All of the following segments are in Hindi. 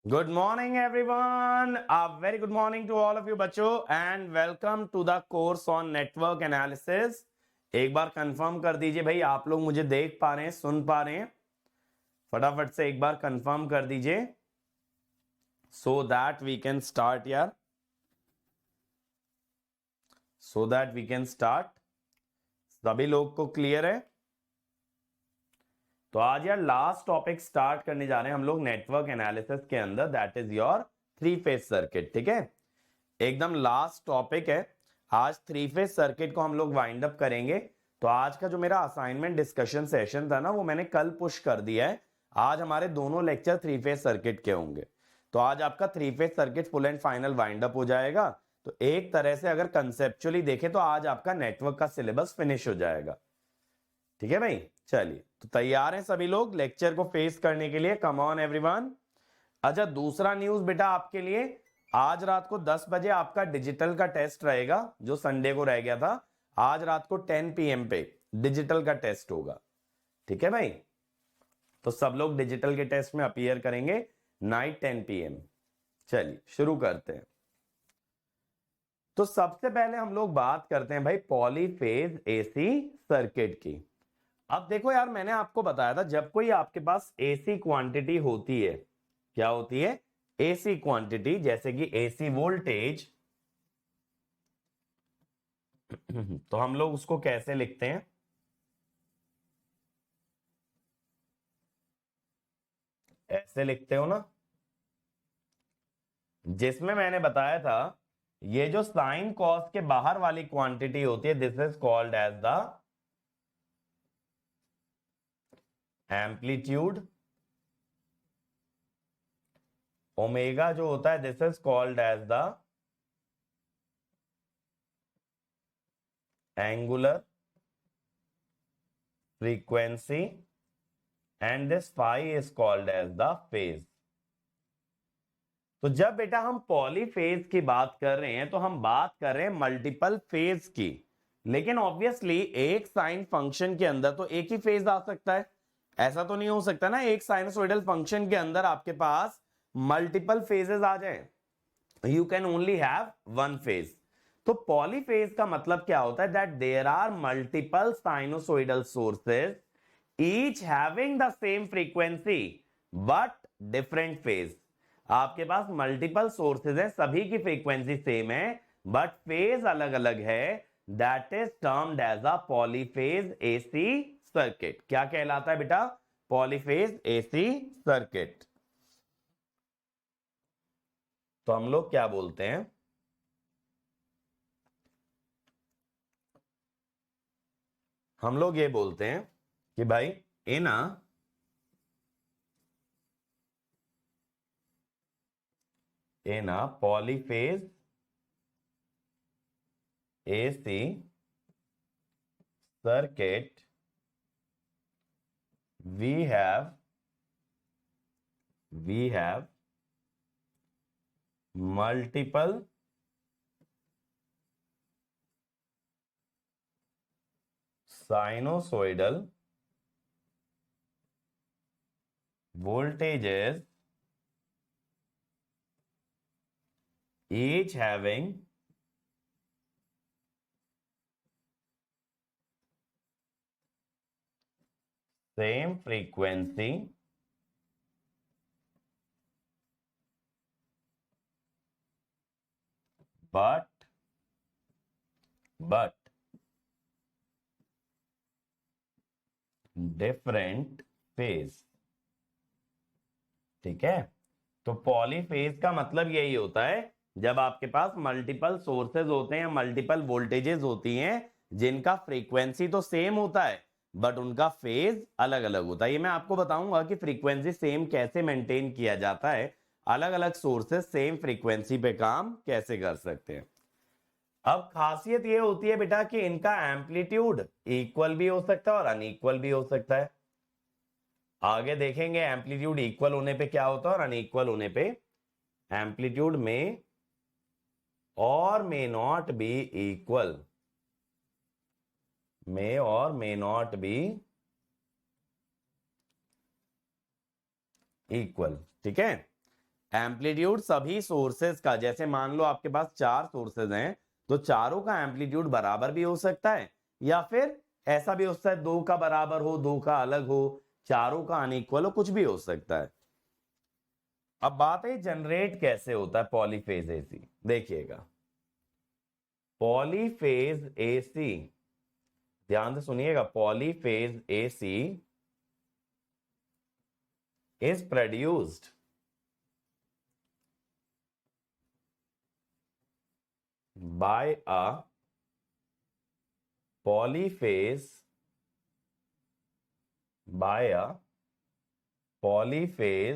Good morning, everyone. A very good morning to all of you, बच्चों, and welcome to the course on network analysis. एक बार कंफर्म कर दीजिए भाई, आप लोग मुझे देख पा रहे हैं, सुन पा रहे हैं? फटाफट से एक बार कंफर्म कर दीजिए, so that we can start यार, so that we can start. सभी लोग को क्लियर है? तो आज यार लास्ट टॉपिक स्टार्ट करने जा रहे हैं हम लोग नेटवर्क एनालिसिस के अंदर, that is your three phase circuit. ठीक है, एकदम लास्ट टॉपिक है. आज थ्री फेज सर्किट को हम लोग वाइंड अप करेंगे. तो आज का जो मेरा असाइनमेंट डिस्कशन सेशन था ना, वो मैंने कल पुश कर दिया है. आज हमारे दोनों लेक्चर थ्री फेज सर्किट के होंगे. तो आज आपका three phase circuit full and final wind up हो जाएगा. तो एक तरह से अगर कंसेप्चुअली देखें तो आज आपका नेटवर्क का सिलेबस फिनिश हो जाएगा. ठीक है भाई, चलिए. तो तैयार हैं सभी लोग लेक्चर को फेस करने के लिए? Come on everyone. अच्छा, दूसरा न्यूज बेटा आपके लिए, आज रात को 10 बजे आपका डिजिटल का टेस्ट रहेगा, जो संडे को रह गया था. आज रात को 10 PM पे डिजिटल का टेस्ट होगा. ठीक है भाई, तो सब लोग डिजिटल के टेस्ट में अपीयर करेंगे नाइट 10 PM. चलिए शुरू करते हैं. तो सबसे पहले हम लोग बात करते हैं भाई पॉलीफेज एसी सर्किट की. अब देखो यार, मैंने आपको बताया था जब कोई आपके पास एसी क्वांटिटी होती है, क्या होती है? एसी क्वांटिटी, जैसे कि एसी वोल्टेज. तो हम लोग उसको कैसे लिखते हैं? ऐसे लिखते हो ना, जिसमें मैंने बताया था ये जो साइन कॉस के बाहर वाली क्वांटिटी होती है, this is called as the amplitude. Omega जो होता है, this is called as the angular frequency, and this phi is called as the phase. तो जब बेटा हम पॉलीफेज की बात कर रहे हैं तो हम बात कर रहे हैं मल्टीपल फेज की. लेकिन ऑब्वियसली एक साइन फंक्शन के अंदर तो एक ही फेज आ सकता है. ऐसा तो नहीं हो सकता ना एक साइनसोइडल फंक्शन के अंदर आपके पास मल्टीपल फेजेस आ जाए. You can only have one phase. तो पॉलीफेज का मतलब क्या होता है? That there are multiple sinusoidal sources each having the same frequency but different phase. आपके पास मल्टीपल सोर्सेज है, सभी की फ्रीक्वेंसी सेम है बट फेज अलग अलग है. That is termed as a polyphase AC circuit. क्या कहलाता है बेटा? Polyphase AC circuit. तो हम लोग क्या बोलते हैं? हम लोग ये बोलते हैं कि भाई इन a polyphase AC circuit we have multiple sinusoidal voltages each having same frequency but different phase. ठीक है, तो पॉलीफेज का मतलब यही होता है जब आपके पास मल्टीपल सोर्सेज होते हैं, मल्टीपल वोल्टेजेस होती हैं जिनका फ्रीक्वेंसी तो सेम होता है बट उनका फेज अलग अलग होता है. ये मैं आपको बताऊंगा कि फ्रीक्वेंसी सेम कैसे मेंटेन किया जाता है, अलग अलग सोर्सेज सेम फ्रीक्वेंसी पे काम कैसे कर सकते हैं. अब खासियत ये होती है बेटा कि इनका एम्पलीट्यूड इक्वल भी हो सकता है और अनइक्वल भी हो सकता है. आगे देखेंगे एम्पलीट्यूड इक्वल होने पे क्या होता है और अनइक्वल होने पे. एम्पलीट्यूड में और may not be equal, may or may not be equal. ठीक है, एम्पलीट्यूड सभी सोर्सेज का, जैसे मान लो आपके पास 4 सोर्सेज हैं तो चारों का एम्पलीट्यूड बराबर भी हो सकता है, या फिर ऐसा भी हो सकता है 2 का बराबर हो, 2 का अलग हो, चारों का अनइक्वल हो, कुछ भी हो सकता है। अब बात है जनरेट कैसे होता है पॉलीफेज एसी। देखिएगा, पॉलीफेज एसी, ध्यान से सुनिएगा, polyphase AC is produced by a polyphase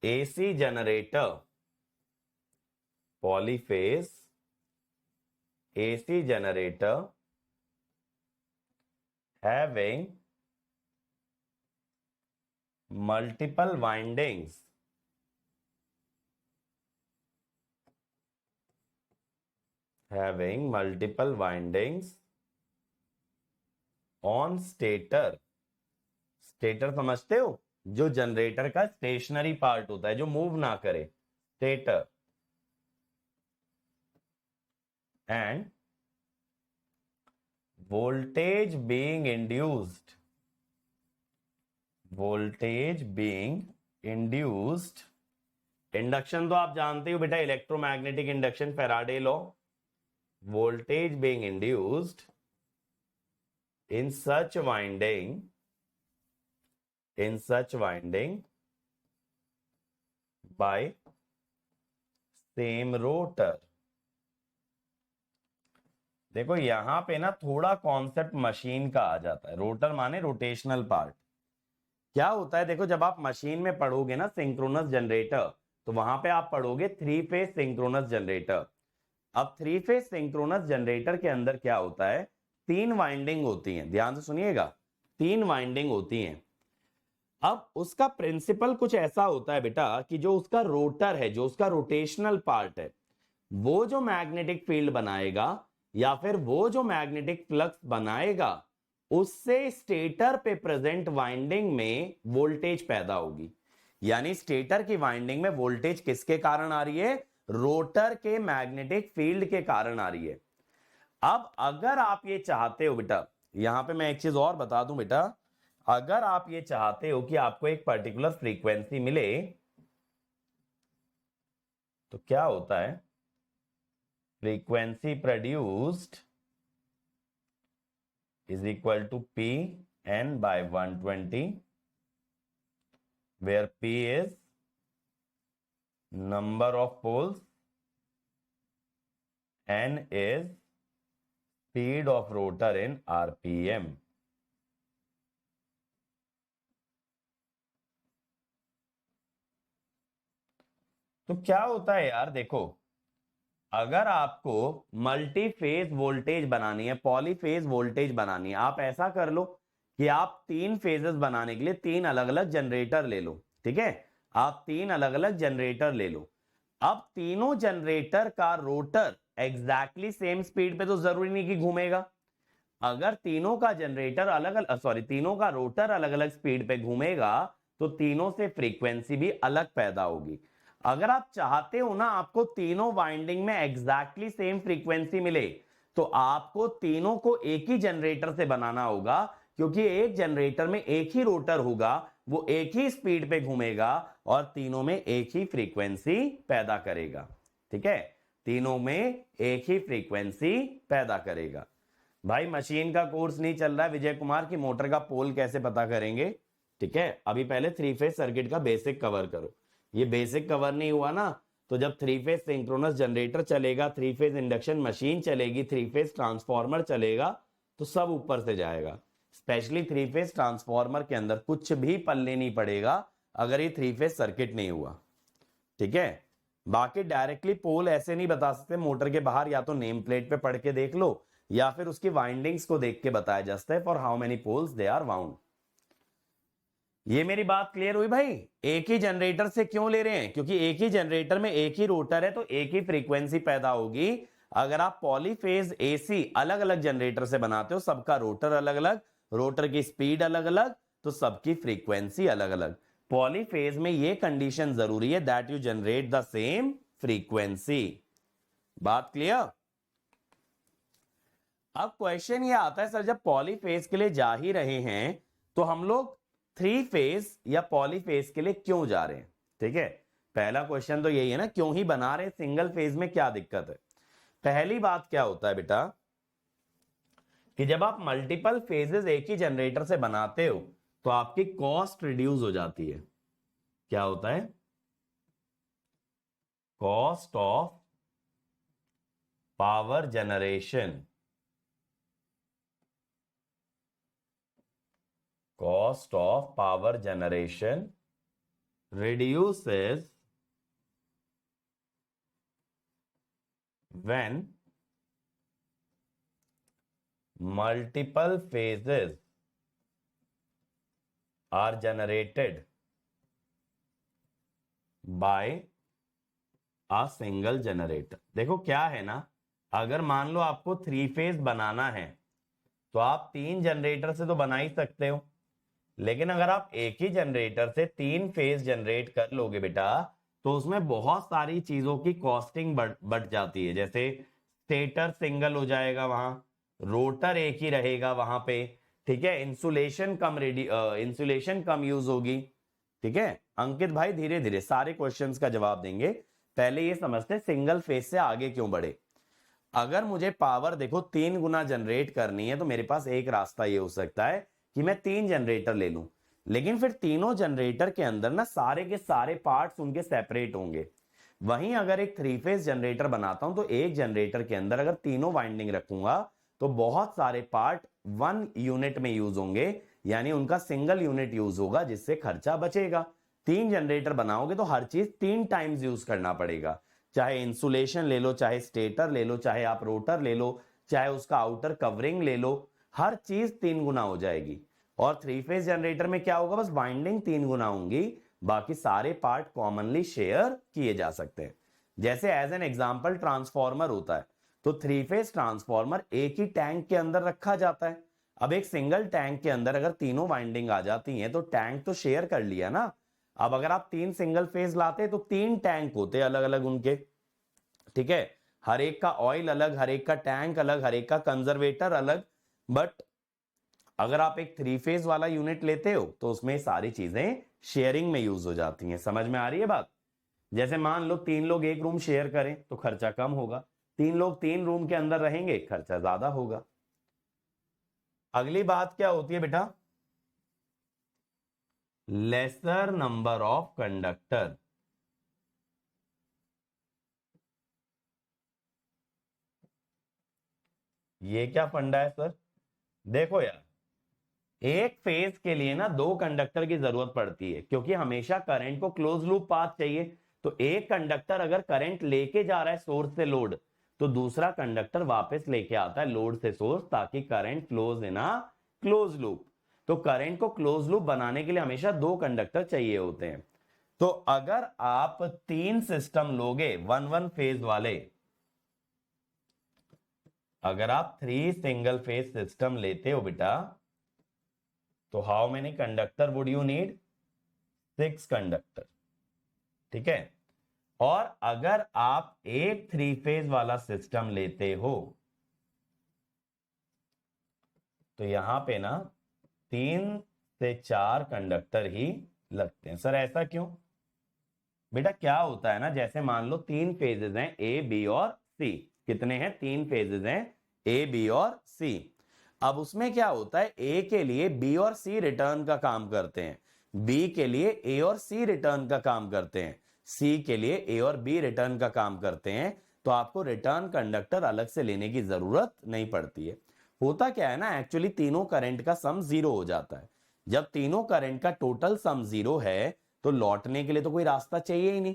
AC generator, polyphase AC generator having multiple windings, on stator। Stator समझते हो, जो जनरेटर का स्टेशनरी पार्ट होता है, जो मूव ना करे, stator. End voltage being induced, induction तो आप जानते हो बेटा, electromagnetic induction, Faraday law. Voltage being induced in such winding by same rotor। देखो यहां पे ना थोड़ा कॉन्सेप्ट मशीन का आ जाता है। रोटर माने रोटेशनल पार्ट। क्या होता है, देखो जब आप मशीन में पढ़ोगे ना सिंक्रोनस जनरेटर, तो वहां पे आप पढ़ोगे 3 फेज सिंक्रोनस जनरेटर। अब 3 फेज सिंक्रोनस जनरेटर के अंदर क्या होता है, 3 वाइंडिंग होती हैं। ध्यान से सुनिएगा, 3 वाइंडिंग होती हैं। अब उसका प्रिंसिपल कुछ ऐसा होता है बेटा कि जो उसका रोटर है, जो उसका रोटेशनल पार्ट है, वो जो मैग्नेटिक फील्ड बनाएगा या फिर वो जो मैग्नेटिक फ्लक्स बनाएगा, उससे स्टेटर पे प्रेजेंट वाइंडिंग में वोल्टेज पैदा होगी। यानी स्टेटर की वाइंडिंग में वोल्टेज किसके कारण आ रही है, रोटर के मैग्नेटिक फील्ड के कारण आ रही है। अब अगर आप ये चाहते हो बेटा, यहां पे मैं एक चीज और बता दूं बेटा, अगर आप ये चाहते हो कि आपको एक पर्टिकुलर फ्रीक्वेंसी मिले, तो क्या होता है, frequency produced is equal to P N by 120, where P is number of poles, N is speed of rotor in RPM. तो क्या होता है यार, देखो अगर आपको मल्टी फेज वोल्टेज बनानी है, पॉलीफेज वोल्टेज बनानी है, आप ऐसा कर लो कि आप 3 फेजेस बनाने के लिए 3 अलग अलग जनरेटर ले लो। ठीक है, आप 3 अलग अलग जनरेटर ले लो। अब तीनों जनरेटर का रोटर एग्जैक्टली सेम स्पीड पे तो जरूरी नहीं कि घूमेगा। अगर तीनों का जनरेटर तीनों का रोटर अलग अलग स्पीड पे घूमेगा, तो तीनों से फ्रीक्वेंसी भी अलग पैदा होगी। अगर आप चाहते हो ना आपको तीनों वाइंडिंग में एग्जैक्टली सेम फ्रीक्वेंसी मिले, तो आपको तीनों को एक ही जनरेटर से बनाना होगा, क्योंकि एक जनरेटर में एक ही रोटर होगा, वो एक ही स्पीड पे घूमेगा और तीनों में एक ही फ्रीक्वेंसी पैदा करेगा। ठीक है, तीनों में एक ही फ्रीक्वेंसी पैदा करेगा। भाई मशीन का कोर्स नहीं चल रहा है विजय कुमार की, मोटर का पोल कैसे पता करेंगे। ठीक है, अभी पहले 3 फेज सर्किट का बेसिक कवर करो। ये बेसिक कवर नहीं हुआ ना, तो जब 3 फेज सिंक्रोनस जनरेटर चलेगा, 3 फेज इंडक्शन मशीन चलेगी, 3 फेज ट्रांसफार्मर चलेगा, तो सब ऊपर से जाएगा। स्पेशली 3 फेज ट्रांसफार्मर के अंदर कुछ भी पल्ले नहीं पड़ेगा अगर ये 3 फेज सर्किट नहीं हुआ। ठीक है, बाकी डायरेक्टली पोल ऐसे नहीं बता सकते मोटर के बाहर, या तो नेम प्लेट पे पढ़ के देख लो या फिर उसकी वाइंडिंग्स को देख के बताया जा सकता है for how many poles they are wound. ये मेरी बात क्लियर हुई भाई। एक ही जनरेटर से क्यों ले रहे हैं, क्योंकि एक ही जनरेटर में एक ही रोटर है, तो एक ही फ्रीक्वेंसी पैदा होगी। अगर आप पॉलीफेज एसी अलग अलग जनरेटर से बनाते हो, सबका रोटर अलग अलग, रोटर की स्पीड अलग अलग, तो सबकी फ्रीक्वेंसी अलग अलग। पॉलीफेज में ये कंडीशन जरूरी है that you generate the same frequency. बात क्लियर? अब क्वेश्चन ये आता है सर जब पॉलीफेज के लिए जा ही रहे हैं तो हम लोग थ्री फेज या पॉलीफेज के लिए क्यों जा रहे हैं? ठीक है, पहला क्वेश्चन तो यही है ना, क्यों ही बना रहे, सिंगल फेज में क्या दिक्कत है? पहली बात क्या होता है बेटा कि जब आप मल्टीपल फेजेस एक ही जनरेटर से बनाते हो तो आपकी कॉस्ट रिड्यूस हो जाती है। क्या होता है? Cost of power generation, cost of power generation reduces when multiple phases are generated by a single generator। देखो क्या है ना, अगर मान लो आपको थ्री फेज बनाना है तो आप तीन जनरेटर से तो बना ही सकते हो, लेकिन अगर आप एक ही जनरेटर से तीन फेज जनरेट कर लोगे बेटा तो उसमें बहुत सारी चीजों की कॉस्टिंग बढ़ जाती है। जैसे स्टेटर सिंगल हो जाएगा, वहां रोटर एक ही रहेगा वहां पे, ठीक है, इंसुलेशन कम यूज होगी। ठीक है अंकित भाई, धीरे धीरे सारे क्वेश्चंस का जवाब देंगे, पहले ये समझते सिंगल फेज से आगे क्यों बढ़े। अगर मुझे पावर देखो 3 गुना जनरेट करनी है तो मेरे पास एक रास्ता ये हो सकता है कि मैं 3 जनरेटर ले लूं, लेकिन फिर तीनों जनरेटर के अंदर ना सारे के सारे पार्ट्स उनके सेपरेट होंगे। वहीं अगर एक थ्री फेज जनरेटर बनाता हूं तो एक जनरेटर के अंदर अगर तीनों वाइंडिंग रखूंगा तो बहुत सारे पार्ट वन यूनिट में यूज होंगे, यानी उनका सिंगल यूनिट यूज होगा, जिससे खर्चा बचेगा। 3 जनरेटर बनाओगे तो हर चीज 3 टाइम्स यूज करना पड़ेगा, चाहे इंसुलेशन ले लो, चाहे स्टेटर ले लो, चाहे आप रोटर ले लो, चाहे उसका आउटर कवरिंग ले लो, हर चीज 3 गुना हो जाएगी। और थ्री फेज जनरेटर में क्या होगा, बस वाइंडिंग 3 गुना होंगी, बाकी सारे पार्ट कॉमनली शेयर किए जा सकते हैं। जैसे एज एन एग्जांपल ट्रांसफार्मर होता है, तो थ्री फेज ट्रांसफार्मर एक ही टैंक के अंदर रखा जाता है। अब एक सिंगल टैंक के अंदर अगर तीनों वाइंडिंग आ जाती हैं तो टैंक तो शेयर कर लिया ना। अब अगर आप 3 सिंगल फेज लाते तो 3 टैंक होते अलग अलग उनके, ठीक है, हर एक का ऑयल अलग, हर एक का टैंक अलग, हर एक का कंजर्वेटर अलग। बट अगर आप एक थ्री फेज वाला यूनिट लेते हो तो उसमें सारी चीजें शेयरिंग में यूज हो जाती हैं। समझ में आ रही है बात? जैसे मान लो 3 लोग एक रूम शेयर करें तो खर्चा कम होगा, 3 लोग 3 रूम के अंदर रहेंगे खर्चा ज्यादा होगा। अगली बात क्या होती है बेटा, लेसर नंबर ऑफ कंडक्टर। ये क्या फंडा है सर? देखो यार, एक फेज के लिए ना 2 कंडक्टर की जरूरत पड़ती है, क्योंकि हमेशा करंट को क्लोज लूप पाथ चाहिए। तो एक कंडक्टर अगर करंट लेके जा रहा है सोर्स से लोड, तो दूसरा कंडक्टर वापस लेके आता है लोड से सोर्स, ताकि current flows in a close loop. तो करंट को क्लोज लूप बनाने के लिए हमेशा 2 कंडक्टर चाहिए होते हैं। तो अगर आप 3 सिस्टम लोगे वन वन फेज वाले, अगर आप 3 सिंगल फेज सिस्टम लेते हो बेटा, तो how many conductor would you need? 6 conductor, ठीक है। और अगर आप एक थ्री फेज वाला सिस्टम लेते हो तो यहां पे ना 3 से 4 कंडक्टर ही लगते हैं। सर ऐसा क्यों? बेटा क्या होता है ना, जैसे मान लो 3 फेजेस हैं ए बी और सी। कितने हैं? 3 फेजेस हैं ए बी और सी। अब उसमें क्या होता है, ए के लिए बी और सी रिटर्न का काम करते हैं, बी के लिए ए और सी रिटर्न का काम करते हैं, सी के लिए ए और बी रिटर्न का काम करते हैं। तो आपको रिटर्न कंडक्टर अलग से लेने की जरूरत नहीं पड़ती है। होता क्या है ना, एक्चुअली तीनों करंट का सम 0 हो जाता है। जब तीनों करंट का टोटल सम 0 है तो लौटने के लिए तो कोई रास्ता चाहिए ही नहीं।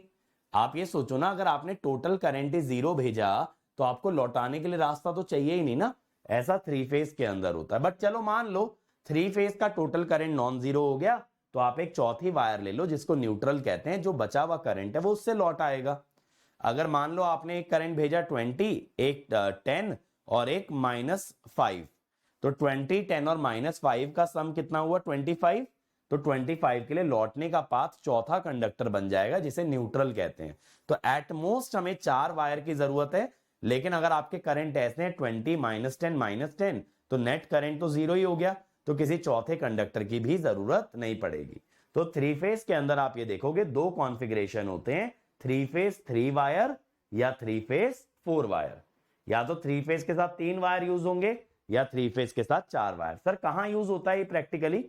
आप ये सोचो ना, अगर आपने टोटल करंट 0 भेजा तो आपको लौटाने के लिए रास्ता तो चाहिए ही नहीं ना। ऐसा थ्री फेज के अंदर होता है। बट चलो मान लो थ्री फेज का टोटल करंट नॉन जीरो हो गया, तो आप एक चौथी वायर ले लो जिसको न्यूट्रल कहते हैं, जो बचा हुआ करंट है वो उससे लौट आएगा। अगर मान लो आपने एक करंट भेजा 20, एक 10 और एक -5, तो 20, 10 और -5 का सम कितना हुआ? 25। तो 25 के लिए लौटने का पाथ चौथा कंडक्टर बन जाएगा जिसे न्यूट्रल कहते हैं। तो एट मोस्ट हमें 4 वायर की जरूरत है, लेकिन अगर आपके करंट ऐसे हैं 20 -10 तो नेट करंट तो जीरो ही हो गया, तो किसी चौथे कंडक्टर की भी जरूरत नहीं पड़ेगी। तो थ्री फेज के अंदर आप ये देखोगे दो कॉन्फ़िगरेशन होते हैं, थ्री फेज 3 वायर या थ्री फेज 4 वायर। या तो थ्री फेज के साथ 3 वायर यूज होंगे या थ्री फेज के साथ 4 वायर। सर कहां यूज होता है ये प्रैक्टिकली?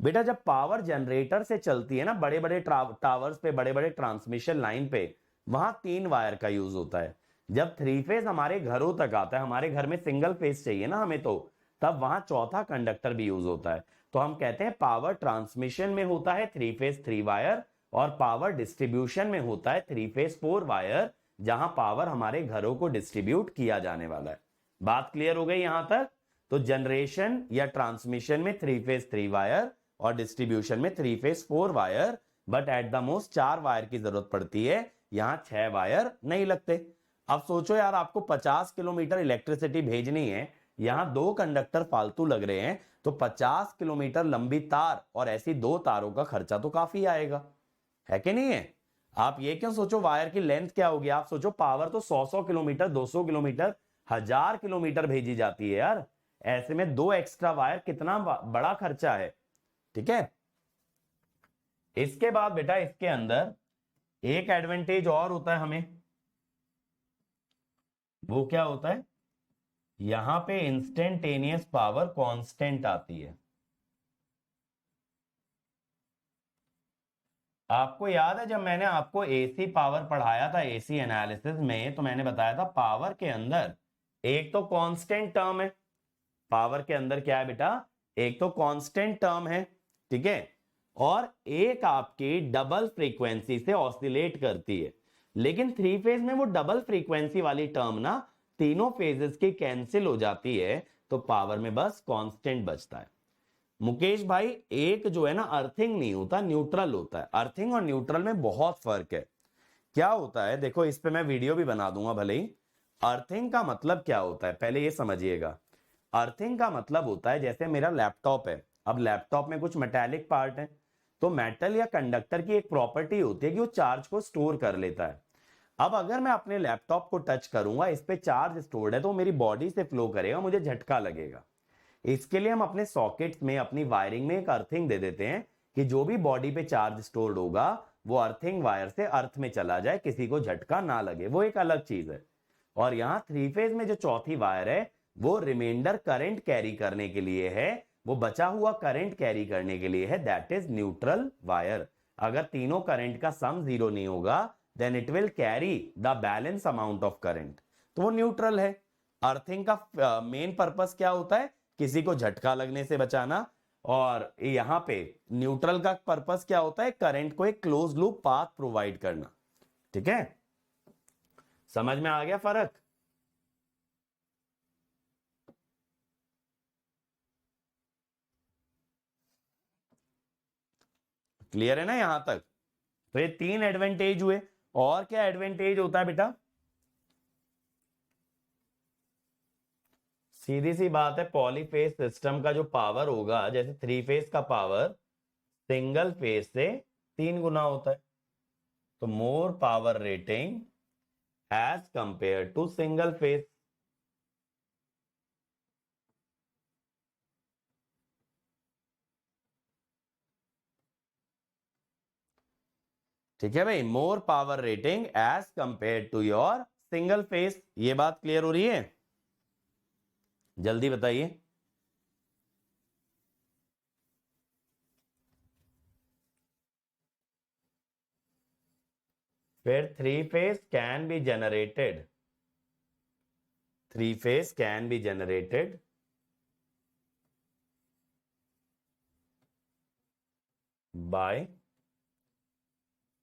बेटा जब पावर जनरेटर से चलती है ना, बड़े बड़े टावर्स पे, बड़े बड़े ट्रांसमिशन लाइन पे, वहां 3 वायर का यूज होता है। जब थ्री फेज हमारे घरों तक आता है, हमारे घर में सिंगल फेज चाहिए ना हमें, तो तब वहां चौथा कंडक्टर भी यूज होता है। तो हम कहते हैं पावर ट्रांसमिशन में होता है थ्री फेज 3 वायर और पावर डिस्ट्रीब्यूशन में होता है थ्री फेज 4 वायर, जहां पावर हमारे घरों को डिस्ट्रीब्यूट किया जाने वाला है। बात क्लियर हो गई यहां तक? तो जनरेशन या ट्रांसमिशन में थ्री फेज 3 वायर और डिस्ट्रीब्यूशन में three phase 4 wire, but at the most 4 wire की जरूरत पड़ती है, यहां 6 वायर नहीं लगते। अब सोचो यार, आपको 50 किलोमीटर इलेक्ट्रिसिटी भेजनी है, यहां दो कंडक्टर फालतू लग रहे हैं, तो 50 किलोमीटर लंबी तार और ऐसी दो तारों का खर्चा तो काफी आएगा, है कि नहीं है? आप ये क्यों सोचो वायर की लेंथ क्या होगी, आप सोचो पावर तो 100 किलोमीटर, 200 किलोमीटर, 1000 किलोमीटर भेजी जाती है यार। ऐसे में दो एक्स्ट्रा वायर कितना बड़ा खर्चा है, ठीक है? इसके बाद बेटा इसके अंदर एक एडवांटेज और होता है हमें, वो क्या होता है? यहां पे इंस्टेंटेनियस पावर कांस्टेंट आती है। आपको याद है जब मैंने आपको एसी पावर पढ़ाया था, एसी एनालिसिस में, तो मैंने बताया था पावर के अंदर एक तो कांस्टेंट टर्म है, पावर के अंदर क्या है बेटा? एक तो कांस्टेंट टर्म है, ठीक है, और एक आपकी डबल फ्रीक्वेंसी से ऑसिलेट करती है। लेकिन थ्री फेज में वो डबल फ्रीक्वेंसी वाली टर्म ना तीनों फेजेस की कैंसिल हो जाती है, तो पावर में बस कांस्टेंट बचता है। मुकेश भाई एक जो है ना अर्थिंग नहीं होता, न्यूट्रल होता है। अर्थिंग और न्यूट्रल में बहुत फर्क है। क्या होता है देखो, इस पे मैं वीडियो भी बना दूंगा भले ही। अर्थिंग का मतलब क्या होता है पहले ये समझिएगा। अर्थिंग का मतलब होता है, जैसे मेरा लैपटॉप है, अब लैपटॉप में कुछ मेटालिक पार्ट है, तो मेटल या कंडक्टर की एक प्रॉपर्टी होती है कि वो चार्ज को स्टोर कर लेता है। अब अगर मैं अपने लैपटॉप को टच करूंगा, इस पे चार्ज स्टोर्ड है, तो मेरी बॉडी से फ्लो करेगा, मुझे झटका लगेगा। इसके लिए हम अपने सॉकेट्स में, अपनी वायरिंग में एक अर्थिंग दे देते हैं कि जो भी बॉडी पे चार्ज स्टोर्ड होगा वो अर्थिंग वायर से अर्थ में चला जाए, किसी को झटका ना लगे, वो एक अलग चीज है। और यहां थ्री फेज में जो चौथी वायर है वो रिमाइंडर करंट कैरी करने के लिए है, वो बचा हुआ करंट कैरी करने के लिए है, दैट इज न्यूट्रल वायर। अगर तीनों करंट का सम जीरो नहीं होगा then it will carry the balance amount of current, तो वो न्यूट्रल है। अर्थिंग का मेन पर्पस क्या होता है? किसी को झटका लगने से बचाना। और यहां पे न्यूट्रल का पर्पस क्या होता है? करंट को एक क्लोज लूप पाथ प्रोवाइड करना, ठीक है? समझ में आ गया फर्क? क्लियर है ना यहां तक? तो ये तीन एडवांटेज हुए। और क्या एडवांटेज होता है बेटा? सीधी सी बात है, पॉलीफेज सिस्टम का जो पावर होगा, जैसे थ्री फेज का पावर सिंगल फेज से 3 गुना होता है, तो more power rating as compare to single phase. ठीक है भाई, more power rating as compare to your single phase. ये बात क्लियर हो रही है? जल्दी बताइए। फिर three phase can be generated, three phase can be generated by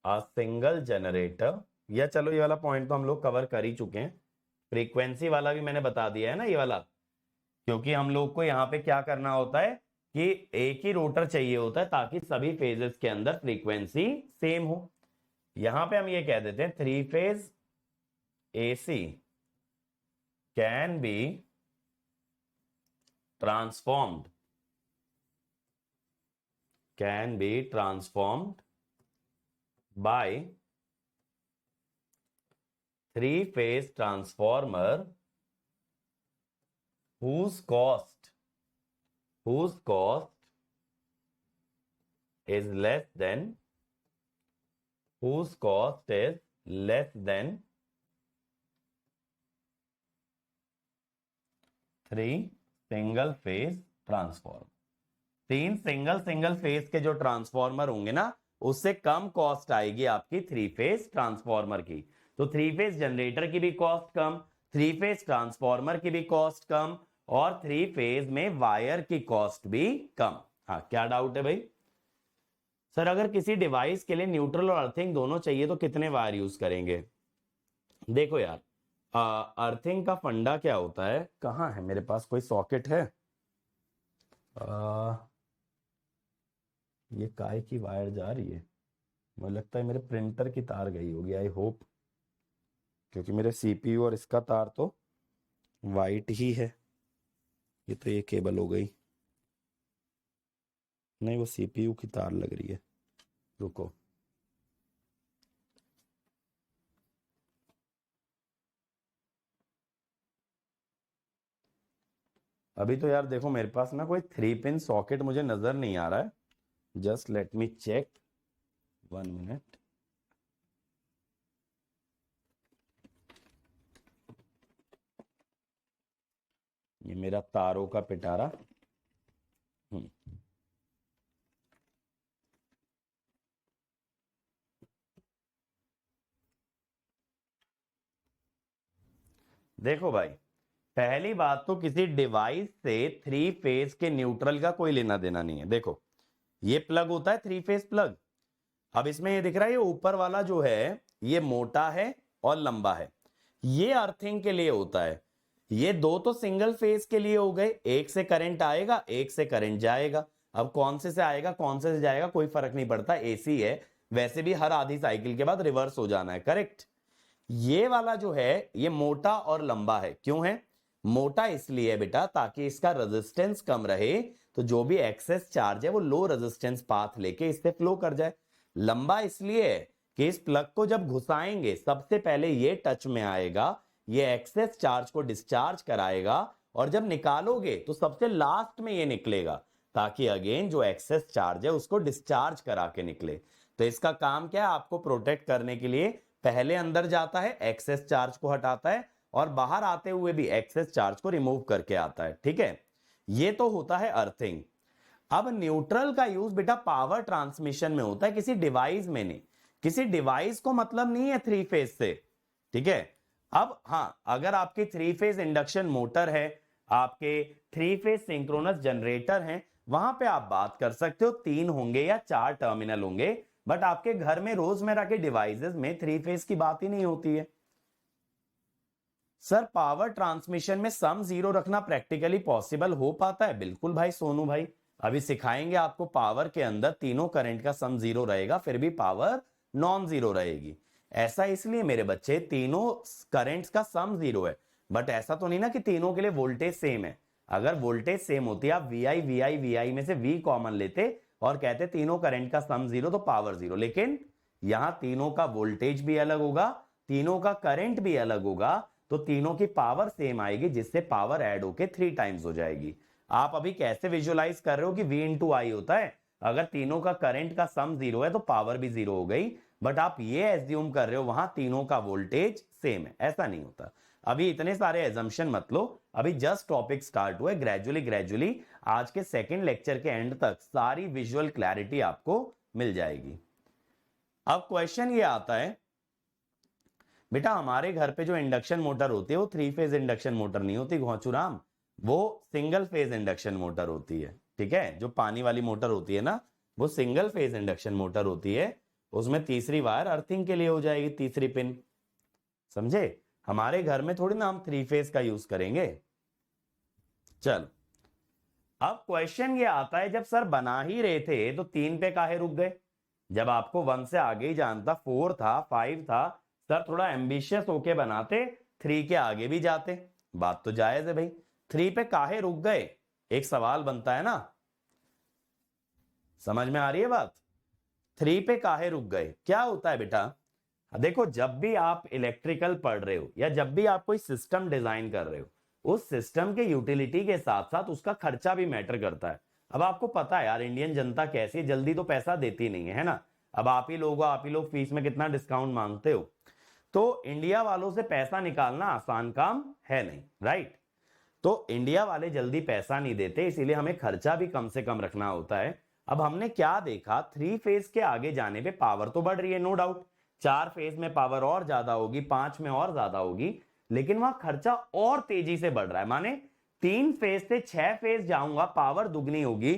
a single generator. या चलो ये वाला पॉइंट तो हम लोग कवर कर ही चुके हैं, फ्रीक्वेंसी वाला भी मैंने बता दिया है ना ये वाला, क्योंकि हम लोग को यहाँ पे क्या करना होता है कि एक ही रोटर चाहिए होता है ताकि सभी फेजेस के अंदर फ्रीक्वेंसी सेम हो। यहां पे हम ये कह देते हैं three phase AC can be transformed can be transformed by three-phase transformer whose cost is less than 3 single phase transformer. 3 single phase के जो ट्रांसफॉर्मर होंगे ना, उससे कम कॉस्ट आएगी आपकी 3 फेज ट्रांसफॉर्मर की। तो 3 फेज जनरेटर की भी कॉस्ट कम, 3 फेज ट्रांसफॉर्मर की भी कॉस्ट कम, और 3 फेज में वायर की कॉस्ट भी कम। हाँ, क्या डाउट है भाई? सर अगर किसी डिवाइस के लिए न्यूट्रल और अर्थिंग दोनों चाहिए तो कितने वायर यूज करेंगे? देखो यार, अर्थिंग का फंडा क्या होता है, कहाँ है मेरे पास कोई सॉकेट है? ये काय की वायर जा रही है, मुझे लगता है मेरे प्रिंटर की तार गई होगी, आई होप, क्योंकि मेरे सीपीयू और इसका तार तो वाइट ही है। ये तो ये केबल हो गई, नहीं वो सीपीयू की तार लग रही है, रुको। अभी तो यार देखो मेरे पास ना कोई 3 पिन सॉकेट मुझे नजर नहीं आ रहा है, just let me check 1 minute. ये मेरा तारों का पिटारा। देखो भाई, पहली बात तो किसी डिवाइस से 3 फेज के न्यूट्रल का कोई लेना देना नहीं है। देखो ये प्लग होता है 3 फेज प्लग। अब इसमें ये दिख रहा है, ये ऊपर वाला जो है ये मोटा है और लंबा है, ये अर्थिंग के लिए होता है। ये दो तो सिंगल फेज के लिए हो गए, एक से करंट आएगा एक से करंट जाएगा। अब कौन से आएगा कौन से जाएगा कोई फर्क नहीं पड़ता, एसी है, वैसे भी हर आधी साइकिल के बाद रिवर्स हो जाना है, करेक्ट। ये वाला जो है ये मोटा और लंबा है। क्यों है मोटा? इसलिए है बेटा ताकि इसका रेजिस्टेंस कम रहे, तो जो भी एक्सेस चार्ज है वो लो रेजिस्टेंस पाथ लेके इससे फ्लो कर जाए। लंबा इसलिए है कि इस प्लग को जब घुसाएंगे सबसे पहले ये टच में आएगा, ये एक्सेस चार्ज को डिस्चार्ज कराएगा, और जब निकालोगे तो सबसे लास्ट में ये निकलेगा, ताकि अगेन जो एक्सेस चार्ज है उसको डिस्चार्ज करा के निकले। तो इसका काम क्या है? आपको प्रोटेक्ट करने के लिए पहले अंदर जाता है, एक्सेस चार्ज को हटाता है, और बाहर आते हुए भी एक्सेस चार्ज को रिमूव करके आता है, ठीक है। ये तो होता है अर्थिंग। अब न्यूट्रल का यूज बेटा पावर ट्रांसमिशन में होता है, किसी डिवाइस में नहीं। किसी डिवाइस को मतलब नहीं है 3 फेज से, ठीक है। अब हां, अगर आपकी 3 फेज इंडक्शन मोटर है, आपके 3 फेज सिंक्रोनस जनरेटर हैं, वहां पे आप बात कर सकते हो 3 होंगे या 4 टर्मिनल होंगे, बट आपके घर में रोजमर्रा के डिवाइसेस में 3 फेज की बात ही नहीं होती है। सर पावर ट्रांसमिशन में सम जीरो रखना प्रैक्टिकली पॉसिबल हो पाता है? बिल्कुल भाई सोनू भाई, अभी सिखाएंगे आपको। पावर के अंदर तीनों करंट का सम जीरो रहेगा, फिर भी पावर नॉन जीरो रहेगी। ऐसा इसलिए मेरे बच्चे, तीनों करंट्स का सम जीरो है, बट ऐसा तो नहीं ना कि तीनों के लिए वोल्टेज सेम है। अगर वोल्टेज सेम होती, आप वी आई में से वी कॉमन लेते और कहते तीनों करंट का सम जीरो तो पावर जीरो, लेकिन यहां तीनों का वोल्टेज भी अलग होगा, तीनों का करंट भी अलग होगा, तो तीनों की पावर सेम आएगी, जिससे पावर ऐड होके 3 टाइम्स हो जाएगी। आप अभी कैसे विजुअलाइज कर रहे हो कि V इंटू आई होता है? अगर तीनों का करंट का सम जीरो है तो पावर भी जीरो हो गई, बट आप ये एज्यूम कर रहे हो वहां तीनों का वोल्टेज सेम है, ऐसा नहीं होता। अभी इतने सारे एजम्पशन मत लो, अभी जस्ट टॉपिक स्टार्ट हुआ है। ग्रेजुअली आज के सेकेंड लेक्चर के एंड तक सारी विजुअल क्लैरिटी आपको मिल जाएगी। अब क्वेश्चन ये आता है बेटा, हमारे घर पे जो इंडक्शन मोटर होती है वो 3 फेज इंडक्शन मोटर नहीं होती घोंचूराम, वो सिंगल फेज इंडक्शन मोटर होती है, ठीक है। जो पानी वाली मोटर होती है ना, वो सिंगल फेज इंडक्शन मोटर होती है। उसमें तीसरी वायर अर्थिंग के लिए हो जाएगी, तीसरी पिन, समझे। हमारे घर में थोड़ी ना हम 3 फेज का यूज करेंगे। चल अब क्वेश्चन ये आता है, जब सर बना ही रहे थे तो 3 पे काहे रुक गए? जब आपको 1 से आगे ही जानता, 4 था 5 था, सर थोड़ा एम्बिशियस होके बनाते, 3 के आगे भी जाते। बात तो जायज है भाई, 3 पे काहे रुक गए? एक सवाल बनता है ना। समझ में आ रही है बात? 3 पे काहे रुक गए? क्या होता है बेटा, देखो जब भी आप इलेक्ट्रिकल पढ़ रहे हो या जब भी आप कोई सिस्टम डिजाइन कर रहे हो, उस सिस्टम के यूटिलिटी के साथ साथ उसका खर्चा भी मैटर करता है। अब आपको पता है यार इंडियन जनता कैसी है, जल्दी तो पैसा देती नहीं है ना। अब आप ही लोग फीस में कितना डिस्काउंट मांगते हो, तो इंडिया वालों से पैसा निकालना आसान काम है नहीं, राइट? तो इंडिया वाले जल्दी पैसा नहीं देते, इसीलिए हमें खर्चा भी कम से कम रखना होता है। अब हमने क्या देखा, 3 फेज के आगे जाने पे पावर तो बढ़ रही है, नो डाउट। 4 फेज में पावर और ज्यादा होगी, 5 में और ज्यादा होगी, लेकिन वहां खर्चा और तेजी से बढ़ रहा है। माने 3 फेज से 6 फेज जाऊंगा, पावर दुगनी होगी,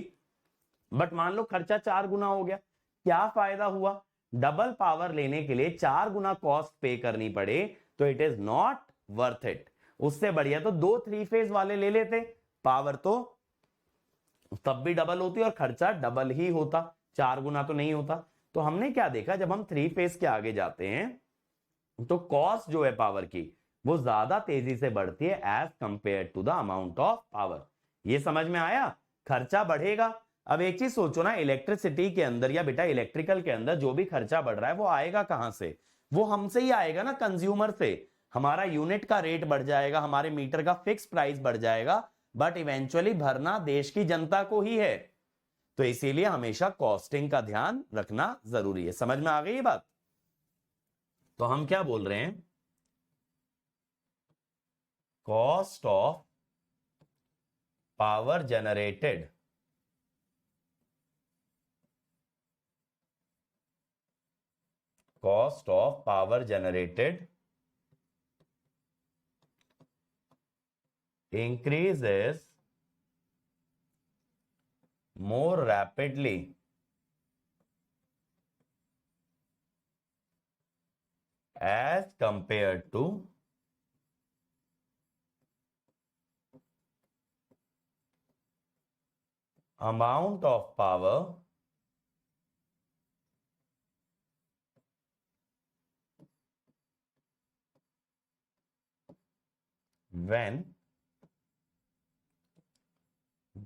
बट मान लो खर्चा 4 गुना हो गया। क्या फायदा हुआ? डबल पावर लेने के लिए 4 गुना कॉस्ट पे करनी पड़े, तो it is not worth it. उससे बढ़िया तो 2 3 फेज वाले ले लेते, पावर तो तब भी डबल होती और खर्चा डबल ही होता, 4 गुना तो नहीं होता। तो हमने क्या देखा, जब हम 3 फेज के आगे जाते हैं तो कॉस्ट जो है पावर की वो ज्यादा तेजी से बढ़ती है as compare to the amount of power. ये समझ में आया? खर्चा बढ़ेगा। अब एक चीज सोचो ना, इलेक्ट्रिसिटी के अंदर या बेटा इलेक्ट्रिकल के अंदर जो भी खर्चा बढ़ रहा है वो आएगा कहां से? वो हमसे ही आएगा ना, कंज्यूमर से। हमारा यूनिट का रेट बढ़ जाएगा, हमारे मीटर का फिक्स प्राइस बढ़ जाएगा, बट इवेंचुअली भरना देश की जनता को ही है। तो इसीलिए हमेशा कॉस्टिंग का ध्यान रखना जरूरी है। समझ में आ गई ये बात? तो हम क्या बोल रहे हैं, cost of power generated cost of power generated increases more rapidly as compared to amount of power when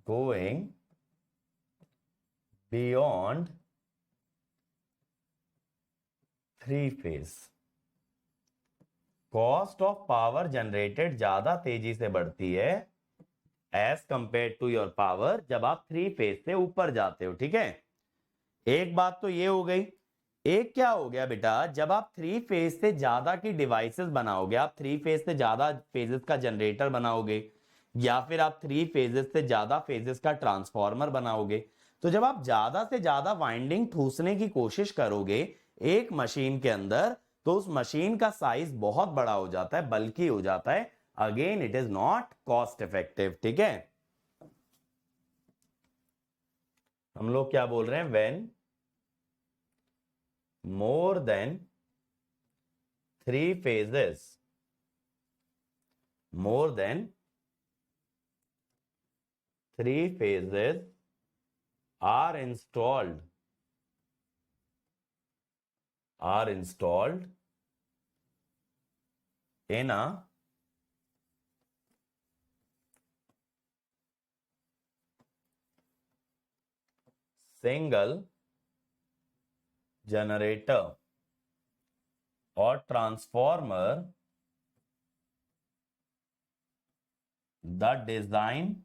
going beyond 3 phase. Cost of power generated ज्यादा तेजी से बढ़ती है as compare to your power जब आप 3 फेज से ऊपर जाते हो, ठीक है? एक बात तो ये हो गई। एक क्या हो गया बेटा, जब आप 3 फेज से ज्यादा की डिवाइसेस बनाओगे, आप 3 फेज से ज्यादा फेजेस का जनरेटर बनाओगे, या फिर आप 3 फेजेस से ज्यादा फेजेस का ट्रांसफार्मर बनाओगे, तो जब आप ज्यादा से ज्यादा वाइंडिंग ठूसने की कोशिश करोगे एक मशीन के अंदर, तो उस मशीन का साइज बहुत बड़ा हो जाता है, बल्कि हो जाता है। Again it is not cost effective, ठीक है? हम लोग क्या बोल रहे हैं, when more than 3 phases, more than 3 phases are installed in a single generator or transformer, the design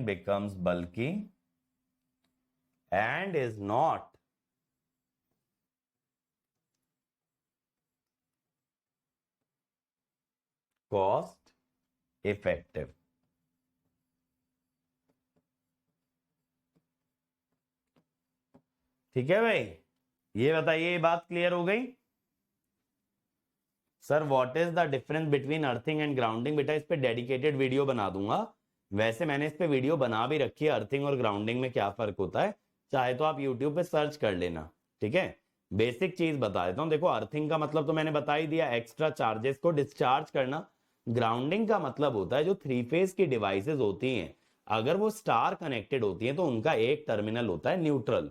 becomes bulky and is not cost effective. ठीक है भाई, ये बताइए, ये बात क्लियर हो गई? Sir what is the difference between earthing and grounding? बेटा इस पे डेडिकेटेड वीडियो बना दूंगा। वैसे मैंने इस पे वीडियो बना भी रखी है, अर्थिंग और ग्राउंडिंग में क्या फर्क होता है, चाहे तो आप यूट्यूब पे सर्च कर लेना, ठीक है? बेसिक चीज बता देता हूं। देखो अर्थिंग का मतलब तो मैंने बता ही दिया, एक्स्ट्रा चार्जेस को डिस्चार्ज करना। ग्राउंडिंग का मतलब होता है जो 3 फेज की डिवाइसेस होती हैं, अगर वो स्टार कनेक्टेड होती हैं तो उनका एक टर्मिनल होता है न्यूट्रल।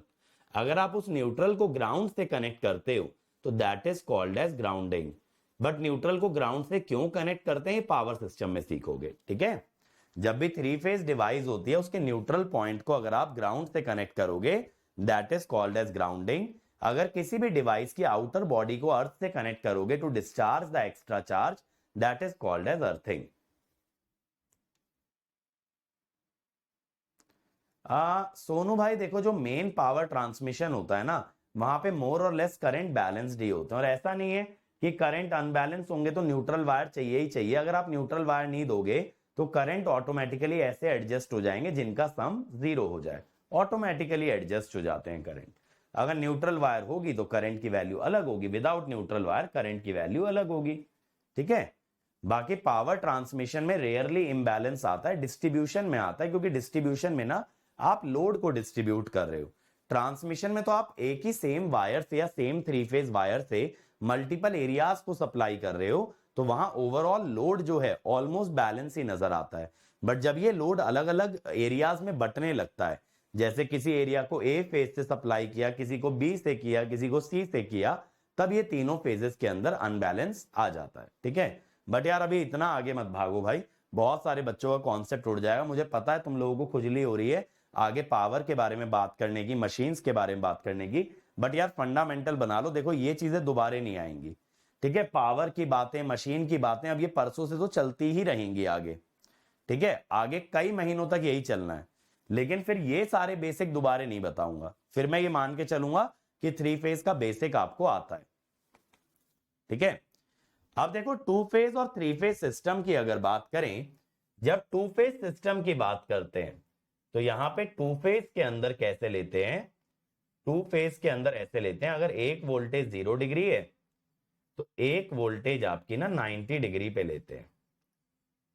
अगर आप उस न्यूट्रल को ग्राउंड से कनेक्ट करते हो तो that is called as grounding. But neutral को ग्राउंड से क्यों कनेक्ट करते हैं पावर सिस्टम में सीखोगे, ठीक है। जब भी थ्री फेज डिवाइस होती है उसके न्यूट्रल पॉइंट को अगर आप ग्राउंड से कनेक्ट करोगे that is called as grounding. अगर किसी भी डिवाइस की आउटर बॉडी को अर्थ से कनेक्ट करोगे to discharge the extra charge that is called as earthing. Sonu भाई देखो, जो मेन पावर ट्रांसमिशन होता है ना वहां पे मोर और लेस करंट बैलेंस्ड ही होते हैं, और ऐसा नहीं है कि करंट अनबैलेंस होंगे तो न्यूट्रल वायर चाहिए ही चाहिए। अगर आप न्यूट्रल वायर नहीं दोगे तो करंट ऑटोमेटिकली ऐसे एडजस्ट हो जाएंगे जिनका सम 0 हो जाए, ऑटोमेटिकली एडजस्ट हो जाते हैं करंट। अगर न्यूट्रल वायर होगी तो करंट की वैल्यू अलग होगी, विदाउट न्यूट्रल वायर करंट की वैल्यू अलग होगी, ठीक है। बाकी पावर ट्रांसमिशन में रेयरली इम्बैलेंस आता है, डिस्ट्रीब्यूशन में आता है, क्योंकि डिस्ट्रीब्यूशन में ना आप लोड को डिस्ट्रीब्यूट कर रहे हो। ट्रांसमिशन में तो आप एक ही सेम वायर से या सेम थ्री फेज वायर से मल्टीपल एरियाज को सप्लाई कर रहे हो, तो वहां ओवरऑल लोड जो है ऑलमोस्ट बैलेंस ही नजर आता है। बट जब ये लोड अलग अलग एरियाज में बंटने लगता है, जैसे किसी एरिया को ए फेज से सप्लाई किया, किसी को बी से किया, किसी को सी से किया, तब ये तीनों फेजेस के अंदर अनबैलेंस आ जाता है, ठीक है। बट यार अभी इतना आगे मत भागो भाई, बहुत सारे बच्चों का कॉन्सेप्ट उड़ जाएगा। मुझे पता है तुम लोगों को खुजली हो रही है आगे पावर के बारे में बात करने की, मशीन्स के बारे में बात करने की, बट यार फंडामेंटल बना लो। देखो ये चीजें दोबारा नहीं आएंगी, ठीक है। पावर की बातें, मशीन की बातें अब ये परसों से तो चलती ही रहेंगी आगे, ठीक है। आगे कई महीनों तक यही चलना है, लेकिन फिर ये सारे बेसिक दोबारा नहीं बताऊंगा। फिर मैं ये मान के चलूंगा कि थ्री फेज का बेसिक आपको आता है, ठीक है। अब देखो टू फेज और थ्री फेज सिस्टम की अगर बात करें, जब टू फेज सिस्टम की बात करते हैं तो यहां पे टू फेज के अंदर कैसे लेते हैं, टू फेज के अंदर ऐसे लेते हैं, अगर एक वोल्टेज 0 डिग्री है तो एक वोल्टेज आपकी ना 90 डिग्री पे लेते हैं,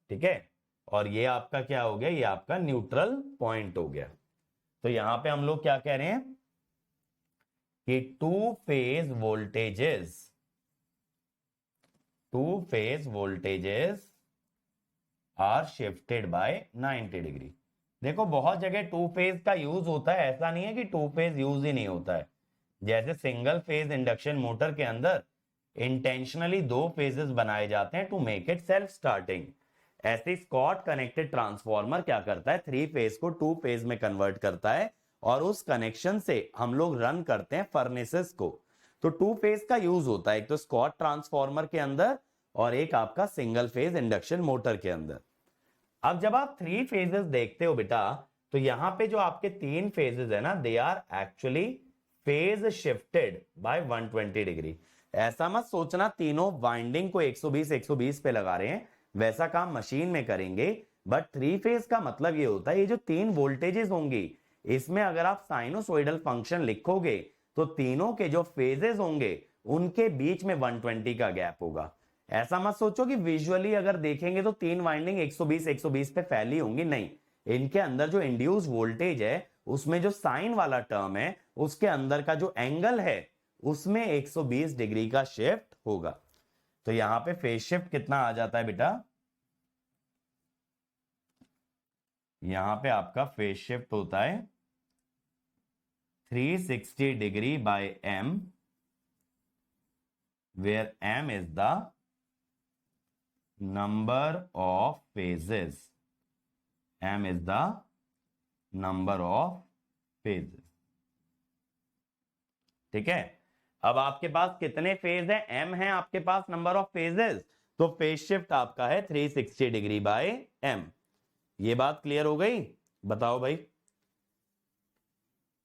ठीक है। और ये आपका क्या हो गया, ये आपका न्यूट्रल पॉइंट हो गया। तो यहां पे हम लोग क्या कह रहे हैं कि two phase voltages are shifted by 90 degree. देखो बहुत जगह टू फेज का यूज होता है, ऐसा नहीं है कि टू फेज यूज ही नहीं होता है। जैसे सिंगल फेज इंडक्शन मोटर के अंदर इंटेंशनली दो फेजेस बनाए जाते हैं to make it self starting. ऐसे स्कॉट कनेक्टेड ट्रांसफॉर्मर क्या करता है, थ्री फेज को टू फेज में कन्वर्ट करता है, और उस कनेक्शन से हम लोग रन करते हैं फर्नेसेस को। तो टू फेज का यूज होता है एक तो स्कॉट ट्रांसफॉर्मर के अंदर और एक आपका सिंगल फेज इंडक्शन मोटर के अंदर। अब जब आप थ्री फेजेस देखते हो बेटा, तो यहां पे जो आपके तीन फेजेस है ना, they are actually phase shifted by 120 degree. ऐसा मत सोचना तीनों वाइंडिंग को 120 पे लगा रहे हैं, वैसा काम मशीन में करेंगे। बट थ्री फेज का मतलब ये होता है ये जो तीन वोल्टेजेस होंगी, इसमें अगर आप साइनोसॉइडल फंक्शन लिखोगे तो तीनों के जो फेजेस होंगे उनके बीच में 120 का गैप होगा। ऐसा मत सोचो कि विजुअली अगर देखेंगे तो तीन वाइंडिंग 120 पे फैली होंगी, नहीं। इनके अंदर जो इंड्यूस वोल्टेज है उसमें जो साइन वाला टर्म है उसके अंदर का जो एंगल है उसमें 120 डिग्री का शिफ्ट होगा। तो यहां पे फेज शिफ्ट कितना आ जाता है बेटा, यहां पे आपका फेज शिफ्ट होता है 360 degree by m, where m is the number of phases, m is the number of phases, ठीक है। अब आपके पास कितने फेज है, m है आपके पास नंबर ऑफ फेजेस, तो फेज शिफ्ट आपका है 360 डिग्री बाय m। ये बात क्लियर हो गई, बताओ भाई।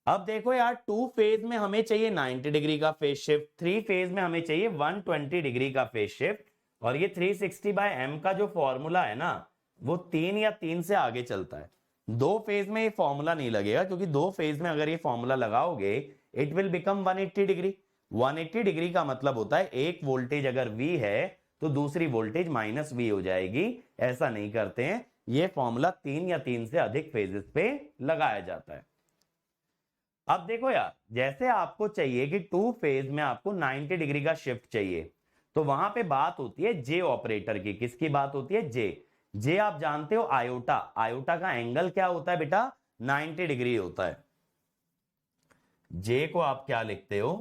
अब देखो यार टू फेज में हमें चाहिए 90 डिग्री का फेज शिफ्ट, थ्री फेज में हमें चाहिए 120 डिग्री का फेज शिफ्ट, और ये 360 बाय m का जो फॉर्मूला है ना वो 3 या 3 से आगे चलता है। दो फेज में ये फॉर्मूला नहीं लगेगा, क्योंकि दो फेज में अगर ये फॉर्मूला लगाओगे it will become 180 degree. 180 degree का मतलब होता है एक वोल्टेज अगर V है तो दूसरी वोल्टेज -V हो जाएगी। ऐसा नहीं करते हैं, ये फॉर्मूला 3 या 3 से अधिक फेजेस पे लगाया जाता है। अब देखो यार, जैसे आपको चाहिए कि टू फेज में आपको 90 डिग्री का शिफ्ट चाहिए, तो वहां पे बात होती है जे ऑपरेटर की। किसकी बात होती है, जे आप जानते हो आयोटा, आयोटा का एंगल क्या होता है बेटा, 90 डिग्री होता है। जे को आप क्या लिखते हो,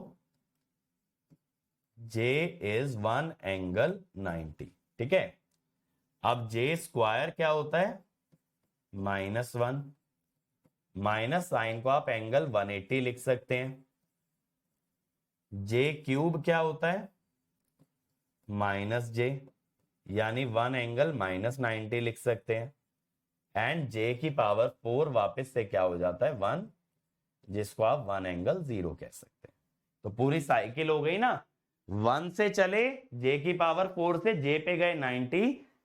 जे इज 1 एंगल 90। ठीक है, अब जे स्क्वायर क्या होता है, -1, माइनस साइन को आप एंगल 180 लिख सकते हैं। जे क्यूब क्या होता है, -j, यानी 1 एंगल -90 लिख सकते हैं। एंड जे की पावर 4 वापस से क्या हो जाता है, 1, जिसको आप 1 एंगल 0 कह सकते हैं। तो पूरी साइकिल हो गई ना, 1 से चले, जे की पावर 4 से जे पे गए 90,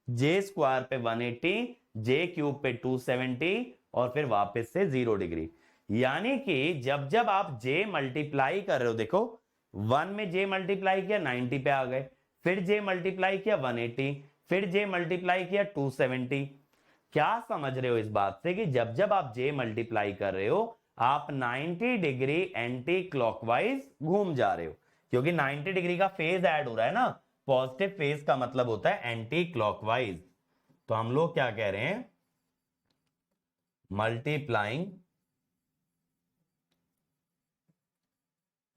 जे स्क्वायर पे 180, जे क्यूब पे 270 और फिर वापस से 0 डिग्री। यानी कि जब जब आप जे मल्टीप्लाई कर रहे हो, देखो 1 में जे मल्टीप्लाई किया 90 पे आ गए, फिर जे मल्टीप्लाई किया 180, फिर जे मल्टीप्लाई किया 270। क्या समझ रहे हो इस बात से कि जब जब आप जे मल्टीप्लाई कर रहे हो आप 90 डिग्री एंटी क्लॉकवाइज घूम जा रहे हो, क्योंकि 90 डिग्री का फेज ऐड हो रहा है ना, पॉजिटिव फेज का मतलब होता है एंटी क्लॉकवाइज। तो हम लोग क्या कह रहे हैं, मल्टीप्लाइंग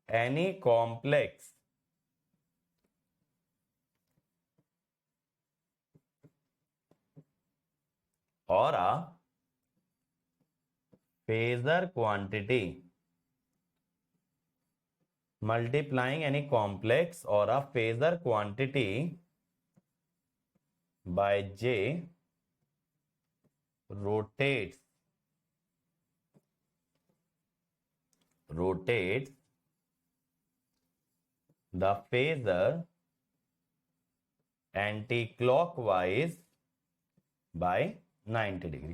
एनी कॉम्प्लेक्स और a phasor quantity, multiplying any complex or a phasor quantity by j rotates the phasor anti-clockwise by 90 degree.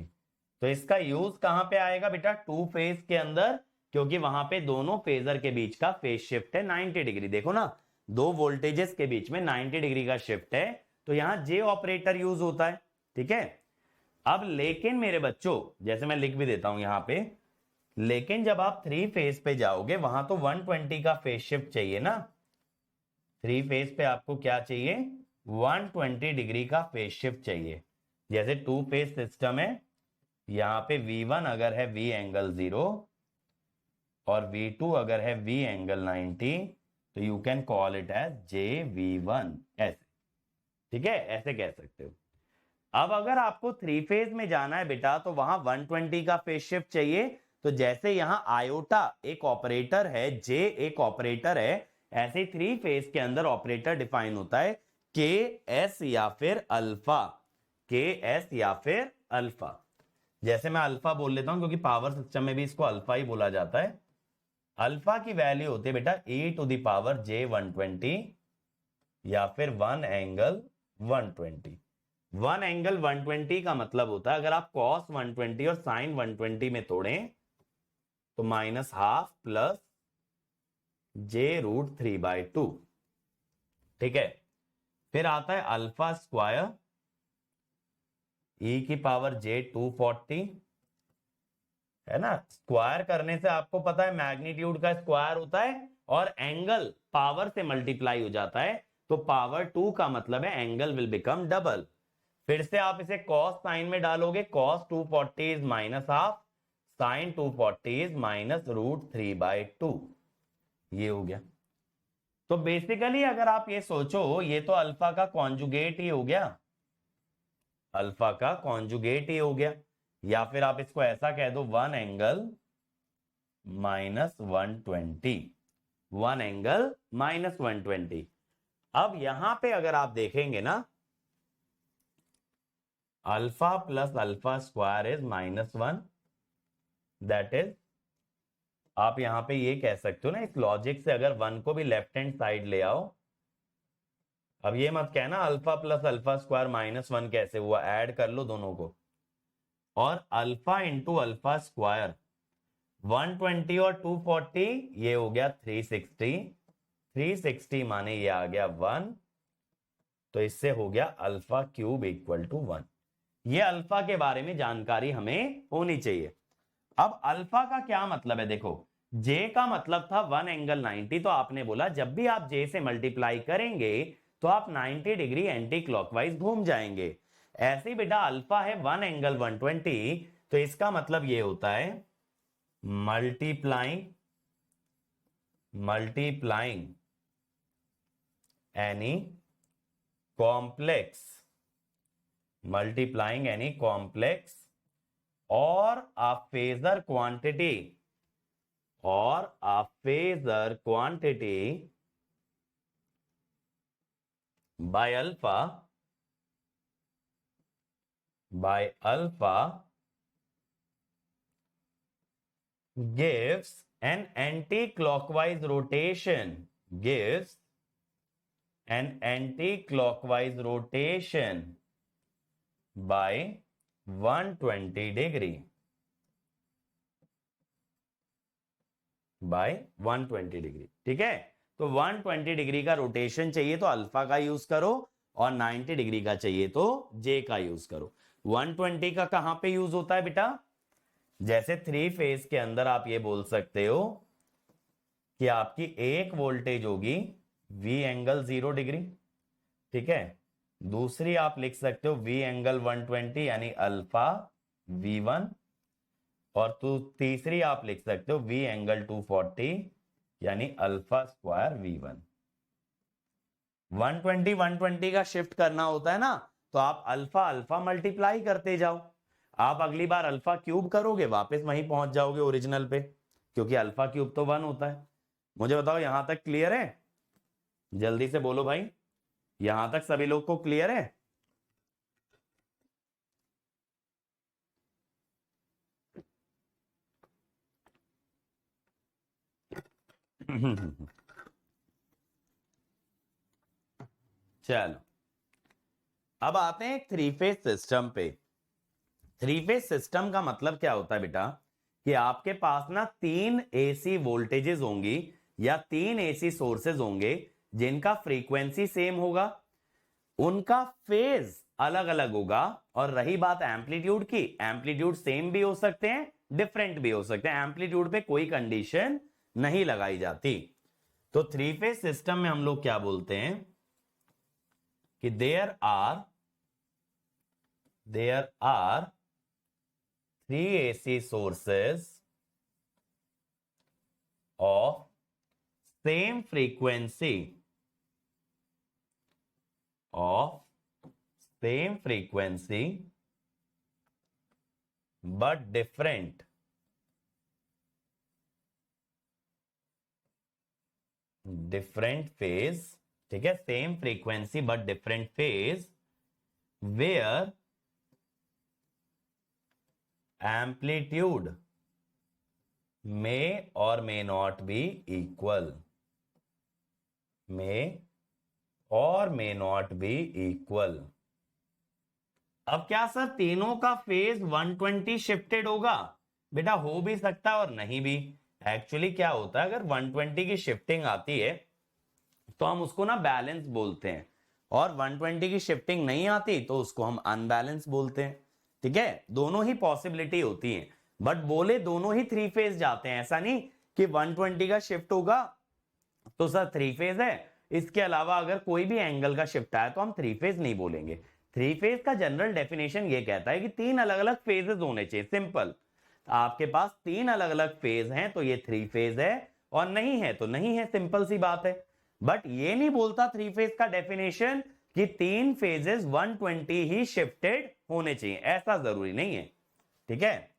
तो इसका यूज कहां पे आएगा बेटा, टू फेज के अंदर, क्योंकि वहां पे दोनों फेजर के बीच का फेज शिफ्ट है 90 डिग्री। देखो ना, दो वोल्टेजेस के बीच में 90 डिग्री का शिफ्ट है, तो यहां जे ऑपरेटर यूज होता है। ठीक है, अब लेकिन मेरे बच्चों, जैसे मैं लिख भी देता हूं यहां पे, लेकिन जब आप थ्री फेज पे जाओगे वहां तो 120 का फेज शिफ्ट चाहिए ना। थ्री फेज पे आपको क्या चाहिए, 120 डिग्री का फेज शिफ्ट चाहिए। जैसे टू फेज सिस्टम है, यहां पे V1 अगर है V एंगल 0 और V2 अगर है V एंगल 90, तो you can call it as JV1, ऐसे। ठीक है, ऐसे कह सकते हो। अब अगर आपको थ्री फेज में जाना है बेटा तो वहां 120 का फेज शिफ्ट चाहिए। तो जैसे यहां आयोटा एक ऑपरेटर है, जे एक ऑपरेटर है, ऐसे थ्री फेज के अंदर ऑपरेटर डिफाइन होता है के एस या फिर अल्फा, के एस या फिर अल्फा। जैसे मैं अल्फा बोल लेता हूं क्योंकि पावर सिस्टम में भी इसको अल्फा ही बोला जाता है। अल्फा की वैल्यू होती है बेटा e⁻j120 या फिर 1 एंगल 120। 1 एंगल 120 का मतलब होता है, अगर आप cos 120 और sin 120 में तोड़ें तो -12 प्लस j√3/2। ठीक है, फिर आता है अल्फा स्क्वायर e⁻j240, है ना। स्क्वायर करने से आपको पता है मैग्नीट्यूड का स्क्वायर होता है और एंगल पावर से मल्टीप्लाई हो जाता है, तो पावर 2 का मतलब है एंगल विल बिकम डबल। फिर से आप इसे cos साइन में डालोगे, cos 240 इज -12, sin 240 इज -√3/2। ये हो गया। तो बेसिकली अगर आप ये सोचो, ये तो अल्फा का कॉन्जुगेट ही हो गया, अल्फा का कॉन्जुगेट ही हो गया। या फिर आप इसको ऐसा कह दो, 1 एंगल -120, 1 एंगल -120। अब यहां पे अगर आप देखेंगे ना, alpha plus alpha square is -1, that is, आप यहां पे ये कह सकते हो ना इस लॉजिक से, अगर 1 को भी लेफ्ट हैंड साइड ले आओ। अब ये मत कहना अल्फा प्लस अल्फा स्क्वायर -1 कैसे हुआ, ऐड कर लो दोनों को। और अल्फा इंटू अल्फा स्क्वायर 120 और 240, ये हो गया 360, 360 माने ये आ गया 1, तो इससे हो गया अल्फा क्यूब इक्वल टू 1। ये अल्फा के बारे में जानकारी हमें होनी चाहिए। अब अल्फा का क्या मतलब है, देखो जे का मतलब था 1 एंगल 90, तो आपने बोला जब भी आप जे से मल्टीप्लाई करेंगे तो आप 90 डिग्री एंटी क्लॉकवाइज घूम जाएंगे। ऐसे ही बेटा अल्फा है 1 एंगल 120, तो इसका मतलब ये होता है multiplying any complex, multiplying any complex or a phasor quantity, or a phasor quantity by alpha gives an anti-clockwise rotation, gives an anti-clockwise rotation by 120 degree, by 120 degree. ठीक है, तो 120 डिग्री का रोटेशन चाहिए तो अल्फा का यूज करो, और 90 डिग्री का चाहिए तो जे का यूज करो। 120 का कहां पे यूज होता है बेटा? जैसे थ्री फेज के अंदर आप ये बोल सकते हो कि आपकी एक वोल्टेज होगी V एंगल 0 डिग्री, ठीक है। दूसरी आप लिख सकते हो V एंगल 120 यानी अल्फा V1, और तो तीसरी आप लिख सकते हो V एंगल 240 यानी अल्फा स्क्वायर V1। 120 का शिफ्ट करना होता है ना, तो आप अल्फा अल्फा मल्टीप्लाई करते जाओ। आप अगली बार अल्फा क्यूब करोगे वापस वहीं पहुंच जाओगे ओरिजिनल पे, क्योंकि अल्फा क्यूब तो 1 होता है। मुझे बताओ यहां तक क्लियर है? जल्दी से बोलो भाई, यहां तक सभी लोग को क्लियर है? चलो अब आते हैं थ्री फेज सिस्टम पे। थ्री फेज सिस्टम का मतलब क्या होता है बेटा, कि आपके पास ना 3 एसी वोल्टेजेस होंगी या 3 एसी सोर्सेज होंगे जिनका फ्रीक्वेंसी सेम होगा, उनका फेज अलग अलग होगा। और रही बात एम्पलीट्यूड की, एम्पलीट्यूड सेम भी हो सकते हैं, डिफरेंट भी हो सकते हैं, एम्पलीट्यूड पे कोई कंडीशन नहीं लगाई जाती। तो थ्री फेज सिस्टम में हम लोग क्या बोलते हैं कि there are 3 AC sources of same frequency, but different phase, ठीक है, same frequency but different phase, where amplitude may or may not be equal, may or may not be equal। अब क्या सर तीनों का फेज 120 शिफ्टेड होगा? बेटा हो भी सकता है और नहीं भी। एक्चुअली क्या होता है, अगर 120 की शिफ्टिंग आती है तो हम उसको ना बैलेंस बोलते हैं, और 120 की शिफ्टिंग नहीं आती तो उसको हम अनबैलेंस बोलते हैं। ठीक है, दोनों ही पॉसिबिलिटी होती है, बट बोले दोनों ही थ्री फेज जाते हैं। ऐसा नहीं कि 120 का शिफ्ट होगा तो सर थ्री फेज है, इसके अलावा अगर कोई भी एंगल का शिफ्ट आया तो हम थ्री फेज नहीं बोलेंगे। थ्री फेज का जनरल डेफिनेशन ये कहता है कि 3 अलग अलग फेजेस होने चाहिए, सिंपल। आपके पास 3 अलग अलग फेज हैं तो ये थ्री फेज है, और नहीं है तो नहीं है, सिंपल सी बात है। बट ये नहीं बोलता थ्री फेज का डेफिनेशन कि 3 फेजेस 120 ही शिफ्टेड होने चाहिए, ऐसा जरूरी नहीं है। ठीक है,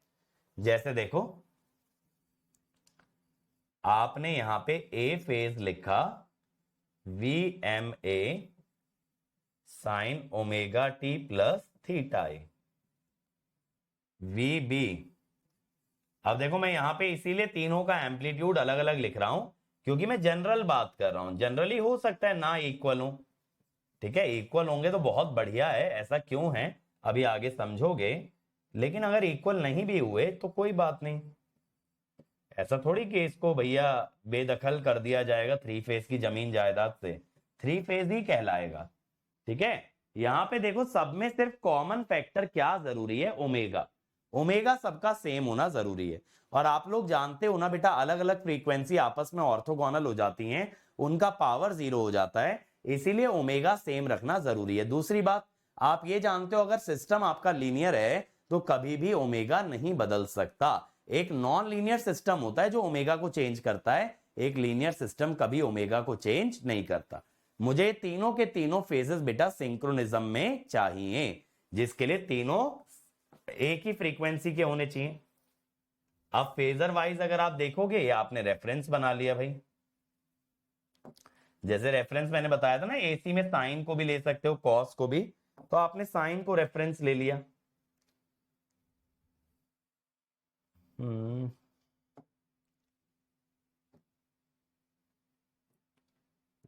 जैसे देखो आपने यहां पे ए फेज लिखा VMA sine omega T plus theta A, VB। अब देखो मैं यहां पे इसीलिए तीनों का एम्पलीट्यूड अलग अलग लिख रहा हूं क्योंकि मैं जनरल बात कर रहा हूं। जनरली हो सकता है ना इक्वल हो, ठीक है, इक्वल होंगे तो बहुत बढ़िया है, ऐसा क्यों है अभी आगे समझोगे। लेकिन अगर इक्वल नहीं भी हुए तो कोई बात नहीं, ऐसा थोड़ी कि इसको भैया बेदखल कर दिया जाएगा थ्री फेज की जमीन जायदाद से, थ्री फेज ही कहलाएगा। ठीक है, यहां पे देखो सब में सिर्फ कॉमन फैक्टर क्या जरूरी है, ओमेगा। ओमेगा सबका सेम होना जरूरी है, और आप लोग जानते हो ना बेटा अलग अलग फ्रीक्वेंसी आपस में ऑर्थोगोनल हो जाती हैं, उनका पावर 0 हो जाता है, इसीलिए ओमेगा सेम रखना जरूरी है। दूसरी बात आप ये जानते हो अगर सिस्टम आपका लीनियर है तो कभी भी ओमेगा नहीं बदल सकता। एक नॉन लीनियर सिस्टम होता है जो ओमेगा को चेंज करता है, एक लीनियर सिस्टम कभी ओमेगा को चेंज नहीं करता। मुझे तीनों के तीनों फेजेस बेटा सिंक्रोनिज्म में चाहिए, जिसके लिए तीनों एक ही फ्रीक्वेंसी के होने चाहिए। अब फेजर वाइज अगर आप देखोगे, ये आपने रेफरेंस बना लिया भाई, जैसे रेफरेंस मैंने बताया था ना, एसी में साइन को भी ले सकते हो, कॉस को भी, तो आपने साइन को रेफरेंस ले लिया।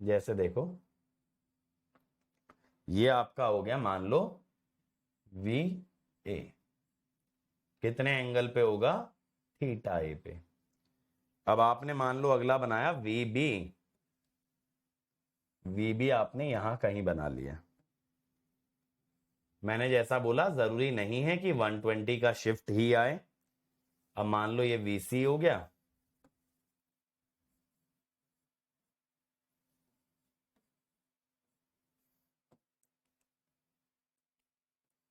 जैसे देखो, ये आपका हो गया मान लो वी ए, कितने एंगल पे होगा, थीटा ए पे। अब आपने मान लो अगला बनाया वी बी, वी बी आपने यहां कहीं बना लिया। मैंने जैसा बोला जरूरी नहीं है कि 120 का शिफ्ट ही आए। अब मान लो ये वीसी हो गया,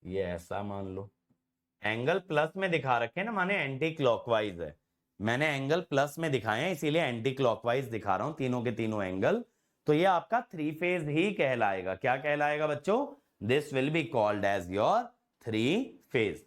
ये ऐसा मान लो, एंगल प्लस में दिखा रखे ना, माने एंटी क्लॉकवाइज है, मैंने एंगल प्लस में दिखाए हैं इसीलिए एंटी क्लॉकवाइज दिखा रहा हूं तीनों के तीनों एंगल। तो ये आपका थ्री फेज ही कहलाएगा। क्या कहलाएगा बच्चों? This will be called as your three phase.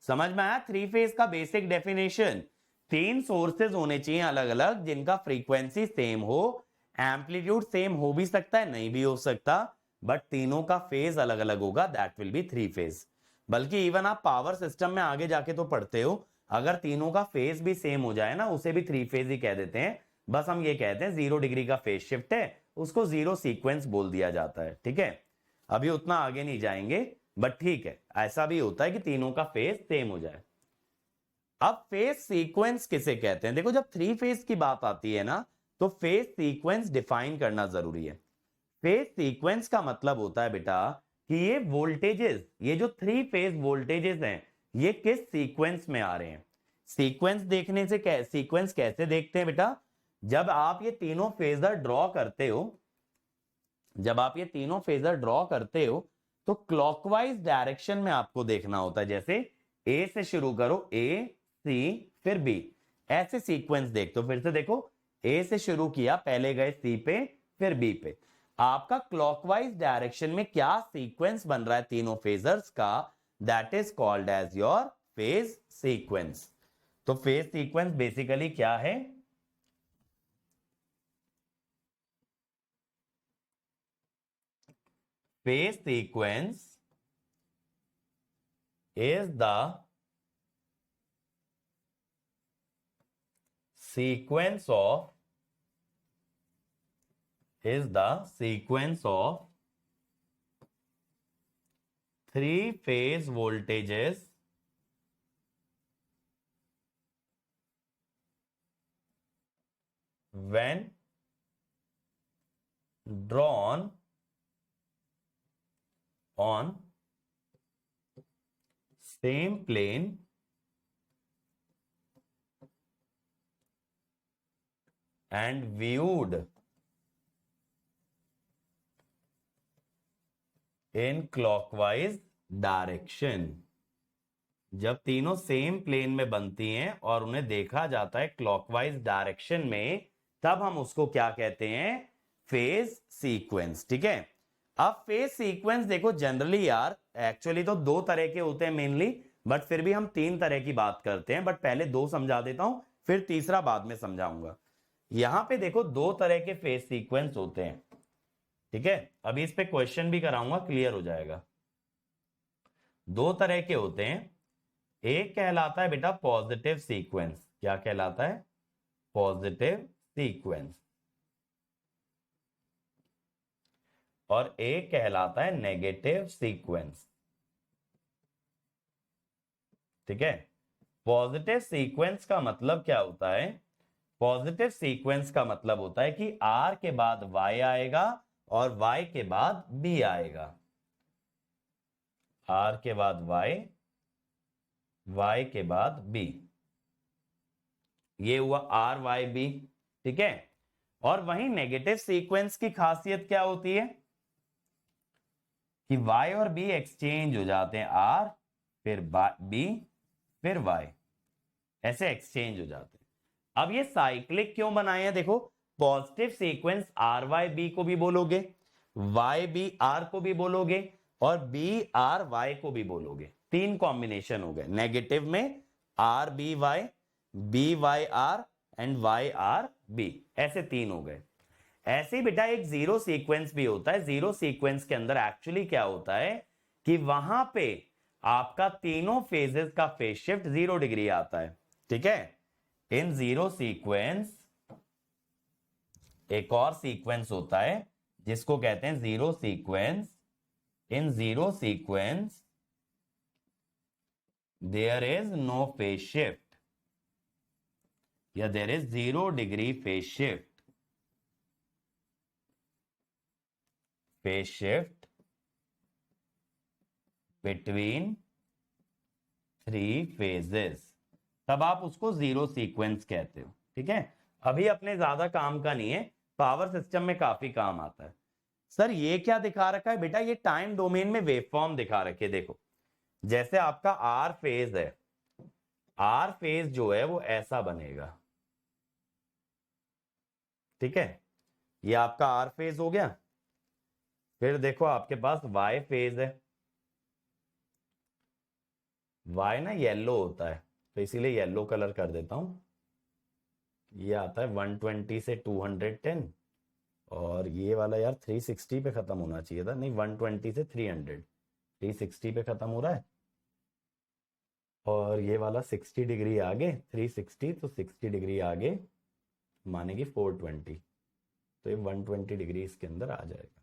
समझ में आया थ्री फेज का बेसिक डेफिनेशन? तीन सोर्सेज होने चाहिए अलग अलग, जिनका फ्रीक्वेंसी सेम हो, एम्पलीट्यूड सेम हो भी सकता है नहीं भी हो सकता, बट तीनों का फेज अलग अलग होगा, that will be three phase. बल्कि इवन आप पावर सिस्टम में आगे जाके तो पढ़ते हो, अगर तीनों का फेज भी सेम हो जाए ना, उसे भी थ्री फेज ही कह देते हैं। बस हम ये कहते हैं 0 डिग्री का फेज शिफ्ट है, उसको जीरो सीक्वेंस बोल दिया जाता है। ठीक है, अभी उतना आगे नहीं जाएंगे, बट ठीक है, ऐसा भी होता है कि तीनों का फेज सेम हो जाए। अब फेज सीक्वेंस किसे कहते हैं? देखो, जब थ्री फेज की बात आती है ना, तो फेज सीक्वेंस डिफाइन करना जरूरी है। फेज सीक्वेंस का मतलब होता है बेटा कि ये वोल्टेजेस, ये जो थ्री फेज वोल्टेजेस हैं, ये किस सीक्वेंस में आ रहे हैं। सीक्वेंस देखने से सीक्वेंस कैसे देखते हैं बेटा? जब आप ये तीनों फेजर ड्रॉ करते हो, जब आप ये तीनों फेजर ड्रॉ करते हो, तो क्लॉकवाइज डायरेक्शन में आपको देखना होता है। जैसे ए से शुरू करो, ए सी फिर बी, ऐसे सीक्वेंस देखते हो। फिर से देखो, ए से शुरू किया, पहले गए सी पे फिर बी पे। आपका क्लॉकवाइज डायरेक्शन में क्या सीक्वेंस बन रहा है तीनों फेजर्स का, that is called as your phase sequence. तो फेज सीक्वेंस बेसिकली क्या है? Phase sequence is the sequence of three phase voltages when drawn on same plane and viewed in clockwise direction। जब तीनों सेम प्लेन में बनती हैं और उन्हें देखा जाता है क्लॉकवाइज डायरेक्शन में, तब हम उसको क्या कहते हैं? Phase sequence. ठीक है, अब फेज सीक्वेंस देखो, जनरली यार एक्चुअली तो दो तरह के होते हैं मेनली, बट फिर भी हम तीन तरह की बात करते हैं। बट पहले दो समझा देता हूं, फिर तीसरा बाद में समझाऊंगा। यहां पे देखो, दो तरह के फेज सीक्वेंस होते हैं। ठीक है, अभी इस पे क्वेश्चन भी कराऊंगा, क्लियर हो जाएगा। दो तरह के होते हैं, एक कहलाता है बेटा पॉजिटिव सीक्वेंस। क्या कहलाता है? Positive sequence. और एक कहलाता है नेगेटिव सीक्वेंस। ठीक है, पॉजिटिव सीक्वेंस का मतलब क्या होता है? पॉजिटिव सीक्वेंस का मतलब होता है कि R के बाद Y आएगा और Y के बाद B आएगा। R के बाद Y, Y के बाद B, ये हुआ R Y B। ठीक है, और वहीं नेगेटिव सीक्वेंस की खासियत क्या होती है कि Y और B एक्सचेंज हो जाते हैं, R फिर B फिर Y, ऐसे एक्सचेंज हो जाते हैं। अब ये साइक्लिक क्यों बनाए हैं? देखो, पॉजिटिव सीक्वेंस RYB को भी बोलोगे, वाई बी आर को भी बोलोगे और बी आर वाई को भी बोलोगे, तीन कॉम्बिनेशन हो गए। नेगेटिव में R B Y, B Y R and Y R B, ऐसे तीन हो गए। ऐसे ही बेटा एक जीरो सीक्वेंस भी होता है। जीरो सीक्वेंस के अंदर एक्चुअली क्या होता है कि वहां पे आपका तीनों फेजेस का फेज शिफ्ट 0 डिग्री आता है, ठीक है। इन जीरो सीक्वेंस एक और सीक्वेंस होता है जिसको कहते हैं zero sequence. In zero sequence there is no phase shift या there is 0 degree phase shift. Phase shift between three phases, तब आप उसको जीरो सीक्वेंस कहते हो, ठीक है। अभी अपने ज्यादा काम का नहीं है, पावर सिस्टम में काफी काम आता है। सर ये क्या दिखा रखा है बेटा, ये टाइम डोमेन में वेवफॉर्म दिखा रखे, देखो जैसे आपका आर फेज है, आर फेज जो है वो ऐसा बनेगा, ठीक है। ये आपका आर फेज हो गया। फिर देखो आपके पास वाई फेज है, वाई ना येलो होता है तो इसीलिए येलो कलर कर देता हूं। ये आता है 120 से 210 और ये वाला यार 360 पे खत्म होना चाहिए था, नहीं 120 से 300, 360 पे खत्म हो रहा है। और ये वाला 60 डिग्री आगे, 360 तो 60 डिग्री आगे माने कि 420, तो ये 120 डिग्री इसके अंदर आ जाएगा।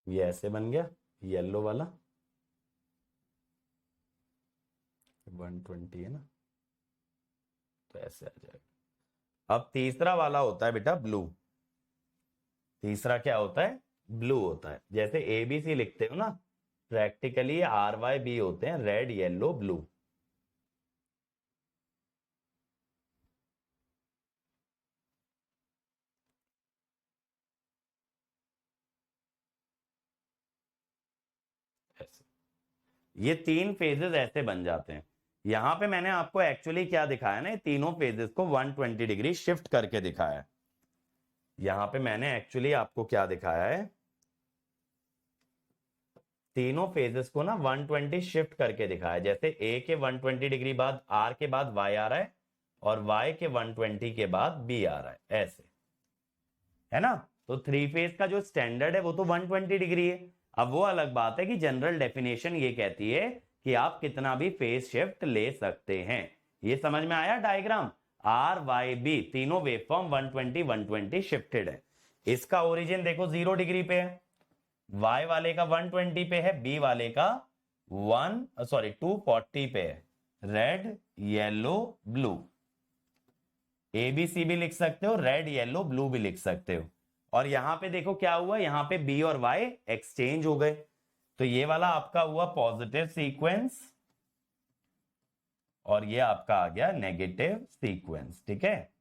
ये ऐसे बन गया येलो वाला, 120 है ना, तो ऐसे आ जाएगा। अब तीसरा वाला होता है बेटा ब्लू। तीसरा क्या होता है, ब्लू होता है। जैसे ए बी सी लिखते हो ना, प्रैक्टिकली आर वाई बी होते हैं, रेड येलो ब्लू। ऐसे ये तीन फेजेस ऐसे बन जाते हैं। यहां पे मैंने आपको एक्चुअली क्या दिखाया ना, तीनों फेजेस को 120 डिग्री शिफ्ट करके दिखाया है। यहां पे मैंने एक्चुअली आपको क्या दिखाया है, तीनों फेजेस को ना 120 शिफ्ट करके दिखाया है। जैसे ए के 120 डिग्री बाद आर के बाद वाई आ रहा है और वाई के 120 के बाद बी आ रहा है, ऐसे है ना। तो थ्री फेज का जो स्टैंडर्ड है वो तो 120 डिग्री है। अब वो अलग बात है कि जनरल डेफिनेशन ये कहती है कि आप कितना भी फेज शिफ्ट ले सकते हैं। ये समझ में आया डायग्राम, आर वाई बी तीनों वेवफॉर्म 120 120 शिफ्टेड है। इसका ओरिजिन देखो 0 डिग्री पे है, वाई वाले का 120 पे है, बी वाले का 240 पे है। Red yellow blue, A B C भी लिख सकते हो, रेड येलो ब्लू भी लिख सकते हो। और यहां पे देखो क्या हुआ, यहां पे बी और वाई एक्सचेंज हो गए, तो ये वाला आपका हुआ पॉजिटिव सीक्वेंस और ये आपका आ गया नेगेटिव सीक्वेंस, ठीक है।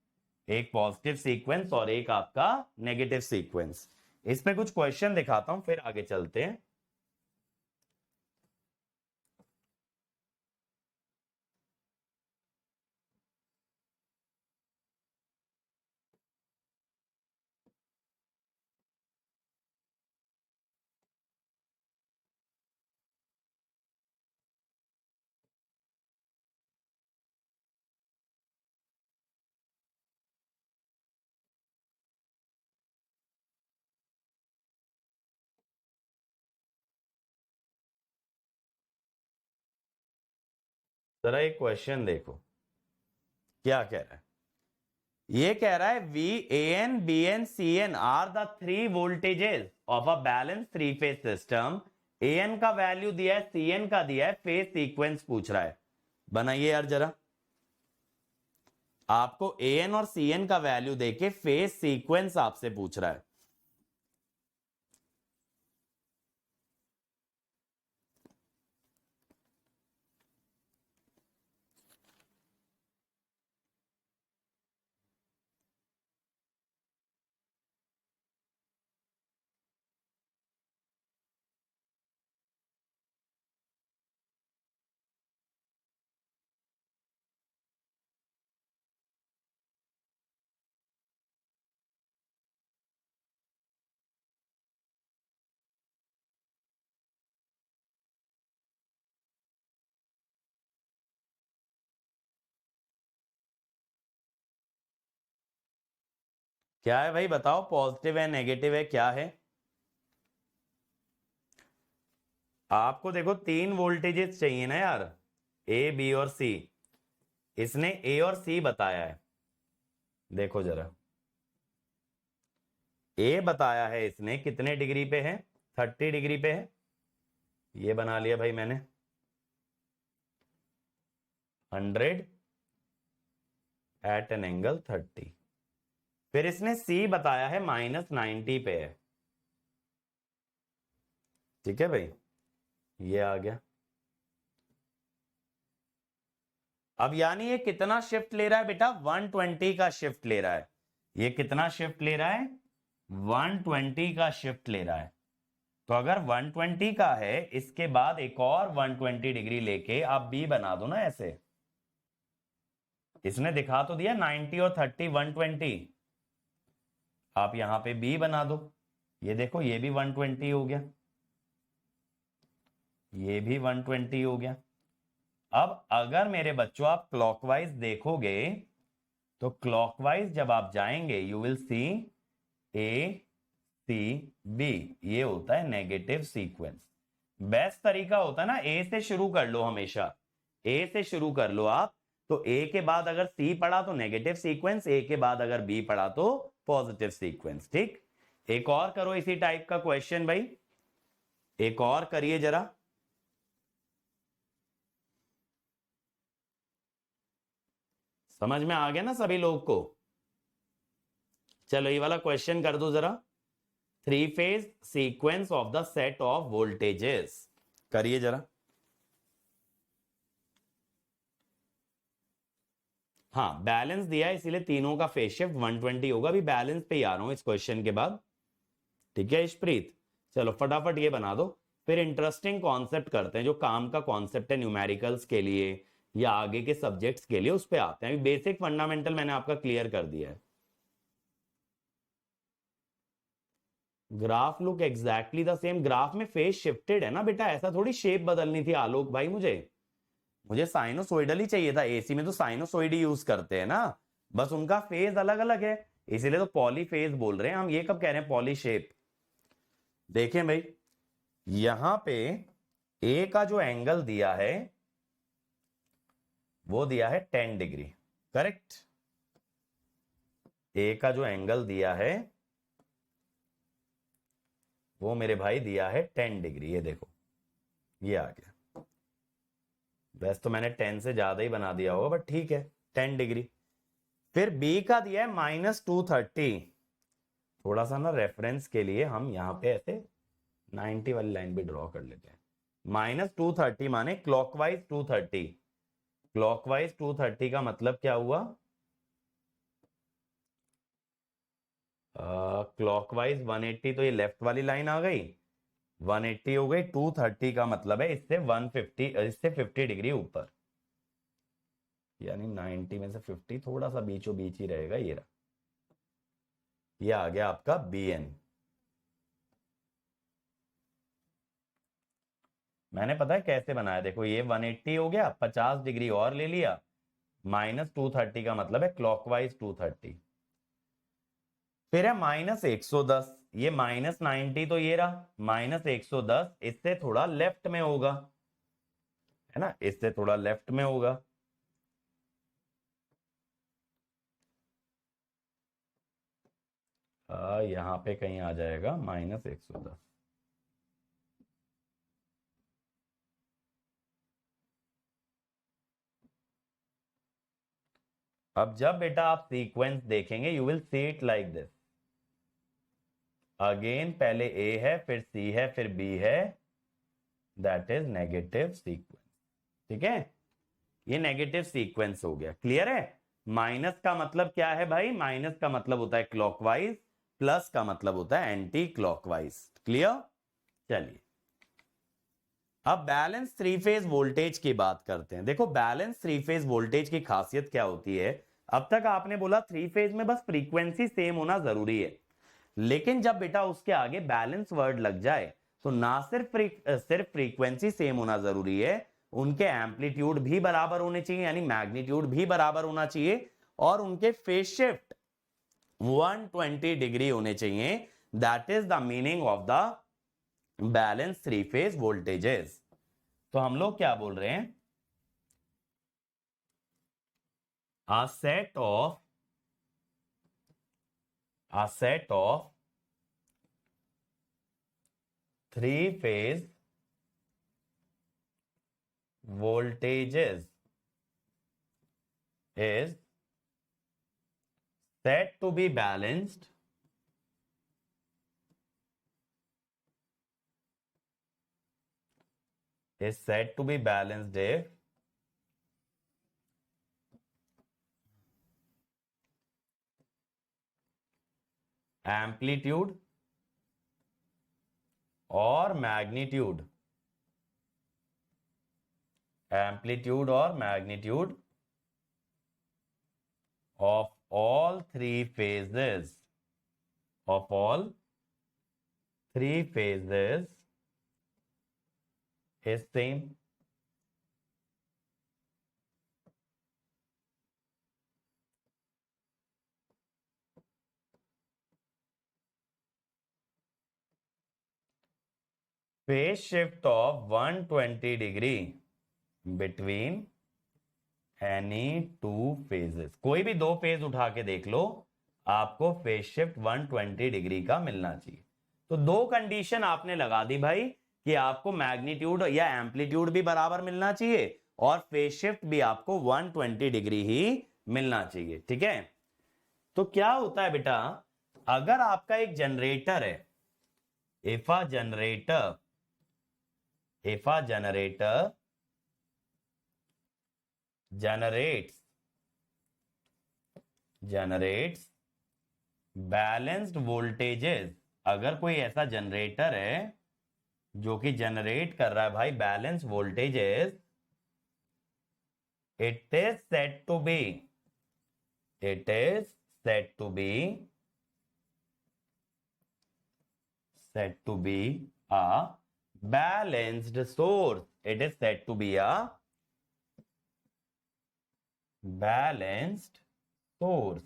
एक पॉजिटिव सीक्वेंस और एक आपका नेगेटिव सीक्वेंस। इसमें कुछ क्वेश्चन दिखाता हूं फिर आगे चलते हैं। जरा एक क्वेश्चन देखो क्या कह रहा है। ये कह रहा है V A N B N C N are the three voltages of a balance three phase system. A N का वैल्यू दिया है, सी एन का दिया है, फेज सीक्वेंस पूछ रहा है। बनाइए यार जरा, आपको ए एन और सी एन का वैल्यू देके फेज सीक्वेंस आपसे पूछ रहा है। क्या है भाई बताओ, पॉजिटिव है नेगेटिव है क्या है? आपको देखो 3 वोल्टेजेस चाहिए ना यार, ए बी और सी। इसने ए और सी बताया है, देखो जरा, ए बताया है इसने कितने डिग्री पे है, 30 डिग्री पे है। ये बना लिया भाई मैंने 100 एट एन एंगल 30। फिर इसने सी बताया है -90 पे है। ठीक है भाई, ये आ गया। अब यानी ये कितना शिफ्ट ले रहा है बेटा, 120 का शिफ्ट ले रहा है। ये कितना शिफ्ट ले रहा है, 120 का शिफ्ट ले रहा है। तो अगर 120 का है, इसके बाद एक और 120 डिग्री लेके आप बी बना दो ना ऐसे। इसने दिखा तो दिया 90 और 30 120, आप यहां पे बी बना दो। ये देखो ये भी 120 हो गया, ये भी 120 हो गया। अब अगर मेरे बच्चों आप क्लॉकवाइज देखोगे, तो क्लॉकवाइज जब आप जाएंगे you will see A C B, ये होता है नेगेटिव सीक्वेंस। बेस्ट तरीका होता है ना, ए से शुरू कर लो, हमेशा ए से शुरू कर लो आप। तो ए के बाद अगर सी पढ़ा तो नेगेटिव सीक्वेंस, ए के बाद अगर बी पढ़ा तो पॉजिटिव सीक्वेंस। ठीक, एक और करो इसी टाइप का क्वेश्चन भाई, एक और करिए जरा। समझ में आ गया ना सभी लोग को? चलो ये वाला क्वेश्चन कर दो जरा, 3 phase sequence of the set of voltages, करिए जरा। हाँ बैलेंस दिया है इसीलिए तीनों का फेज शिफ्ट 120 होगा। अभी बैलेंस पे ही आ रहा हूं इस क्वेश्चन के बाद। ठीक है इशप्रीत, चलो फटाफट ये बना दो। फिर इंटरेस्टिंग कॉन्सेप्ट करते हैं, जो काम का कॉन्सेप्ट है न्यूमेरिकल्स के लिए या आगे के सब्जेक्ट्स के लिए, उस पे आते हैं। अभी बेसिक फंडामेंटल मैंने आपका क्लियर कर दिया है। Graph look exactly the same, graph में फेज शिफ्टेड है ना बेटा, ऐसा थोड़ी शेप बदलनी थी आलोक भाई। मुझे मुझे साइनोसोइडल ही चाहिए था, एसी में तो साइनोसोइड ही यूज करते हैं ना, बस उनका फेज अलग अलग है, इसीलिए तो पॉली फेज बोल रहे हैं हम। ये कब कह रहे हैं पॉली शेप? देखें भाई, यहां पे ए का जो एंगल दिया है वो दिया है 10 डिग्री, करेक्ट? ए का जो एंगल दिया है वो मेरे भाई दिया है 10 डिग्री, ये देखो ये आ गया। वैसे तो मैंने 10 से ज्यादा ही बना दिया होगा, बट ठीक है 10 डिग्री। फिर बी का दिया है -230। थोड़ा सा ना रेफरेंस के लिए हम यहाँ पे ऐसे 90 वाली लाइन भी ड्रॉ कर लेते हैं। -230 माने क्लॉकवाइज 230। क्लॉकवाइज 230 का मतलब क्या हुआ, क्लॉकवाइज 180, तो ये लेफ्ट वाली लाइन आ गई, 180 हो गई। 230 का मतलब है इससे 150, इससे 50 डिग्री ऊपर, यानी 90 में से 50 थोड़ा सा बीचों बीच ही रहेगा। ये रहा, ये आ गया आपका BN। मैंने पता है कैसे बनाया, देखो ये 180 हो गया, 50 डिग्री और ले लिया, -230 का मतलब है क्लॉकवाइज 230। फिर है -110, ये -90 तो ये रहा, -110 इससे थोड़ा लेफ्ट में होगा, है ना, इससे थोड़ा लेफ्ट में होगा। यहां पे कहीं आ जाएगा -110। अब जब बेटा आप सीक्वेंस देखेंगे you will see it like this, again पहले ए है, फिर सी है, फिर बी है, दैट इज नेगेटिव सीक्वेंस। ठीक है, ये नेगेटिव सीक्वेंस हो गया, क्लियर है? माइनस का मतलब क्या है भाई, माइनस का मतलब होता है क्लॉकवाइज, प्लस का मतलब होता है एंटी क्लॉकवाइज। क्लियर? चलिए अब बैलेंस 3 फेज वोल्टेज की बात करते हैं। देखो बैलेंस 3 फेज वोल्टेज की खासियत क्या होती है, अब तक आपने बोला 3 फेज में बस फ्रीक्वेंसी सेम होना जरूरी है, लेकिन जब बेटा उसके आगे बैलेंस वर्ड लग जाए तो ना सिर्फ फ्रीक्वेंसी सेम होना जरूरी है, उनके एम्पलीट्यूड भी बराबर होने चाहिए, यानी मैग्नीट्यूड भी बराबर होना चाहिए, और उनके फेज शिफ्ट 120 डिग्री होने चाहिए। That is the meaning of the balance three phase voltages. तो हम लोग क्या बोल रहे हैं, a set of three phase voltages is said to be balanced if amplitude or magnitude of all three phases is same। Phase shift of 120 degree between any two phases, कोई भी दो फेज उठा के देख लो, आपको फेज शिफ्ट 120 डिग्री का मिलना चाहिए। तो दो कंडीशन आपने लगा दी भाई कि आपको मैग्नीट्यूड या एम्पलीट्यूड भी बराबर मिलना चाहिए और फेज शिफ्ट भी आपको 120 डिग्री ही मिलना चाहिए। ठीक है, तो क्या होता है बेटा, अगर आपका एक जनरेटर है, if a generator generates balanced voltages, अगर कोई ऐसा जनरेटर है जो कि जनरेट कर रहा है भाई balance voltages, it is said to be a balanced source। It is said to be a balanced source।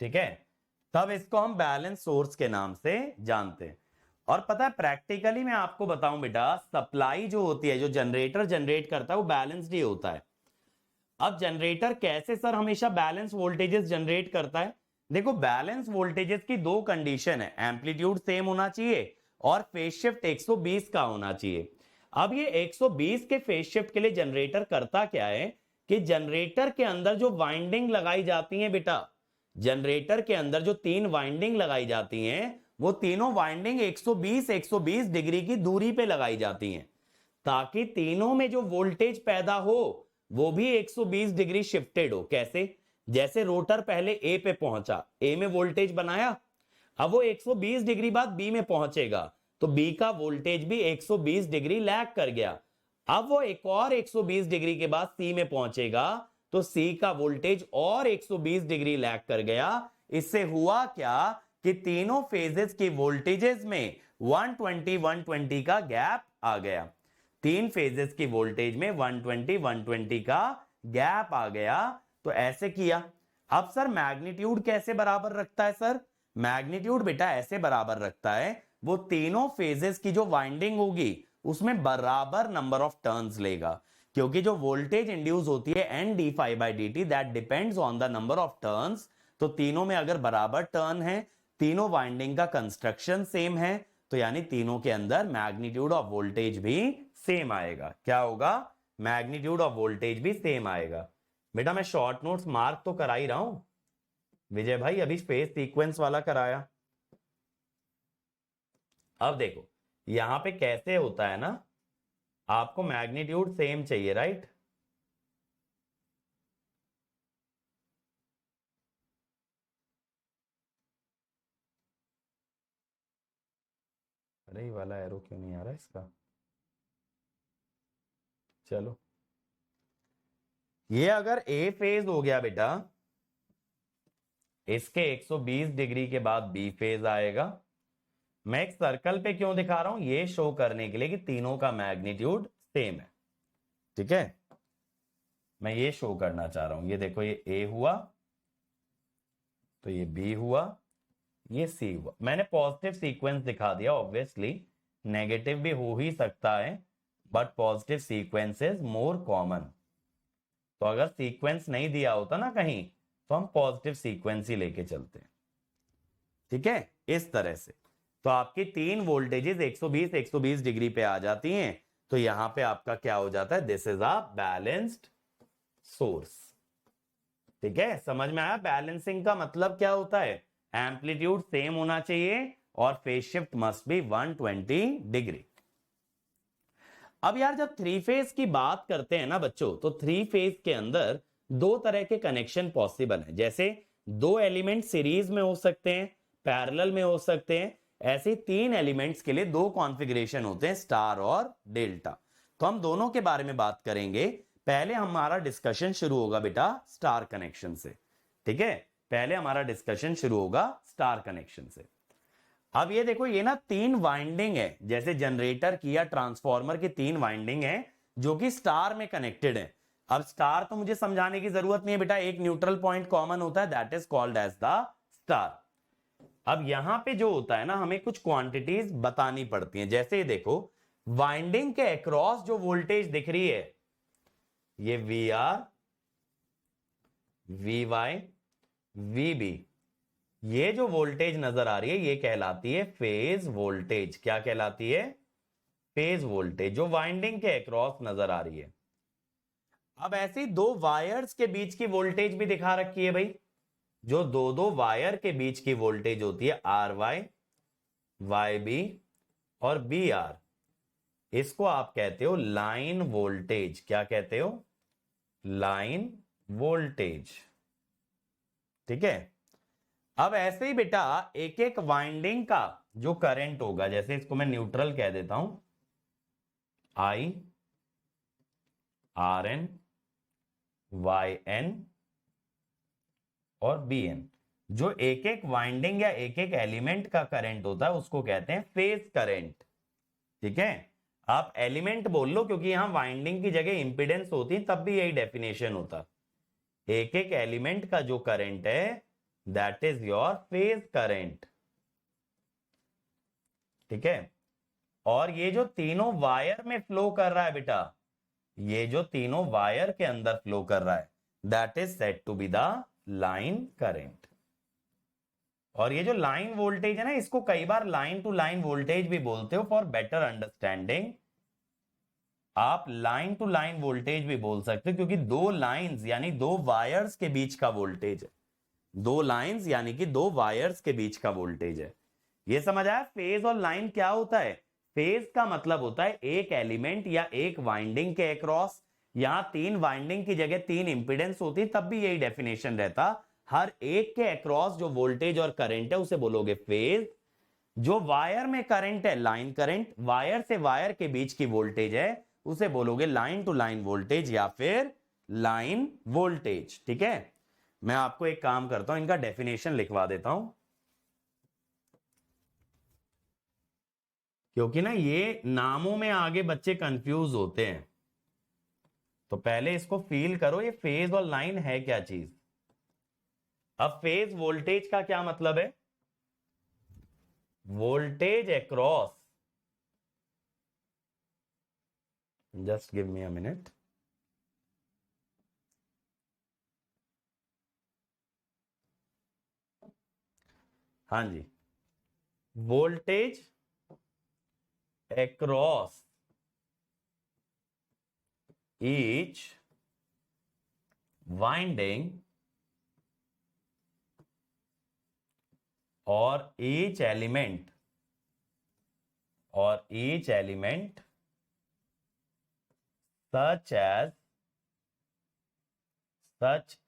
ठीक है, तब इसको हम बैलेंस सोर्स के नाम से जानते हैं। और पता है प्रैक्टिकली मैं आपको बताऊं बेटा, सप्लाई जो होती है, जो जनरेटर जनरेट करता है वो बैलेंस्ड ही होता है। अब जनरेटर कैसे सर हमेशा बैलेंस वोल्टेजेस जनरेट करता है? देखो, बैलेंस वोल्टेजेस की दो कंडीशन है, एम्पलीट्यूड सेम होना चाहिए और फेज शिफ्ट 120 का होना चाहिए। अब ये 120 के फेज शिफ्ट के लिए जनरेटर करता क्या है कि जनरेटर के अंदर जो वाइंडिंग लगाई जाती है बेटा, जनरेटर के अंदर जो तीन वाइंडिंग लगाई जाती हैं, वो तीनों वाइंडिंग 120 डिग्री की दूरी पे लगाई जाती हैं, ताकि तीनों में जो वोल्टेज पैदा हो वो भी 120 डिग्री शिफ्टेड हो। कैसे? जैसे रोटर पहले ए पे पहुंचा, ए में वोल्टेज बनाया, अब वो 120 डिग्री बाद बी में पहुंचेगा, तो बी का वोल्टेज भी 120 डिग्री लैग कर गया। अब वो एक और 120 डिग्री के बाद सी में पहुंचेगा, तो सी का वोल्टेज और 120 डिग्री लैग कर गया। इससे हुआ क्या कि तीनों फेजेस की वोल्टेजेस में 120 का गैप आ गया। तीन फेजेस की वोल्टेज में 120 का गैप आ गया। तो ऐसे किया। अब सर मैग्नीट्यूड कैसे बराबर रखता है? सर मैग्नीट्यूड बेटा ऐसे बराबर रखता है, वो तीनों फेजेस की जो वाइंडिंग होगी उसमें बराबर नंबर ऑफ टर्न्स लेगा, क्योंकि जो वोल्टेज इंड्यूस होती है N d phi by d t that depends on the number of turns. तो तीनों में अगर बराबर टर्न है, तीनों वाइंडिंग का कंस्ट्रक्शन सेम है, तो यानी तीनों के अंदर मैग्नीट्यूड ऑफ वोल्टेज भी सेम आएगा। क्या होगा? मैग्नीट्यूड ऑफ वोल्टेज भी सेम आएगा। बेटा मैं शॉर्ट नोट्स मार्क तो करा ही रहा हूं विजय भाई, अभी फेज सीक्वेंस वाला कराया। अब देखो यहां पे कैसे होता है ना, आपको मैग्नीट्यूड सेम चाहिए, राइट? अरे ये वाला एरो क्यों नहीं आ रहा इसका? चलो, ये अगर ए फेज हो गया बेटा, इसके 120 डिग्री के बाद बी फेज आएगा। मैं एक सर्कल पे क्यों दिखा रहा हूं? ये शो करने के लिए कि तीनों का मैग्नीट्यूड सेम है। ठीक है, मैं ये शो करना चाह रहा हूं। ये देखो, ये ए हुआ, तो ये बी हुआ, ये सी हुआ। मैंने पॉजिटिव सीक्वेंस दिखा दिया। ऑब्वियसली नेगेटिव भी हो ही सकता है, but positive sequence is more common. तो अगर सीक्वेंस नहीं दिया होता ना कहीं, तो हम पॉजिटिव सीक्वेंस ही लेके चलते हैं। ठीक है, इस तरह से। तो आपकी तीन वोल्टेजेस 120 120 डिग्री पे आ जाती हैं। तो यहां पे आपका क्या हो जाता है, this is a balanced source. ठीक है, समझ में आया? बैलेंसिंग का मतलब क्या होता है, एम्पलीट्यूड सेम होना चाहिए और phase shift must be 120 degree. अब यार जब थ्री फेज की बात करते हैं ना बच्चों, तो थ्री फेज के अंदर दो तरह के कनेक्शन पॉसिबल है। जैसे दो एलिमेंट सीरीज में हो सकते हैं, पैरेलल में हो सकते हैं। ऐसे तीन एलिमेंट्स के लिए दो कॉन्फ़िगरेशन होते हैं, स्टार और डेल्टा। तो हम दोनों के बारे में बात करेंगे। पहले हमारा डिस्कशन शुरू होगा बेटा स्टार कनेक्शन से। ठीक है, पहले हमारा डिस्कशन शुरू होगा स्टार कनेक्शन से। अब ये देखो, ये ना तीन वाइंडिंग है, जैसे जनरेटर की या ट्रांसफार्मर की तीन वाइंडिंग है जो कि स्टार में कनेक्टेड है। अब स्टार तो मुझे समझाने की जरूरत नहीं है बेटा, एक न्यूट्रल पॉइंट कॉमन होता है, that is called as the star. अब यहां पे जो होता है ना, हमें कुछ क्वांटिटीज बतानी पड़ती हैं। जैसे ये देखो, वाइंडिंग के अक्रॉस जो वोल्टेज दिख रही है, ये V R, V Y, V B, ये जो वोल्टेज नजर आ रही है ये कहलाती है फेज वोल्टेज। क्या कहलाती है? फेज वोल्टेज, जो वाइंडिंग के अक्रॉस नजर आ रही है। अब ऐसी दो वायर्स के बीच की वोल्टेज भी दिखा रखी है भाई। जो दो दो वायर के बीच की वोल्टेज होती है, आर वाई, वाई बी और बी आर, इसको आप कहते हो लाइन वोल्टेज। क्या कहते हो? Line voltage. ठीक है। अब ऐसे ही बेटा एक एक वाइंडिंग का जो करंट होगा, जैसे इसको मैं न्यूट्रल कह देता हूं, I R N, Y N और बी एन, जो एक एक वाइंडिंग या एक एक एलिमेंट का करंट होता है उसको कहते हैं फेज करंट। ठीक है, आप एलिमेंट बोल लो क्योंकि यहां वाइंडिंग की जगह इंपिडेंस होती, तब भी यही डेफिनेशन होता। एक एक एलिमेंट का जो करंट है, that is your phase current. ठीक है, और ये जो तीनों वायर में फ्लो कर रहा है बेटा, ये जो तीनों वायर के अंदर फ्लो कर रहा है, that is said to be the line current. और ये जो लाइन वोल्टेज है ना, इसको कई बार लाइन टू लाइन वोल्टेज भी बोलते हो फॉर बेटर अंडरस्टैंडिंग। आप लाइन टू लाइन वोल्टेज भी बोल सकते हो क्योंकि दो लाइंस यानी दो वायर्स के बीच का वोल्टेज है। दो लाइंस यानी कि दो वायर्स के बीच का वोल्टेज है। ये समझ आया? फेज और लाइन क्या होता है? फेज का मतलब होता है एक एलिमेंट या एक वाइंडिंग के अक्रॉस, यहां तीन वाइंडिंग की जगह तीन इंपिडेंस होती, तब भी यही डेफिनेशन रहता। हर एक के अक्रॉस जो वोल्टेज और करंट है उसे बोलोगे फेज। जो वायर में करंट है, लाइन करंट, वायर से वायर के बीच की वोल्टेज है, उसे बोलोगे लाइन टू लाइन वोल्टेज या फिर लाइन वोल्टेज। ठीक है, मैं आपको एक काम करता हूं, इनका डेफिनेशन लिखवा देता हूं, क्योंकि ना ये नामों में आगे बच्चे कंफ्यूज होते हैं। तो पहले इसको फील करो, ये फेज और लाइन है क्या चीज। अब फेज वोल्टेज का क्या मतलब है? Voltage across, just give me a minute. हाँ जी, voltage across each winding or each element such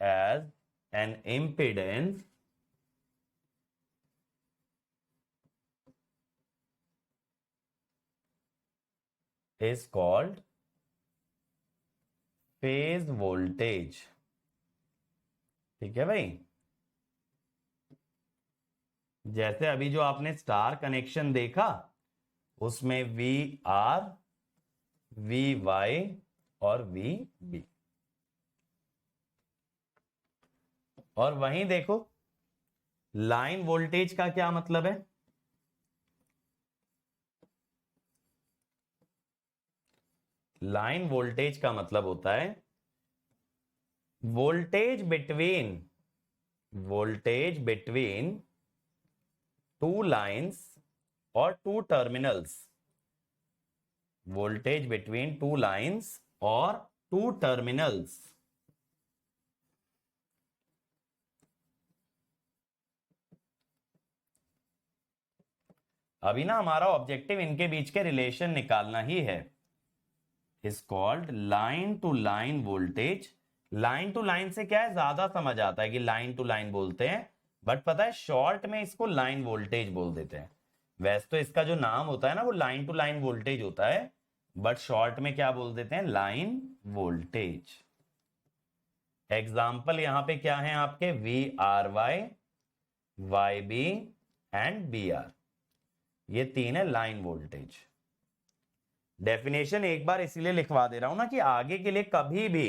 as an impedance is called phase voltage. ठीक है भाई, जैसे अभी जो आपने स्टार कनेक्शन देखा उसमें वी आर, वी वाई और वी बी। और वहीं देखो लाइन वोल्टेज का क्या मतलब है? लाइन वोल्टेज का मतलब होता है वोल्टेज बिटवीन टू लाइंस और two terminals. Voltage between two lines और टू टर्मिनल्स। अभी ना हमारा ऑब्जेक्टिव इनके बीच के रिलेशन निकालना ही है। Is called line to line voltage. Line to line से क्या है, ज्यादा समझ आता है कि लाइन टू लाइन बोलते हैं, बट पता है शॉर्ट में इसको लाइन वोल्टेज बोल देते हैं। वैसे तो इसका जो नाम होता है ना वो लाइन टू लाइन वोल्टेज होता है, बट शॉर्ट में क्या बोल देते हैं, लाइन वोल्टेज। एग्जाम्पल यहां पे क्या है आपके, V R Y, Y B and B R, ये तीन है लाइन वोल्टेज। डेफिनेशन एक बार इसीलिए लिखवा दे रहा हूं ना कि आगे के लिए कभी भी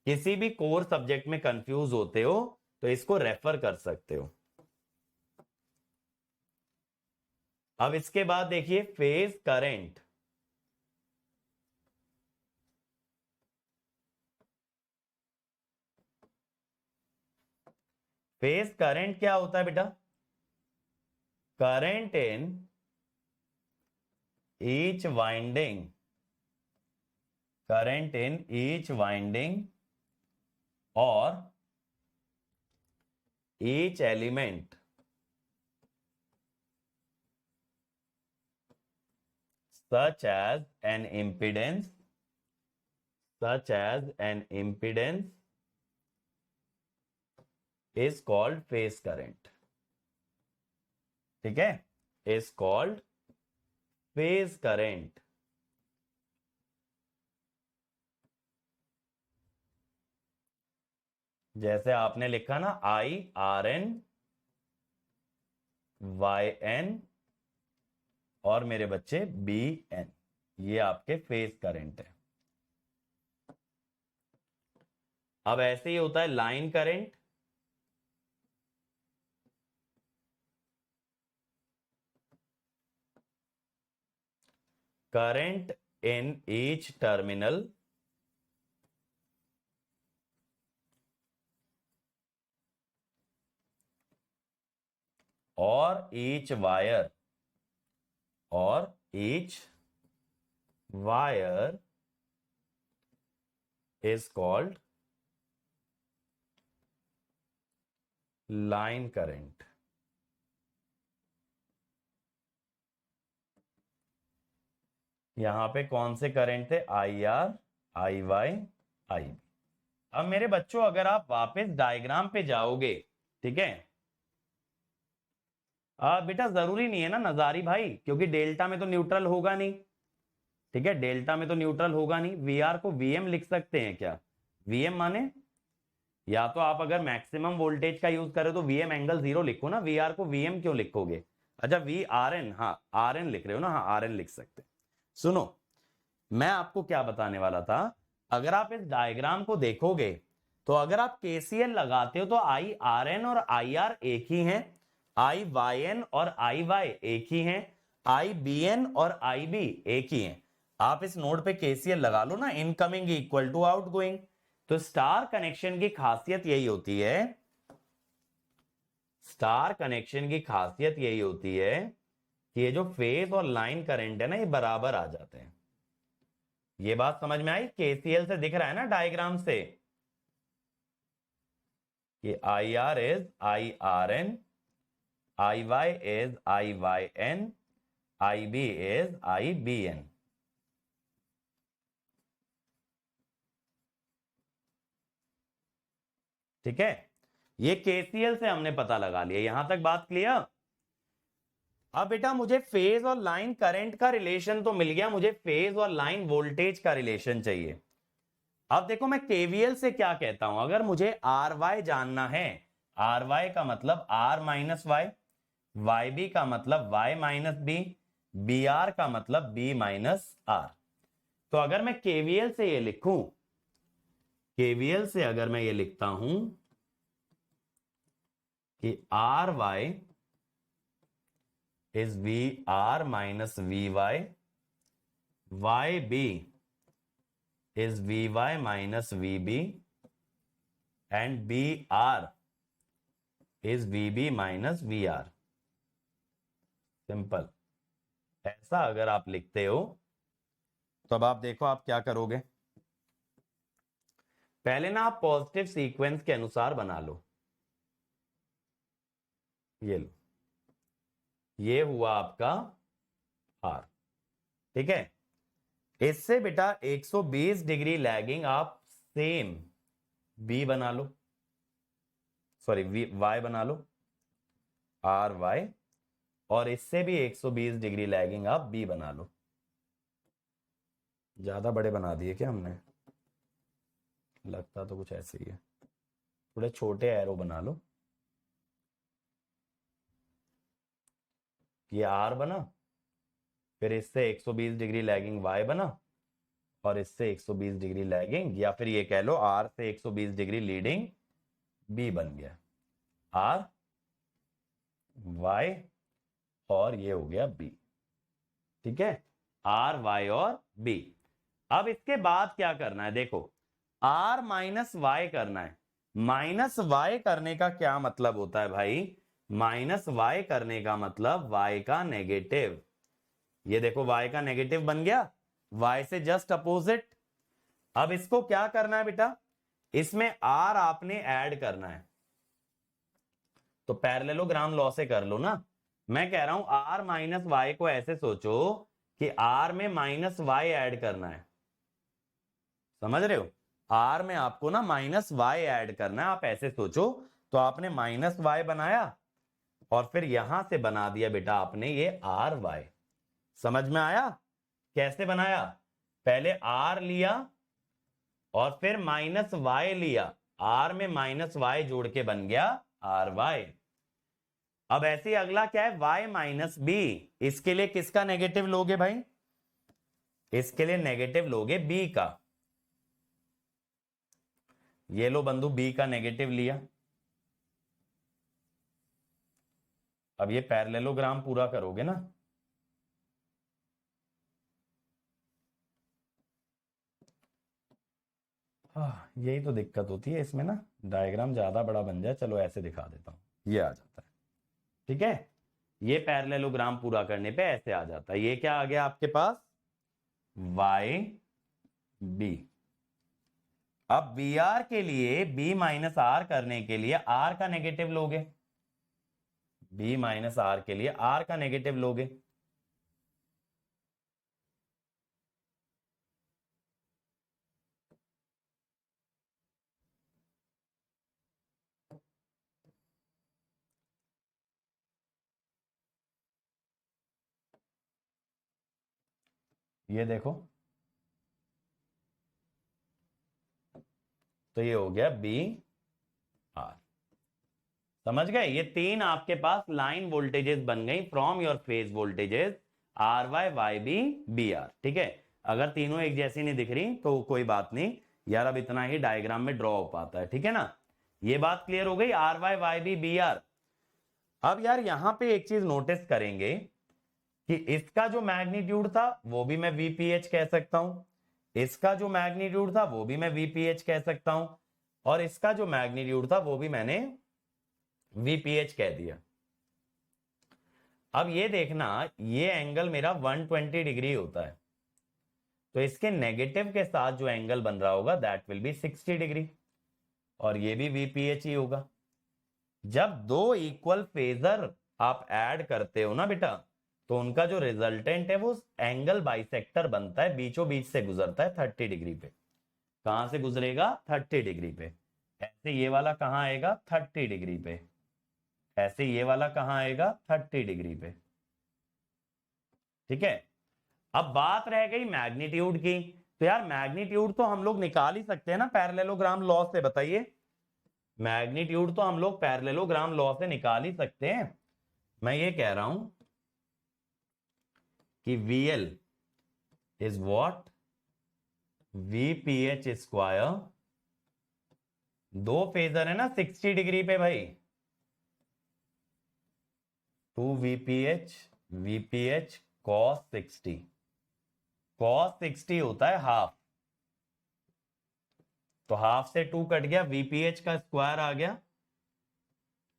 किसी भी कोर सब्जेक्ट में कंफ्यूज होते हो तो इसको रेफर कर सकते हो। अब इसके बाद देखिए फेज करंट। फेज करंट क्या होता है बेटा, current in each winding, current in each winding और each element such as an impedance is called phase current। ठीक है, is called phase current। जैसे आपने लिखा ना I R N Y N और मेरे बच्चे बी एन, ये आपके फेज करंट है। अब ऐसे ही होता है line current. Current in each terminal और each wire is called line current। यहां पे कौन से करंट थे, I R, I Y, I B. अब मेरे बच्चों अगर आप वापस डायग्राम पे जाओगे, ठीक है, बेटा जरूरी नहीं है ना नजारी भाई, क्योंकि डेल्टा में तो न्यूट्रल होगा नहीं। ठीक है, डेल्टा में तो न्यूट्रल होगा नहीं। वी आर को वीएम लिख सकते हैं क्या, वीएम माने या तो आप अगर मैक्सिमम वोल्टेज का यूज करें तो वीएम एंगल 0 लिखो ना, वी आर को वीएम क्यों लिखोगे। अच्छा वी आर एन, हाँ आर एन लिख रहे हो ना, हाँ आर एन लिख सकते। सुनो मैं आपको क्या बताने वाला था, अगर आप इस डायग्राम को देखोगे तो अगर आप केसीएल लगाते हो तो आई आर एन और आई आर एक ही हैं, आई वाई एन और आई वाई एक ही हैं, आई बी एन और आई बी एक ही हैं। आप इस नोड पे केसीएल लगा लो ना, इनकमिंग इक्वल टू आउटगोइंग। तो स्टार कनेक्शन की खासियत यही होती है, स्टार कनेक्शन की खासियत यही होती है कि ये जो फेज और लाइन करंट है ना ये बराबर आ जाते हैं। ये बात समझ में आई, केसीएल से दिख रहा है ना डायग्राम से कि I R is I R N, I Y is I Y N, I B is I B N. ठीक है, ये केसीएल से हमने पता लगा लिया। यहां तक बात क्लियर। अब बेटा मुझे फेज और लाइन करंट का रिलेशन तो मिल गया, मुझे फेज और लाइन वोल्टेज का रिलेशन चाहिए। अब देखो मैं केवीएल से क्या कहता हूं, अगर मुझे आर वाई जानना है, आर वाई का मतलब R minus Y, Y B का मतलब Y minus B, B R का मतलब बी माइनस आर। तो अगर मैं केवीएल से ये लिखूं, केवीएल से अगर मैं ये लिखता हूं कि R Y is V R minus V Y, Y B is V Y minus V B, and B R is V B minus V R. Simple. ऐसा अगर आप लिखते हो तो अब आप देखो आप क्या करोगे। पहले ना आप पॉजिटिव सीक्वेंस के अनुसार बना लो। ये लो, ये हुआ आपका आर, ठीक है। इससे बेटा 120 डिग्री लैगिंग आप सेम बी बना लो, सॉरी वाई बना लो, आर वाई, और इससे भी 120 डिग्री लैगिंग आप बी बना लो। ज्यादा बड़े बना दिए क्या हमने? लगता तो कुछ ऐसे ही है। थोड़े छोटे एरो बना लो। ये आर बना, फिर इससे 120 डिग्री लैगिंग वाई बना, और इससे 120 डिग्री लैगिंग, या फिर ये कह लो आर से 120 डिग्री लीडिंग बी बन गया। आर वाई और ये हो गया बी, ठीक है। आर वाई और बी। अब इसके बाद क्या करना है देखो, आर माइनस वाई करना है। माइनस वाई करने का क्या मतलब होता है भाई? माइनस वाई करने का मतलब वाई का नेगेटिव। ये देखो वाई का नेगेटिव बन गया, वाई से जस्ट अपोजिट। अब इसको क्या करना है बेटा? इसमें आर आपने ऐड करना है। तो पैरेललोग्राम लॉ से कर लो ना। मैं कह रहा हूं आर माइनस वाई को ऐसे सोचो कि आर में माइनस वाई ऐड करना है। समझ रहे हो? आर में आपको ना माइनस वाई ऐड करना है। आप ऐसे सोचो, तो आपने माइनस वाई बनाया और फिर यहां से बना दिया बेटा आपने ये आर वाई। समझ में आया कैसे बनाया? पहले आर लिया और फिर माइनस वाई लिया, आर में माइनस वाई जोड़ के बन गया आर वाई। अब ऐसे ही अगला क्या है? Y minus B. इसके लिए किसका नेगेटिव लोगे भाई? इसके लिए नेगेटिव लोगे बी का। ये लो बंधु, बी का नेगेटिव लिया। अब ये पैरेललोग्राम पूरा करोगे ना। यही तो दिक्कत होती है इसमें ना, डायग्राम ज्यादा बड़ा बन जाए। चलो ऐसे दिखा देता हूं, ये आ जाता है, ठीक है। ये पैरेललोग्राम पूरा करने पे ऐसे आ जाता है। ये क्या आ गया आपके पास? Y B. अब बी आर के लिए बी माइनस आर करने के लिए आर का नेगेटिव लोगे। बी माइनस आर के लिए आर का नेगेटिव लोगे। ये देखो, तो ये हो गया बी आर। समझ गए? ये तीन आपके पास लाइन वोल्टेजेस बन गई from your phase voltages, R Y Y B B R, ठीक है। अगर तीनों एक जैसी नहीं दिख रही तो कोई बात नहीं यार, अब इतना ही डायग्राम में ड्रॉ हो पाता है, ठीक है ना। ये बात क्लियर हो गई, R Y Y B B R. अब यार यहां पे एक चीज नोटिस करेंगे कि इसका जो मैग्नीट्यूड था वो भी मैं वीपीएच कह सकता हूं, इसका जो मैग्नीट्यूड था वो भी मैं वीपीएच कह सकता हूं, और इसका जो मैग्नीट्यूड था वो भी मैंने वीपीएच कह दिया। अब ये देखना, ये एंगल मेरा 120 डिग्री होता है, तो इसके नेगेटिव के साथ जो एंगल बन रहा होगा दैट विल बी 60 डिग्री, और ये भी वीपीएच ही होगा। जब दो इक्वल फेजर आप ऐड करते हो ना बेटा, तो उनका जो रिजल्टेंट है वो एंगल बाइसेक्टर बनता है, बीचों बीच से गुजरता है 30 डिग्री पे। कहां से गुजरेगा? 30 डिग्री पे। ऐसे ये वाला कहां आएगा? 30 डिग्री पे। ऐसे ये वाला कहां आएगा? 30 डिग्री पे, ठीक है। अब बात रह गई मैग्नीट्यूड की। तो यार मैग्नीट्यूड तो हम लोग निकाल ही सकते हैं ना पैरेललोग्राम लॉ से, बताइए। मैग्नीट्यूड तो हम लोग पैरेललोग्राम लॉ से निकाल ही सकते हैं। मैं ये कह रहा हूं कि VL is what? VPH square. दो फेजर है ना 60 डिग्री पे भाई, 2 VPH VPH cos 60, cos 60 होता है हाफ, तो हाफ से 2 कट गया, VPH का स्क्वायर आ गया,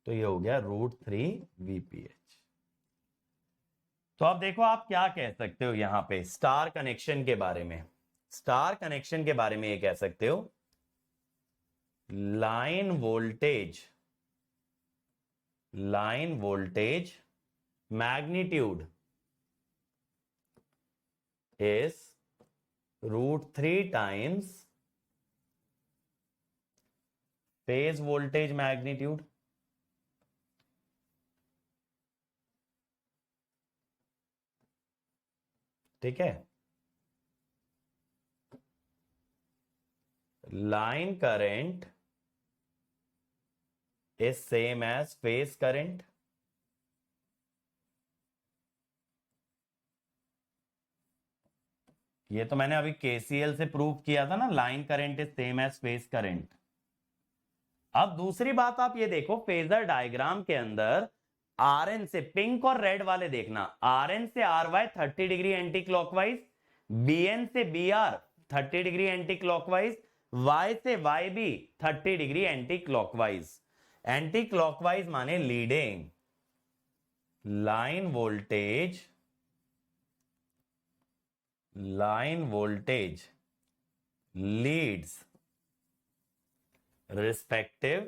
तो ये हो गया √3 VPH। तो अब देखो आप क्या कह सकते हो यहां पे स्टार कनेक्शन के बारे में, स्टार कनेक्शन के बारे में ये कह सकते हो line voltage magnitude is √3 times phase voltage magnitude. ठीक है, line current is same as phase current. ये तो मैंने अभी KCL से प्रूव किया था ना, line current is same as phase current. अब दूसरी बात आप ये देखो, फेजर डायग्राम के अंदर RN से, पिंक और रेड वाले देखना, RN से RY 30 degree anti clockwise, BN से BR 30 degree anti clockwise, Y से YB 30 degree anti clockwise. Anti clockwise माने leading. Line voltage leads respective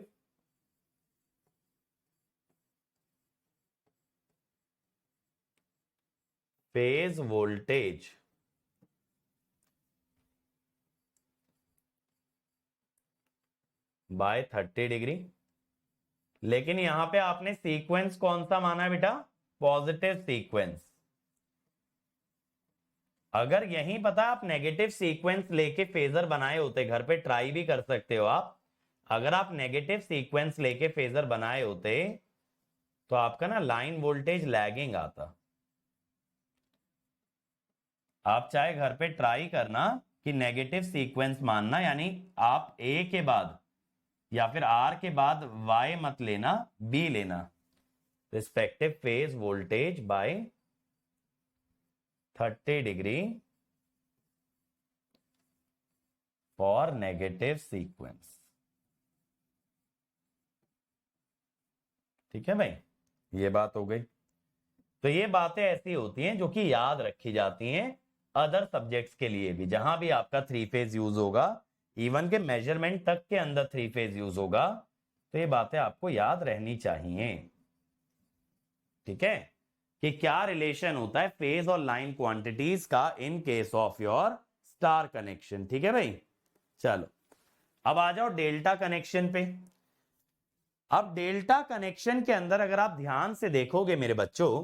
phase voltage by 30 degree. लेकिन यहां पे आपने सीक्वेंस कौन सा माना है बेटा? Positive sequence. अगर यही पता आप नेगेटिव सीक्वेंस लेके फेजर बनाए होते, घर पे ट्राई भी कर सकते हो आप, अगर आप नेगेटिव सीक्वेंस लेके फेजर बनाए होते तो आपका ना लाइन वोल्टेज लैगिंग आता। आप चाहे घर पे ट्राई करना कि नेगेटिव सीक्वेंस मानना, यानी आप A के बाद या फिर R के बाद Y मत लेना, B लेना, respective phase voltage by 30 degree for negative sequence. ठीक है भाई, ये बात हो गई। तो ये बातें ऐसी होती हैं जो कि याद रखी जाती हैं अदर सब्जेक्ट्स के लिए भी, जहां भी आपका 3 फेज यूज होगा, इवन के मेजरमेंट तक के अंदर 3 फेज यूज होगा, तो ये बातें आपको याद रहनी चाहिए। ठीक है, कि क्या रिलेशन होता है फेज और लाइन क्वांटिटीज का in case of your star connection. ठीक है भाई, चलो अब आ जाओ डेल्टा कनेक्शन पे। अब डेल्टा कनेक्शन के अंदर अगर आप ध्यान से देखोगे मेरे बच्चों,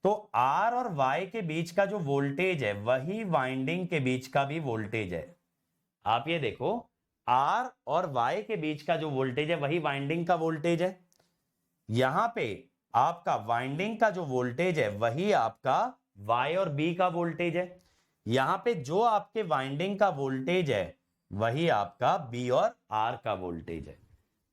तो R और Y के बीच का जो वोल्टेज है वही वाइंडिंग के बीच का भी वोल्टेज है। आप ये देखो, R और Y के बीच का जो वोल्टेज है वही वाइंडिंग का वोल्टेज है। यहां पे आपका वाइंडिंग का जो वोल्टेज है वही आपका Y और B का वोल्टेज है। यहां पे जो आपके वाइंडिंग का वोल्टेज है वही आपका B और R का वोल्टेज है।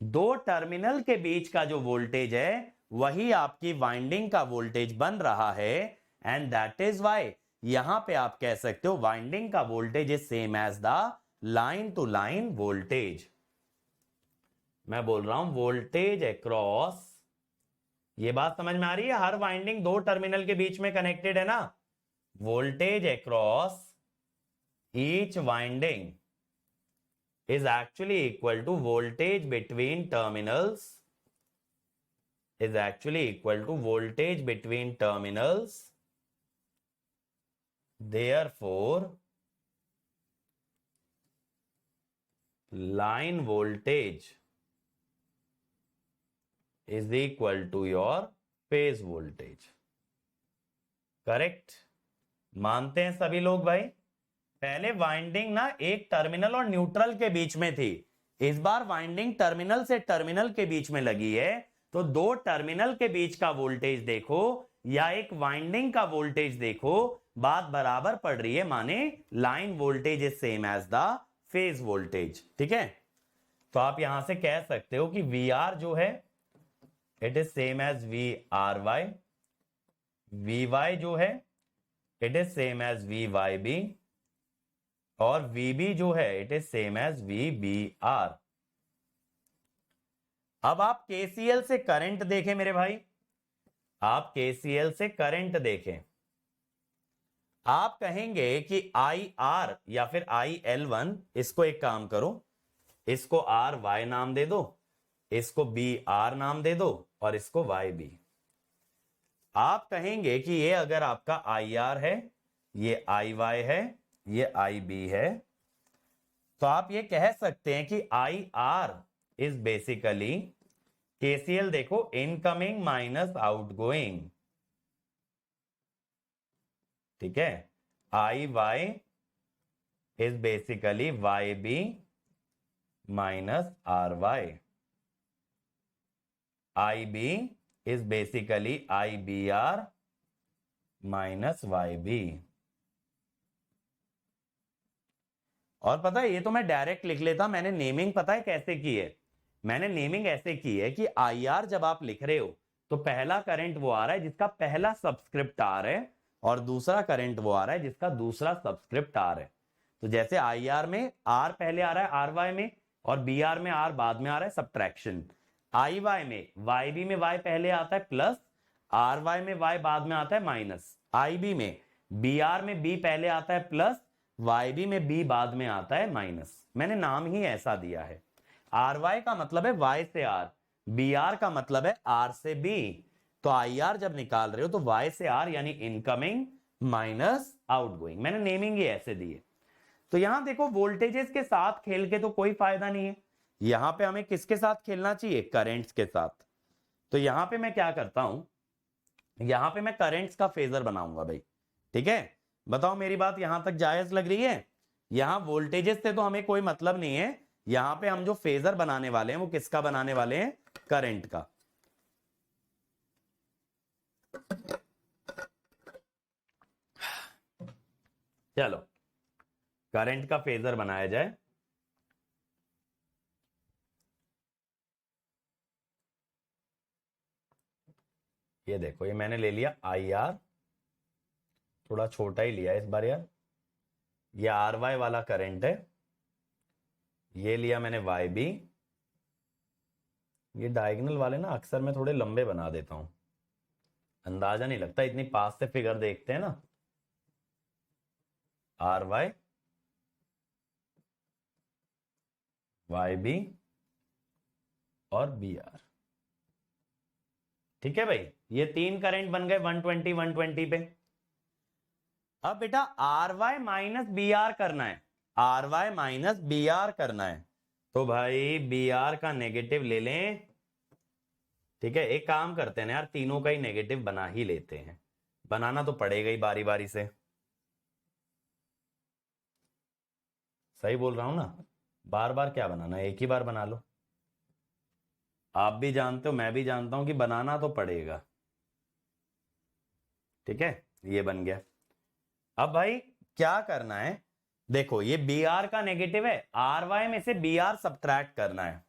दो टर्मिनल के बीच का जो वोल्टेज है वही आपकी वाइंडिंग का वोल्टेज बन रहा है, एंड दैट इज व्हाई यहां पे आप कह सकते हो वाइंडिंग का voltage is same as the line to line voltage. मैं बोल रहा हूं वोल्टेज अक्रॉस, ये बात समझ में आ रही है? हर वाइंडिंग दो टर्मिनल के बीच में कनेक्टेड है ना। Voltage across each winding is actually equal to voltage between terminals, is actually equal to voltage between terminals. Therefore line voltage is equal to your phase voltage. Correct? मानते हैं सभी लोग भाई? पहले वाइंडिंग ना एक टर्मिनल और न्यूट्रल के बीच में थी, इस बार वाइंडिंग टर्मिनल से टर्मिनल के बीच में लगी है, तो दो टर्मिनल के बीच का वोल्टेज देखो या एक वाइंडिंग का वोल्टेज देखो, बात बराबर पड़ रही है, माने line voltage is same as the phase voltage. ठीक है, तो आप यहां से कह सकते हो कि VR जो है it is same as VRY, V Y जो है it is same as V Y B, और वी बी जो है it is same as V B R. अब आप केसीएल से करंट देखें मेरे भाई, आप केसीएल से करंट देखें, आप कहेंगे कि आई आर या फिर आई एल वन, इसको एक काम करो, इसको आर वाई नाम दे दो, इसको बी आर नाम दे दो, और इसको वाई बी। आप कहेंगे कि ये अगर आपका आई आर है, ये आई वाई है, ये आई बी है, तो आप ये कह सकते हैं कि I R is basically, KCL देखो, इनकमिंग माइनस आउटगोइंग, ठीक है। I Y is basically Y B minus R Y, I B is basically I B R minus Y B. और पता है, ये तो मैं डायरेक्ट लिख लेता, मैंने नेमिंग पता है कैसे की है, मैंने नेमिंग ऐसे की है कि आई आर जब आप लिख रहे हो तो पहला करंट वो आ रहा है जिसका पहला सबस्क्रिप्ट आर है, और दूसरा करंट वो आ रहा है जिसका दूसरा सबस्क्रिप्ट आर है। तो जैसे आई आर में आर पहले आ रहा है आर वाई में, और बी आर में आर बाद में आ रहा है, सब्ट्रैक्शन। आई वाई में वाई बी में वाई पहले आता है प्लस, आर वाई में वाई बाद में आता है माइनस। आई बी में बी आर में बी पहले आता है प्लस, वाई बी में बी बाद में आता है माइनस। मैंने नाम ही ऐसा दिया है। आर वाई का मतलब है वाई से आर, बी आर का मतलब है आर से बी। तो आई आर जब निकाल रहे हो तो वाई से आर यानी इनकमिंग माइनस आउटगोइंग, मैंने नेमिंग ही ऐसे दी है। तो यहां देखो, वोल्टेजेस के साथ खेल के तो कोई फायदा नहीं है, यहां पे हमें किसके साथ खेलना चाहिए, करंट्स के साथ। तो यहां पे मैं क्या करता हूं, यहां पे मैं करंट्स का फेजर बनाऊंगा भाई, ठीक है। बताओ मेरी बात यहां तक जायज लग रही है? यहां वोल्टेजेस से तो हमें कोई मतलब नहीं है, यहां पे हम जो फेजर बनाने वाले हैं वो किसका बनाने वाले हैं, करंट का। चलो करंट का फेजर बनाया जाए। ये देखो, ये मैंने ले लिया आई आर, थोड़ा छोटा ही लिया इस बार यार। ये आर वाई वाला करंट है, ये लिया मैंने वाई बी। ये डायगोनल वाले ना अक्सर मैं थोड़े लंबे बना देता हूं, अंदाजा नहीं लगता, इतनी पास से फिगर देखते हैं ना। आर वाई, वाई बी और बी आर, ठीक है भाई। ये तीन करंट बन गए 120 120 पे। अब बेटा R Y minus B R करना है, R Y minus B R करना है, तो भाई बी आर का नेगेटिव ले लें, ठीक है। एक काम करते हैं ना यार, तीनों का ही नेगेटिव बना ही लेते हैं, बनाना तो पड़ेगा ही बारी बारी से, सही बोल रहा हूं ना, बार बार क्या बनाना, एक ही बार बना लो। आप भी जानते हो मैं भी जानता हूं कि बनाना तो पड़ेगा, ठीक है। ये बन गया। अब भाई क्या करना है, देखो ये बी आर का नेगेटिव है, आर वाई में से बी आर सब्ट्रैक्ट करना है।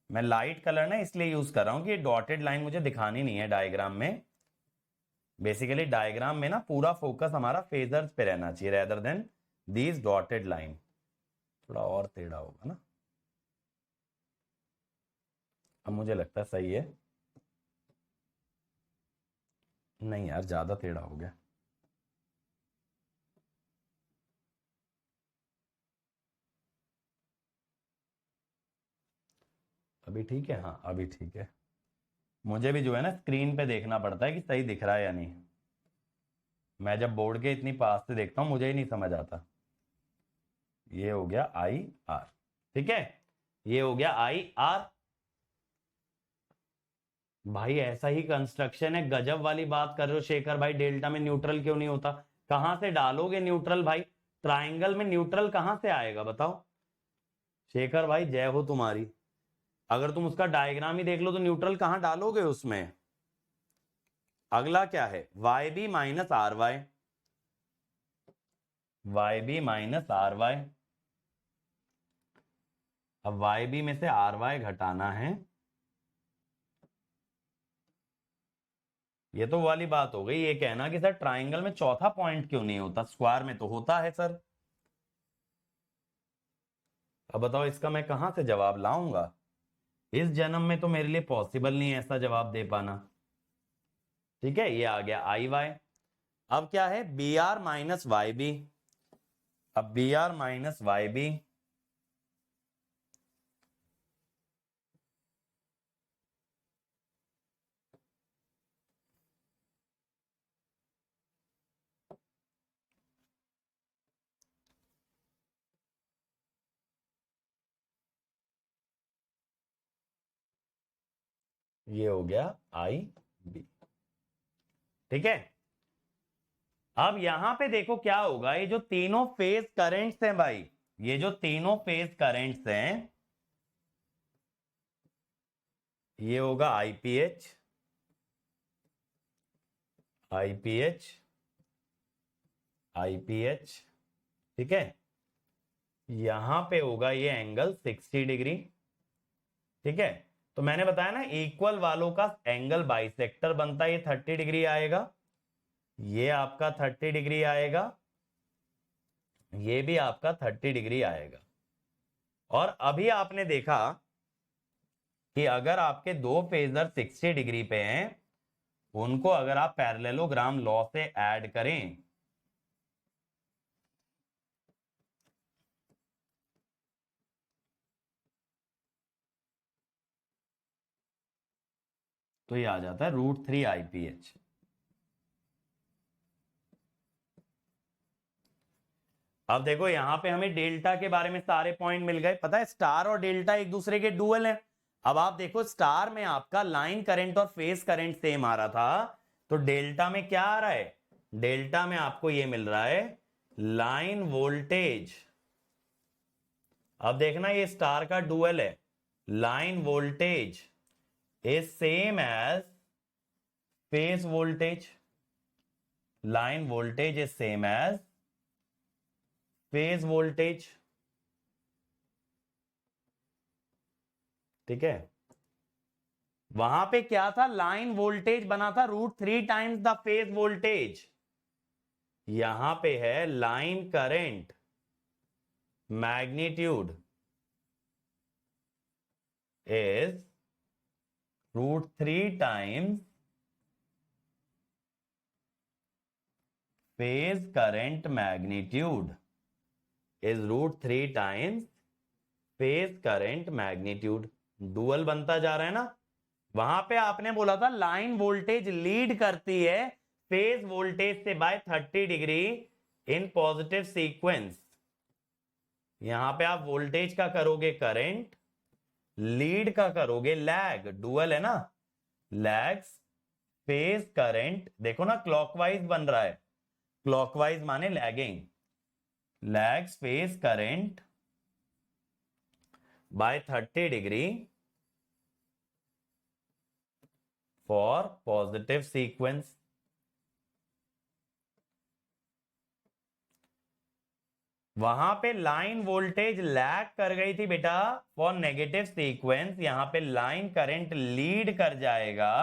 मैं लाइट कलर ना इसलिए यूज कर रहा हूं कि ये डॉटेड लाइन मुझे दिखानी नहीं है डायग्राम में। बेसिकली डायग्राम में ना पूरा फोकस हमारा फेजर्स पे रहना चाहिए rather than these dotted line. थोड़ा और टेढ़ा होगा ना, अब मुझे लगता है सही है। नहीं यार, ज्यादा टेढ़ा हो गया। अभी ठीक है, हाँ अभी ठीक है। मुझे भी जो है ना स्क्रीन पे देखना पड़ता है कि सही दिख रहा है या नहीं, मैं जब बोर्ड के इतनी पास से देखता हूं मुझे ही नहीं समझ आता। ये हो गया आई आर, ठीक है, ये हो गया आई आर। भाई ऐसा ही कंस्ट्रक्शन है, गजब वाली बात कर रहे हो शेखर भाई, डेल्टा में न्यूट्रल क्यों नहीं होता, कहां से डालोगे न्यूट्रल भाई, ट्राइंगल में न्यूट्रल कहां से आएगा बताओ। शेखर भाई जय हो तुम्हारी, अगर तुम उसका डायग्राम ही देख लो तो न्यूट्रल कहां डालोगे उसमें। अगला क्या है, Y B minus R Y, Y B minus R Y. अब वाई बी में से आर वाई घटाना है, ये तो वाली बात हो गई, ये कहना कि सर ट्राइंगल में चौथा पॉइंट क्यों नहीं होता, स्क्वायर में तो होता है सर। अब बताओ इसका मैं कहां से जवाब लाऊंगा, इस जन्म में तो मेरे लिए पॉसिबल नहीं है ऐसा जवाब दे पाना। ठीक है, ये आ गया आई वाई। अब क्या है, B R minus Y B. अब B R minus Y B, ये हो गया आई बी। ठीक है, अब यहां पे देखो क्या होगा, ये जो तीनों फेज करंट्स हैं भाई, ये जो तीनों फेज करंट्स हैं, ये होगा आईपीएच, आईपीएच, आईपीएच। ठीक है, यहां पे होगा ये एंगल 60 डिग्री। ठीक है, तो मैंने बताया ना इक्वल वालों का एंगल बाइसेक्टर बनता है, ये 30 डिग्री आएगा, ये आपका 30 डिग्री आएगा, ये भी आपका 30 डिग्री आएगा। और अभी आपने देखा कि अगर आपके दो फेजर 60 डिग्री पे हैं, उनको अगर आप पैरेललोग्राम लॉ से ऐड करें, तो ये आ जाता है √3 आईपीएच। अब देखो यहां पे हमें डेल्टा के बारे में सारे पॉइंट मिल गए, पता है स्टार और डेल्टा एक दूसरे के डुअल हैं। अब आप देखो स्टार में आपका लाइन करंट और फेज करंट सेम आ रहा था, तो डेल्टा में क्या आ रहा है, डेल्टा में आपको ये मिल रहा है लाइन वोल्टेज। अब देखना ये स्टार का डुअल है, line voltage is same as phase voltage, line voltage is same as phase voltage. ठीक है, वहां पे क्या था, लाइन वोल्टेज बना था √3 टाइम्स द फेज वोल्टेज, यहां पे है line current magnitude is √3 times phase current magnitude is √3 times phase current magnitude. Dual बनता जा रहा है ना, वहां पे आपने बोला था लाइन वोल्टेज लीड करती है फेज वोल्टेज से by 30 degree in positive sequence. यहां पे आप वोल्टेज का करोगे करंट, लीड का करोगे लैग, डुअल है ना, लैग्स फेज करंट। देखो ना क्लॉकवाइज बन रहा है, क्लॉकवाइज माने lagging, lags phase current by 30 degree for positive sequence. वहां पे लाइन वोल्टेज लैग कर गई थी बेटा फॉर नेगेटिव सीक्वेंस, यहां पे लाइन करंट लीड कर जाएगा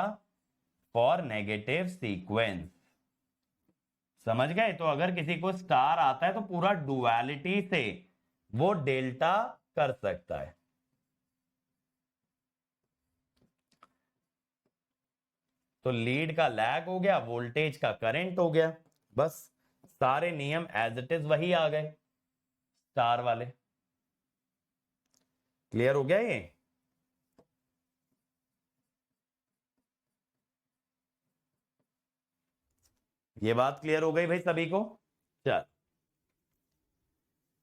फॉर नेगेटिव सीक्वेंस। समझ गए, तो अगर किसी को स्टार आता है तो पूरा डुअलिटी से वो डेल्टा कर सकता है। तो लीड का लैग हो गया, वोल्टेज का करंट हो गया, बस सारे नियम एज इट इज वही आ गए स्टार वाले। क्लियर हो गया ये बात क्लियर हो गई भाई सभी को। चल,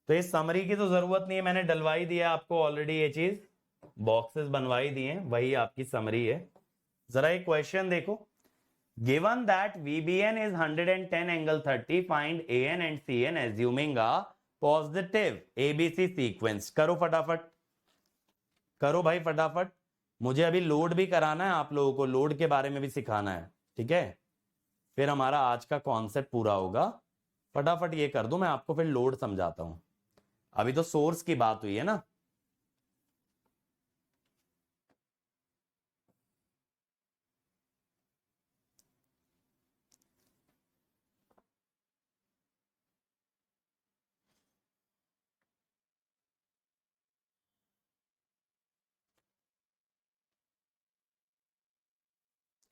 तो इस समरी की तो जरूरत नहीं है, मैंने डलवाई दिया आपको ऑलरेडी, ये चीज बॉक्सेस बनवाई दिए, वही आपकी समरी है। जरा एक क्वेश्चन देखो, given that VBN is 110 angle 30, find AN and CN assuming a positive ABC sequence। करो फटाफट, करो भाई फटाफट, मुझे अभी लोड भी कराना है, आप लोगों को लोड के बारे में भी सिखाना है। ठीक है, फिर हमारा आज का कॉन्सेप्ट पूरा होगा। फटाफट ये कर दूं, मैं आपको फिर लोड समझाता हूं, अभी तो सोर्स की बात हुई है ना।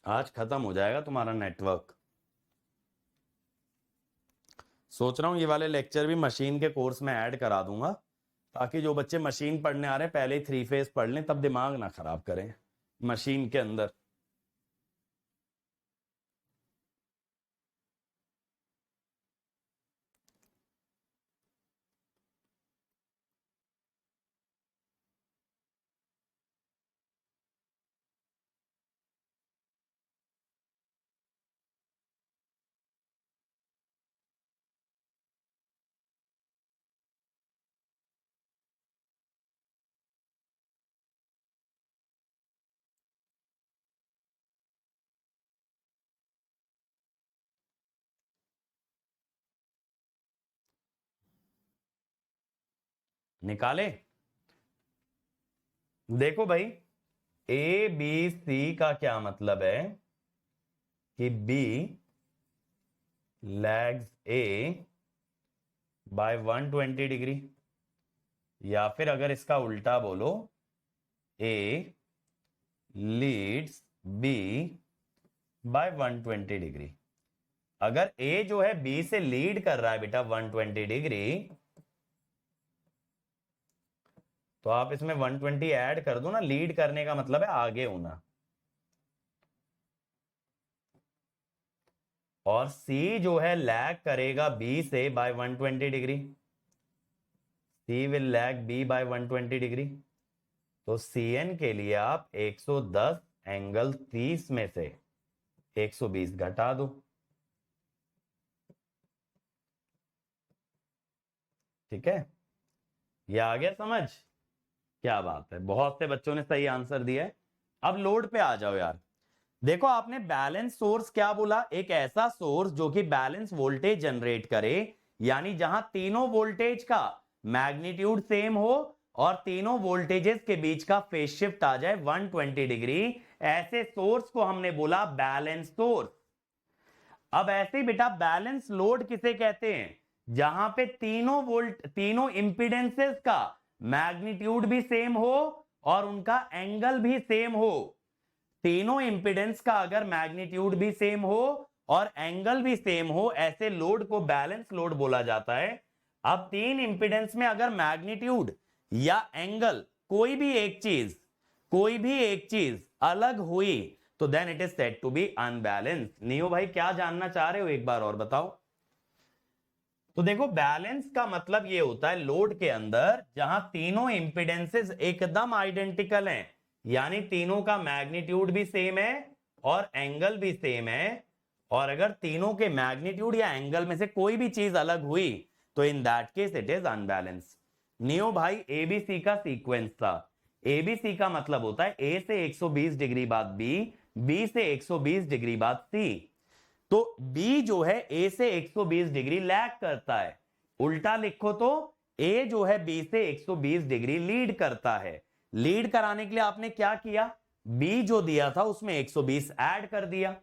आज खत्म हो जाएगा तुम्हारा नेटवर्क। सोच रहा हूँ ये वाले लेक्चर भी मशीन के कोर्स में ऐड करा दूंगा, ताकि जो बच्चे मशीन पढ़ने आ रहे हैं पहले ही 3 फेज पढ़ लें, तब दिमाग ना खराब करें मशीन के अंदर। निकाले? देखो भाई, ए बी सी का क्या मतलब है कि बी लैग्स ए बाय 120 डिग्री, या फिर अगर इसका उल्टा बोलो, ए लीड्स बी बाय 120 डिग्री। अगर ए जो है बी से लीड कर रहा है बेटा 120 डिग्री, तो आप इसमें 120 ऐड कर दो ना। लीड करने का मतलब है आगे होना। और सी जो है लैग करेगा बी से by 120 degree. C will lag B by 120 degree. तो सी एन के लिए आप 110 एंगल 30 में से 120 घटा दो। ठीक है, ये आ गया समझ? क्या बात है, बहुत से बच्चों ने सही आंसर दिया है। अब लोड पे आ जाओ यार। देखो आपने बैलेंस सोर्स क्या बोला? एक ऐसा सोर्स जो कि बैलेंस वोल्टेज जनरेट करे, यानी जहां तीनों वोल्टेज का मैग्नीट्यूड सेम हो और तीनों वोल्टेजेस के बीच का फेज शिफ्ट आ जाए 120 डिग्री। ऐसे सोर्स को हमने बोला बैलेंस सोर्स। अब ऐसे ही बेटा बैलेंस लोड किसे कहते हैं? जहां पे तीनों इंपिडेंसेस का मैग्नीट्यूड भी सेम हो और उनका एंगल भी सेम हो। तीनों इंपिडेंस का अगर मैग्नीट्यूड भी सेम हो और एंगल भी सेम हो, ऐसे लोड को बैलेंस लोड बोला जाता है। अब तीन इंपिडेंस में अगर मैग्नीट्यूड या एंगल कोई भी एक चीज अलग हुई, तो then it is said to be unbalance. नियो भाई क्या जानना चाह रहे हो, एक बार और बताओ। तो देखो बैलेंस का मतलब ये होता है लोड के अंदर जहां तीनों इंपिडेंसेस एकदम आइडेंटिकल हैं, यानी तीनों का मैग्नीट्यूड भी सेम है और एंगल भी सेम है। और अगर तीनों के मैग्नीट्यूड या एंगल में से कोई भी चीज अलग हुई, तो in that case it is unbalance. नियो भाई एबीसी का सीक्वेंस था। एबीसी का मतलब होता है ए से 120 डिग्री बाद बी, बी से 120 डिग्री बाद सी। तो B जो है A से 120 डिग्री लैग करता है। उल्टा लिखो तो A जो है B से 120 डिग्री लीड करता है। लीड कराने के लिए आपने क्या किया? B जो दिया था उसमें 120 ऐड कर दिया।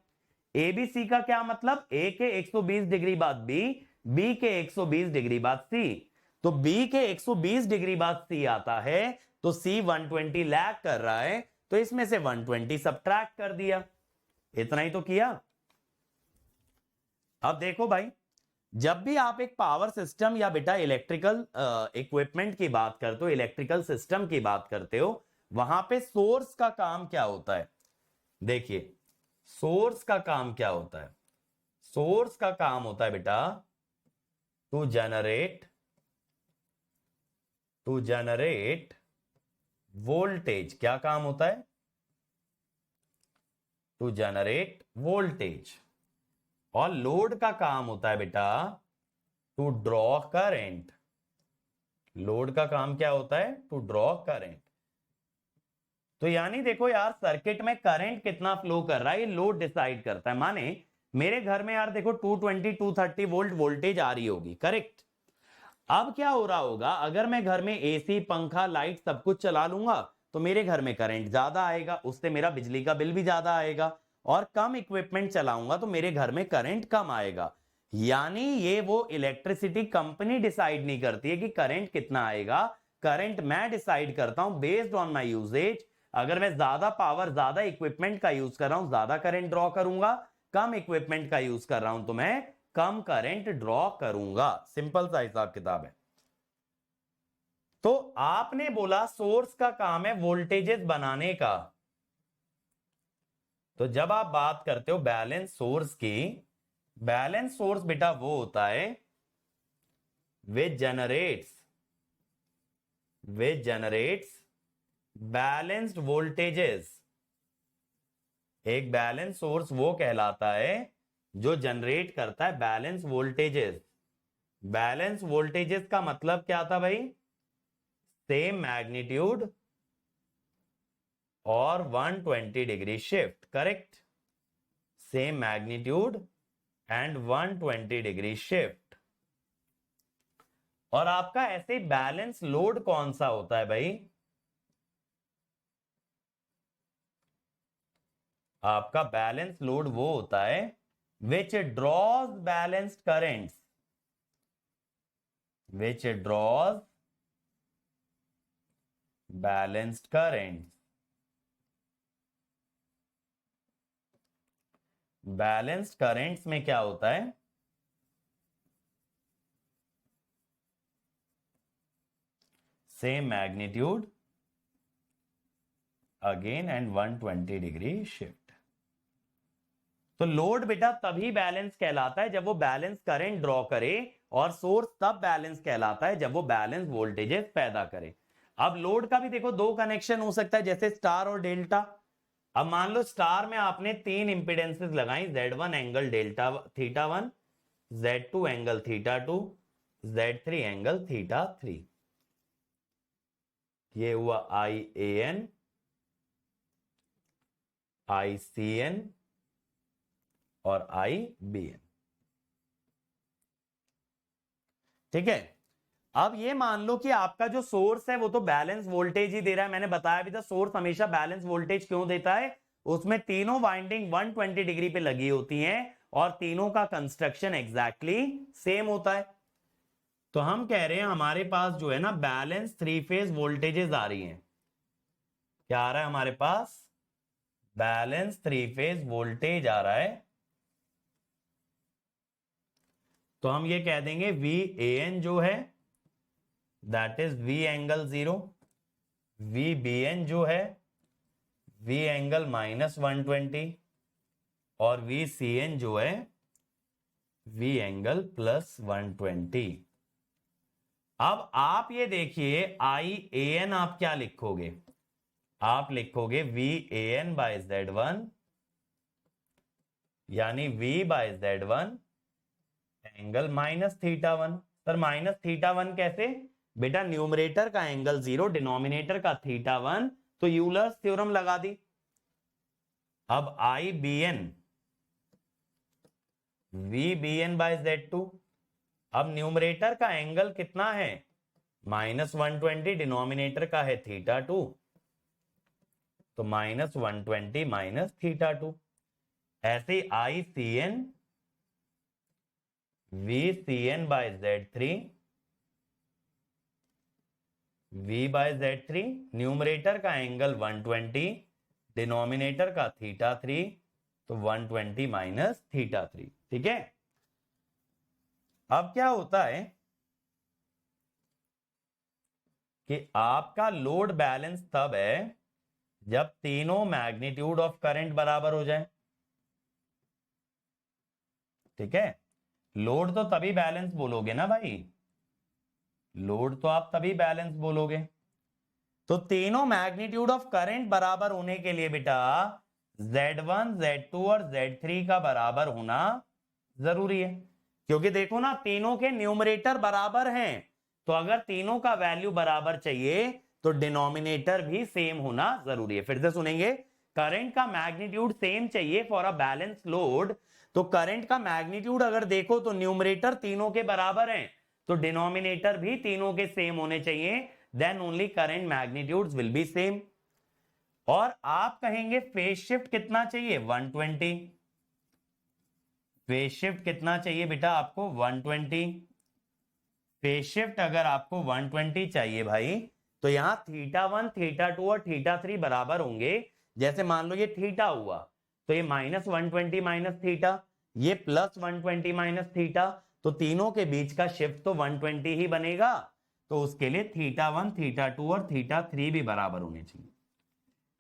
ABC का क्या मतलब? A के 120 डिग्री बाद B, B के 120 डिग्री बाद C। तो B के 120 डिग्री बाद C आता है, तो C 120 लैग कर रहा है, तो इसमें से 120 सब्ट्रैक्ट कर दिया। इतना ही तो किया। अब देखो भाई, जब भी आप एक पावर सिस्टम या बेटा इलेक्ट्रिकल इक्विपमेंट की बात करते हो, इलेक्ट्रिकल सिस्टम की बात करते हो, वहां पे सोर्स का काम क्या होता है? देखिए सोर्स का काम क्या होता है? सोर्स का काम होता है बेटा टू जनरेट वोल्टेज। क्या काम होता है? To generate voltage. और लोड का काम होता है बेटा टू ड्रॉ करंट। लोड का काम क्या होता है? To draw current. तो यानी देखो यार, सर्किट में करंट कितना फ्लो कर रहा है ये लोड डिसाइड करता है। माने मेरे घर में यार देखो 220 230 वोल्ट वोल्टेज आ रही होगी, करेक्ट? अब क्या हो रहा होगा, अगर मैं घर में एसी पंखा लाइट सब कुछ चला लूंगा, तो मेरे घर में करंट ज्यादा आएगा, उससे मेरा बिजली का बिल भी ज्यादा आएगा। और कम इक्विपमेंट चलाऊंगा तो मेरे घर में करंट कम आएगा। यानी ये वो इलेक्ट्रिसिटी कंपनी डिसाइड नहीं करती है कि करंट कितना आएगा। करंट मैं डिसाइड करता हूं बेस्ड ऑन माय यूजेज। अगर मैं ज्यादा पावर, ज्यादा इक्विपमेंट का यूज कर रहा हूं, ज्यादा करंट ड्रॉ करूंगा, कम इक्विपमेंट का यूज कर रहा हूं तो मैं कम करंट ड्रॉ करूंगा। सिंपल सा हिसाब किताब है। तो आपने बोला सोर्स का काम है वोल्टेजेस बनाने का, तो जब आप बात करते हो बैलेंस सोर्स की, बैलेंस सोर्स बेटा वो होता है which generates balanced voltages। एक बैलेंस सोर्स वो कहलाता है जो जनरेट करता है बैलेंस वोल्टेजेस। बैलेंस वोल्टेजेस का मतलब क्या था भाई? सेम मैग्नीट्यूड और 120 degree shift, correct? Same magnitude and 120 degree shift. और आपका ऐसे बैलेंस लोड कौन सा होता है भाई? आपका बैलेंस लोड वो होता है which draws balanced currents, which draws balanced currents। Balanced currents में क्या होता है? Same magnitude again and 120 degree shift. तो लोड बेटा तभी बैलेंस कहलाता है जब वो बैलेंस करंट ड्रॉ करे, और सोर्स तब बैलेंस कहलाता है जब वो बैलेंस वोल्टेजेस पैदा करे। अब लोड का भी देखो दो कनेक्शन हो सकता है, जैसे स्टार और डेल्टा। अब मान लो स्टार में आपने तीन इंपिडेंसेस लगाई, Z1 angle delta theta 1, Z2 angle theta 2, Z3 angle theta 3। ये हुआ IAN, ICN और IBN। ठीक है। अब ये मान लो कि आपका जो सोर्स है वो तो बैलेंस वोल्टेज ही दे रहा है। मैंने बताया भी था सोर्स हमेशा बैलेंस वोल्टेज क्यों देता है, उसमें तीनों वाइंडिंग 120 डिग्री पे लगी होती हैं और तीनों का कंस्ट्रक्शन एग्जैक्टली सेम होता है। तो हम कह रहे हैं हमारे पास जो है ना बैलेंस थ्री फेज वोल्टेजेस आ रही हैं। क्या आ रहा है हमारे पास? बैलेंस थ्री फेज वोल्टेज आ रहा है। तो हम ये कह देंगे VAN जो है that is V angle 0, VBN जो है V एंगल -120 और VCN जो है V एंगल +120। अब आप ये देखिए IAN आप क्या लिखोगे? आप लिखोगे VAN बाय Z1 यानी V bye Z1 angle -θ1। Sir -θ1 कैसे? बेटा न्यूमरेटर का एंगल 0, डिनोमिनेटर का θ1, तो यूलर्स थ्योरम लगा दी। अब IBN VBN बाय Z2। अब न्यूमरेटर का एंगल कितना है? -120, डिनोमिनेटर का है θ2, तो -120 -θ2। ऐसे ICN VCN by Z3, V by Z3, numerator का एंगल 120, डिनोमिनेटर का θ3, तो 120 -θ3। ठीक है। अब क्या होता है कि आपका लोड बैलेंस तब है जब तीनों मैग्नीट्यूड ऑफ करंट बराबर हो जाए। ठीक है। लोड तो तभी बैलेंस बोलोगे ना भाई, लोड तो आप तभी बैलेंस बोलोगे। तो तीनों मैग्नीट्यूड ऑफ करंट बराबर होने के लिए बेटा Z1, Z2 और Z3 का बराबर होना जरूरी है, क्योंकि देखो ना तीनों के न्यूमरेटर बराबर हैं, तो अगर तीनों का वैल्यू बराबर चाहिए तो डिनोमिनेटर भी सेम होना जरूरी है। फिर से सुनेंगे, करंट का मैग्नीट्यूड सेम चाहिए फॉर अ बैलेंस लोड। तो करंट का मैग्नीट्यूड अगर देखो तो न्यूमरेटर तीनों के बराबर हैं, तो डिनोमिनेटर भी तीनों के सेम होने चाहिए, then only current magnitudes will be same. और आप कहेंगे फेज शिफ्ट कितना चाहिए? 120। फेज शिफ्ट कितना चाहिए बेटा आपको? 120। फेज शिफ्ट अगर आपको 120 चाहिए भाई, तो यहां θ1, θ2 और θ3 बराबर होंगे। जैसे मान लो ये थीटा हुआ, तो ये -120 माइनस थीटा, ये +120 माइनस थीटा, तो तीनों के बीच का शिफ्ट तो 120 ही बनेगा। तो उसके लिए θ1, θ2 और θ3 भी बराबर होने चाहिए।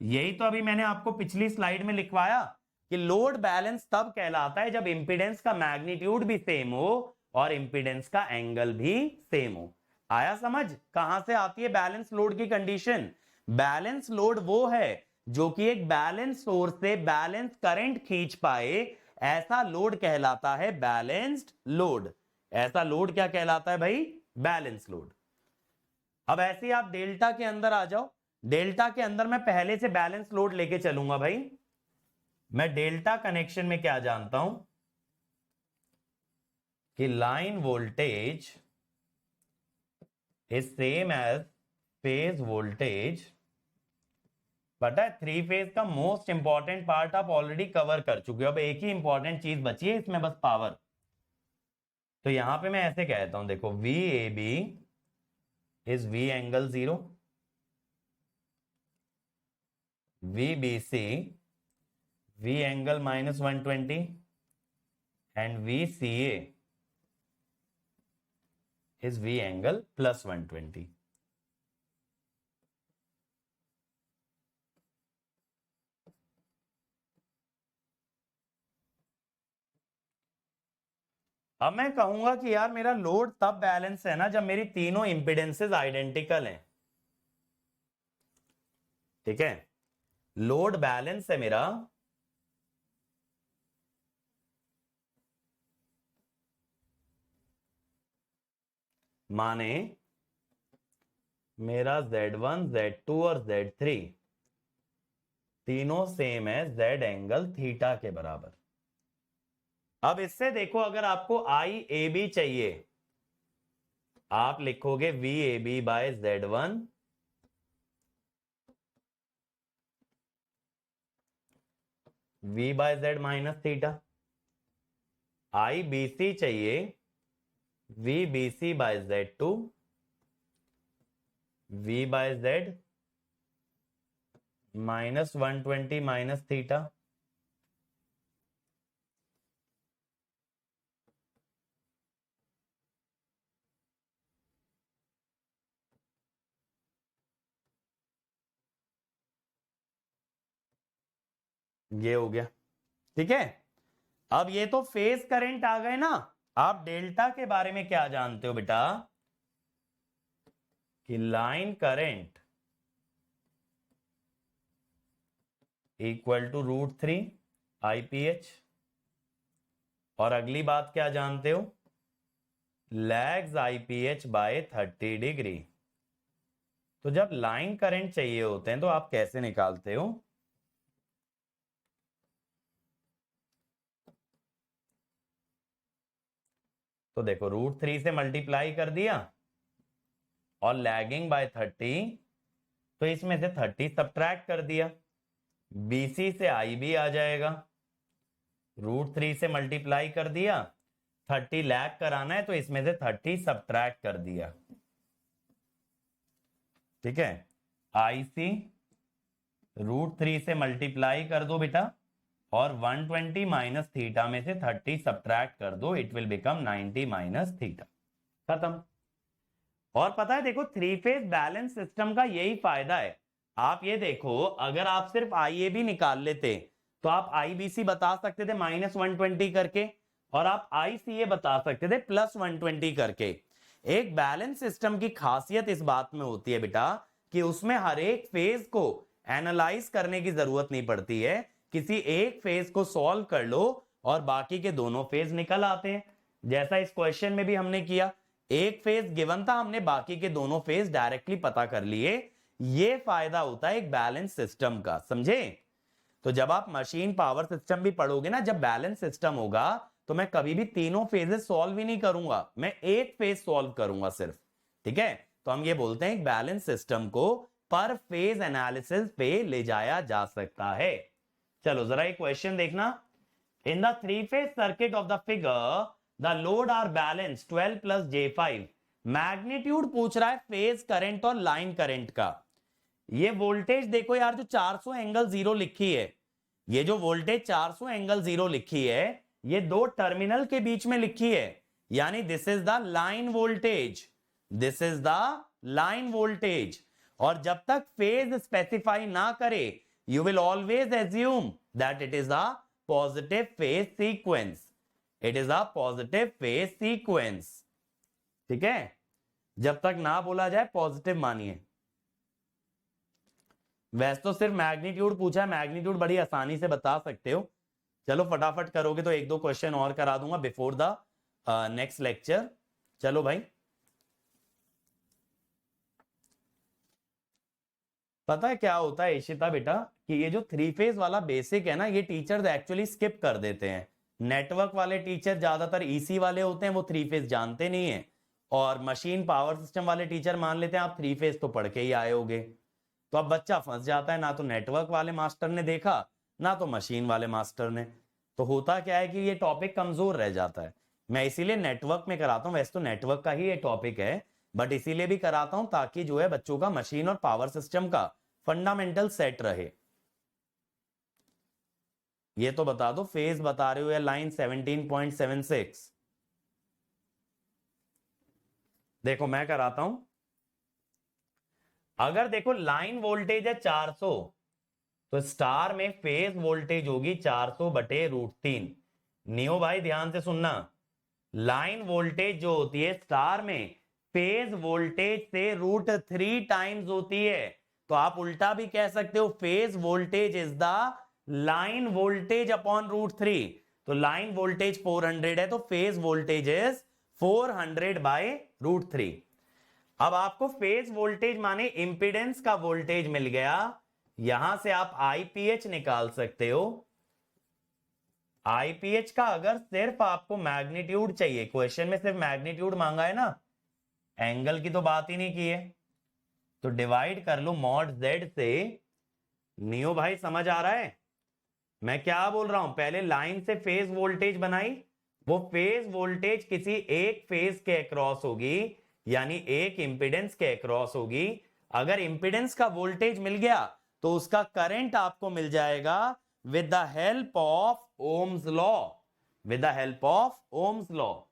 यही तो अभी मैंने आपको पिछली स्लाइड में लिखवाया कि लोड बैलेंस तब कहलाता है जब इंपीडेंस का मैग्नीट्यूड भी सेम हो और इंपीडेंस का एंगल भी सेम हो। आया समझ? कहां से आती है बैलेंस लोड की कंडीशन? बैलेंस लोड वो है जो कि एक बैलेंस सोर्स से बैलेंस करंट खींच पाए, ऐसा लोड कहलाता है बैलेंस्ड लोड। ऐसा लोड क्या कहलाता है भाई? Balance load. अब ऐसे ही आप डेल्टा के अंदर आ जाओ। डेल्टा के अंदर मैं पहले से बैलेंस लोड लेके चलूंगा भाई। मैं डेल्टा कनेक्शन में क्या जानता हूं कि line voltage is same as phase voltage. पता है थ्री फेज का मोस्ट इंपॉर्टेंट पार्ट आप ऑलरेडी कवर कर चुके हो। अब एक ही इंपॉर्टेंट चीज बची है इसमें, बस पावर। तो यहां पे मैं ऐसे कहता हूं, देखो V A B is V angle 0, V B C V angle -120 and VCA is V angle +120. अब मैं कहूंगा कि यार मेरा लोड तब बैलेंस है ना जब मेरी तीनों इंपिडेंसेस आइडेंटिकल हैं। ठीक है, लोड बैलेंस है मेरा माने मेरा Z1, Z2 और Z3 तीनों सेम है Z एंगल थीटा के बराबर। अब इससे देखो, अगर आपको IAB चाहिए, आप लिखोगे VAB by Z1 V by Z minus theta. IBC चाहिए VBC by Z2 V by Z -120 minus theta. ये हो गया। ठीक है, अब ये तो फेज करंट आ गए ना। आप डेल्टा के बारे में क्या जानते हो बेटा? कि line current equal to √3 IPH। और अगली बात क्या जानते हो? Lags IPH by 30 degree. तो जब लाइन करंट चाहिए होते हैं तो आप कैसे निकालते हो? तो देखो √3 से मल्टीप्लाई कर दिया और लैगिंग बाय 30, तो इसमें से 30 सब्ट्रैक्ट कर दिया, BC से IB आ जाएगा। √3 से मल्टीप्लाई कर दिया, 30 लैग कराना है तो इसमें से 30 सब्ट्रैक्ट कर दिया। ठीक है, IC √3 से मल्टीप्लाई कर दो बेटा और 120 माइनस थीटा में से 30 सब्ट्रैक्ट कर दो, it will become 90 minus theta. खत्म। और पता है देखो, थ्री फेज बैलेंस सिस्टम का यही फायदा है। आप ये देखो, अगर आप सिर्फ IAB निकाल लेते तो आप IBC बता सकते थे -120 करके, और आप ICA बता सकते थे +120 करके। एक बैलेंस सिस्टम की खासियत इस बात में होती है बेटा कि उसमें हर एक फेज को एनालाइज करने की जरूरत नहीं पड़ती है। किसी एक फेज को सॉल्व कर लो और बाकी के दोनों फेज निकल आते हैं। जैसा इस क्वेश्चन में भी हमने किया, एक फेज गिवन था, हमने बाकी के दोनों फेज डायरेक्टली पता कर लिए। ये फायदा होता है एक बैलेंस सिस्टम का, समझे? तो जब आप मशीन पावर सिस्टम भी पढ़ोगे ना, जब बैलेंस सिस्टम होगा तो मैं कभी भी तीनों फेजेस सॉल्व ही नहीं करूंगा, मैं एक फेज सॉल्व करूंगा सिर्फ। ठीक है, तो हम ये बोलते हैं बैलेंस सिस्टम को पर फेज एनालिसिस पे ले जाया जा सकता है। चलो जरा एक क्वेश्चन देखना। In the three phase circuit of the figure the load are balance 12 + J5 magnitude पूछ रहा है फेज करंट और लाइन करंट का। ये वोल्टेज देखो यार, जो 400 एंगल 0 लिखी है, ये जो वोल्टेज 400 एंगल 0 लिखी है, ये दो टर्मिनल के बीच में लिखी है, यानी this is the line voltage, this is the line voltage. और जब तक फेज स्पेसिफाई ना करे, you will always assume that it is a positive phase sequence, it is a positive phase sequence. ठीक है, जब तक ना बोला जाए पॉजिटिव मानिए। वैसे तो सिर्फ मैग्नीट्यूड पूछा है, मैग्नीट्यूड बड़ी आसानी से बता सकते हो। चलो फटाफट करोगे तो एक दो क्वेश्चन और करा दूंगा बिफोर द नेक्स्ट लेक्चर। चलो भाई, पता है क्या होता है इशिता बेटा, कि ये जो थ्री फेज वाला बेसिक है ना, ये टीचर्स एक्चुअली स्किप कर देते हैं। नेटवर्क वाले टीचर ज्यादातर ईसी वाले होते हैं, वो थ्री फेज जानते नहीं है। और मशीन पावर सिस्टम वाले टीचर मान लेते हैं आप थ्री फेज तो पढ़ के ही आए होगे। तो अब बच्चा फंस जाता है, ना तो नेटवर्क वाले मास्टर ने देखा, ना तो मशीन वाले मास्टर ने। तो होता क्या है कि ये टॉपिक कमजोर रह जाता है। मैं इसीलिए नेटवर्क में कराता हूँ, वैसे तो नेटवर्क का ही ये टॉपिक है, बट इसीलिए भी कराता हूं ताकि जो है बच्चों का मशीन और पावर सिस्टम का फंडामेंटल सेट रहे। ये तो बता दो, फेज बता रहे हो या लाइन 17.76? देखो मैं कराता हूं। अगर देखो लाइन वोल्टेज है 400, तो स्टार में फेज वोल्टेज होगी 400 बटे √3। नियो भाई ध्यान से सुनना, लाइन वोल्टेज जो होती है स्टार में, फेज वोल्टेज से √3 टाइम्स होती है। तो आप उल्टा भी कह सकते हो, phase voltage is the line voltage upon √3। तो लाइन वोल्टेज 400 है, तो फेज वोल्टेज इज 400 बाय √3। अब आपको फेज वोल्टेज माने इंपिडेंस का वोल्टेज मिल गया, यहां से आप आईपीएच निकाल सकते हो। आईपीएच का अगर सिर्फ आपको मैग्नीट्यूड चाहिए, क्वेश्चन में सिर्फ मैग्नीट्यूड मांगा है ना, एंगल की तो बात ही नहीं की है, तो डिवाइड कर लो मॉड जेड से। नियो भाई समझ आ रहा है मैं क्या बोल रहा हूं? पहले लाइन से फेज वोल्टेज बनाई, वो फेज वोल्टेज किसी एक फेज के अक्रॉस होगी, यानी एक इंपिडेंस के अक्रॉस होगी। अगर इंपिडेंस का वोल्टेज मिल गया तो उसका करंट आपको मिल जाएगा with the help of Ohm's law, with the help of Ohm's law.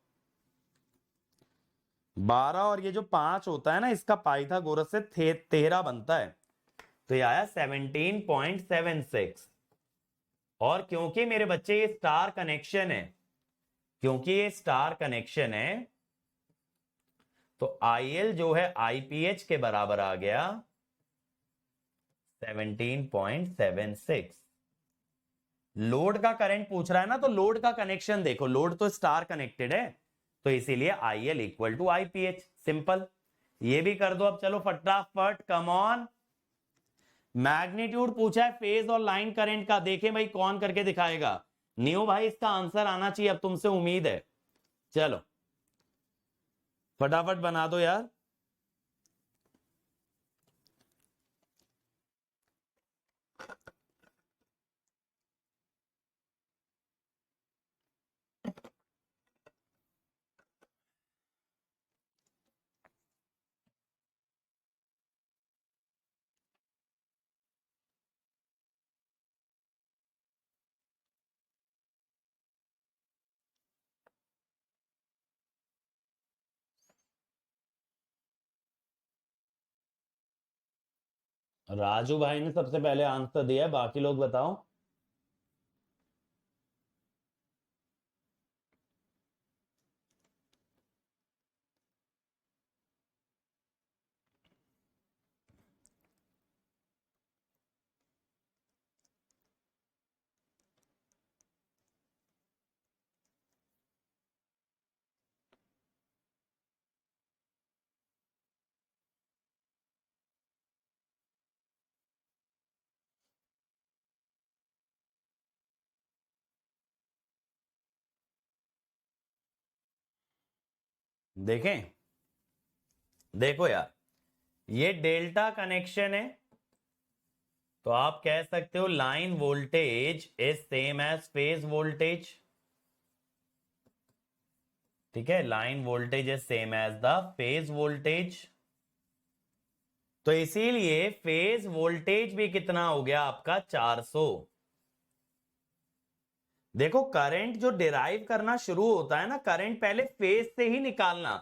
12 और ये जो 5 होता है ना, इसका पाइथागोरस से 13 बनता है, तो ये आया 17.76। और क्योंकि मेरे बच्चे ये स्टार कनेक्शन है, क्योंकि ये स्टार कनेक्शन है, तो आईएल जो है आईपीएच के बराबर आ गया 17.76। लोड का करंट पूछ रहा है ना, तो लोड का कनेक्शन देखो, लोड तो स्टार कनेक्टेड है, तो इसीलिए IL equal to IPH. Simple, ये भी कर दो अब। चलो फटाफट, कम ऑन। मैग्नीट्यूड पूछा है फेज और लाइन करंट का, देखें भाई कौन करके दिखाएगा। न्यू भाई इसका आंसर आना चाहिए, अब तुमसे उम्मीद है। चलो फटाफट बना दो यार। राजू भाई ने सबसे पहले आंसर दिया है, बाकी लोग बताओ। देखें, देखो यार, ये डेल्टा कनेक्शन है, तो आप कह सकते हो line voltage is same as phase voltage. ठीक है, line voltage is same as the phase voltage, तो इसीलिए फेज वोल्टेज भी कितना हो गया आपका 400। देखो करंट जो डिराइव करना शुरू होता है ना, करंट पहले फेज से ही निकालना।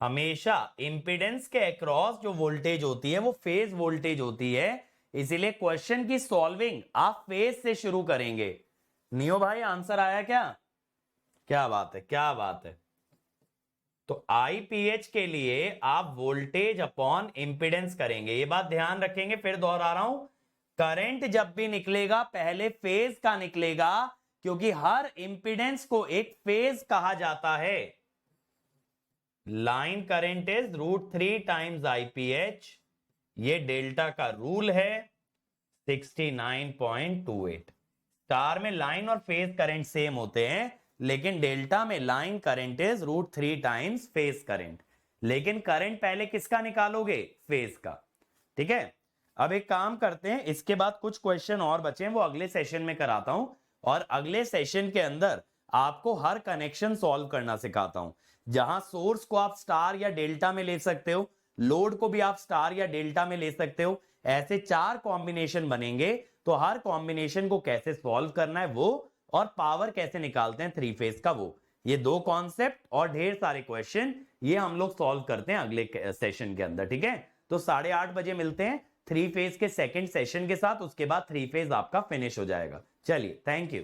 हमेशा इंपिडेंस के अक्रॉस जो वोल्टेज होती है वो फेज वोल्टेज होती है, इसीलिए क्वेश्चन की सॉल्विंग आप फेज से शुरू करेंगे। नियो भाई आंसर आया क्या? क्या बात है, क्या बात है। तो IPH के लिए आप वोल्टेज अपॉन इंपिडेंस करेंगे, ये बात ध्यान रखेंगे। फिर दोहरा रहा हूं, करंट जब भी निकलेगा पहले फेज का निकलेगा, क्योंकि हर इंपिडेंस को एक फेज कहा जाता है। Line current is √3 times IPH, ये डेल्टा का रूल है 69.28। स्टार में लाइन और फेज करंट सेम होते हैं, लेकिन डेल्टा में line current is √3 times phase current. लेकिन करंट पहले किसका निकालोगे? फेज का। ठीक है, अब एक काम करते हैं, इसके बाद कुछ क्वेश्चन और बचे हैं वो अगले सेशन में कराता हूं, और अगले सेशन के अंदर आपको हर कनेक्शन सॉल्व करना सिखाता हूं। जहां सोर्स को आप स्टार या डेल्टा में ले सकते हो, लोड को भी आप स्टार या डेल्टा में ले सकते हो, ऐसे 4 कॉम्बिनेशन बनेंगे। तो हर कॉम्बिनेशन को कैसे सॉल्व करना है वो, और पावर कैसे निकालते हैं 3 फेज का वो, ये 2 कॉन्सेप्ट और ढेर सारे क्वेश्चन ये हम लोग सॉल्व करते हैं अगले सेशन के अंदर। ठीक है, तो 8:30 बजे मिलते हैं 3 फेज के सेकंड सेशन के साथ, उसके बाद 3 फेज आपका फिनिश हो जाएगा। चलिए, थैंक यू।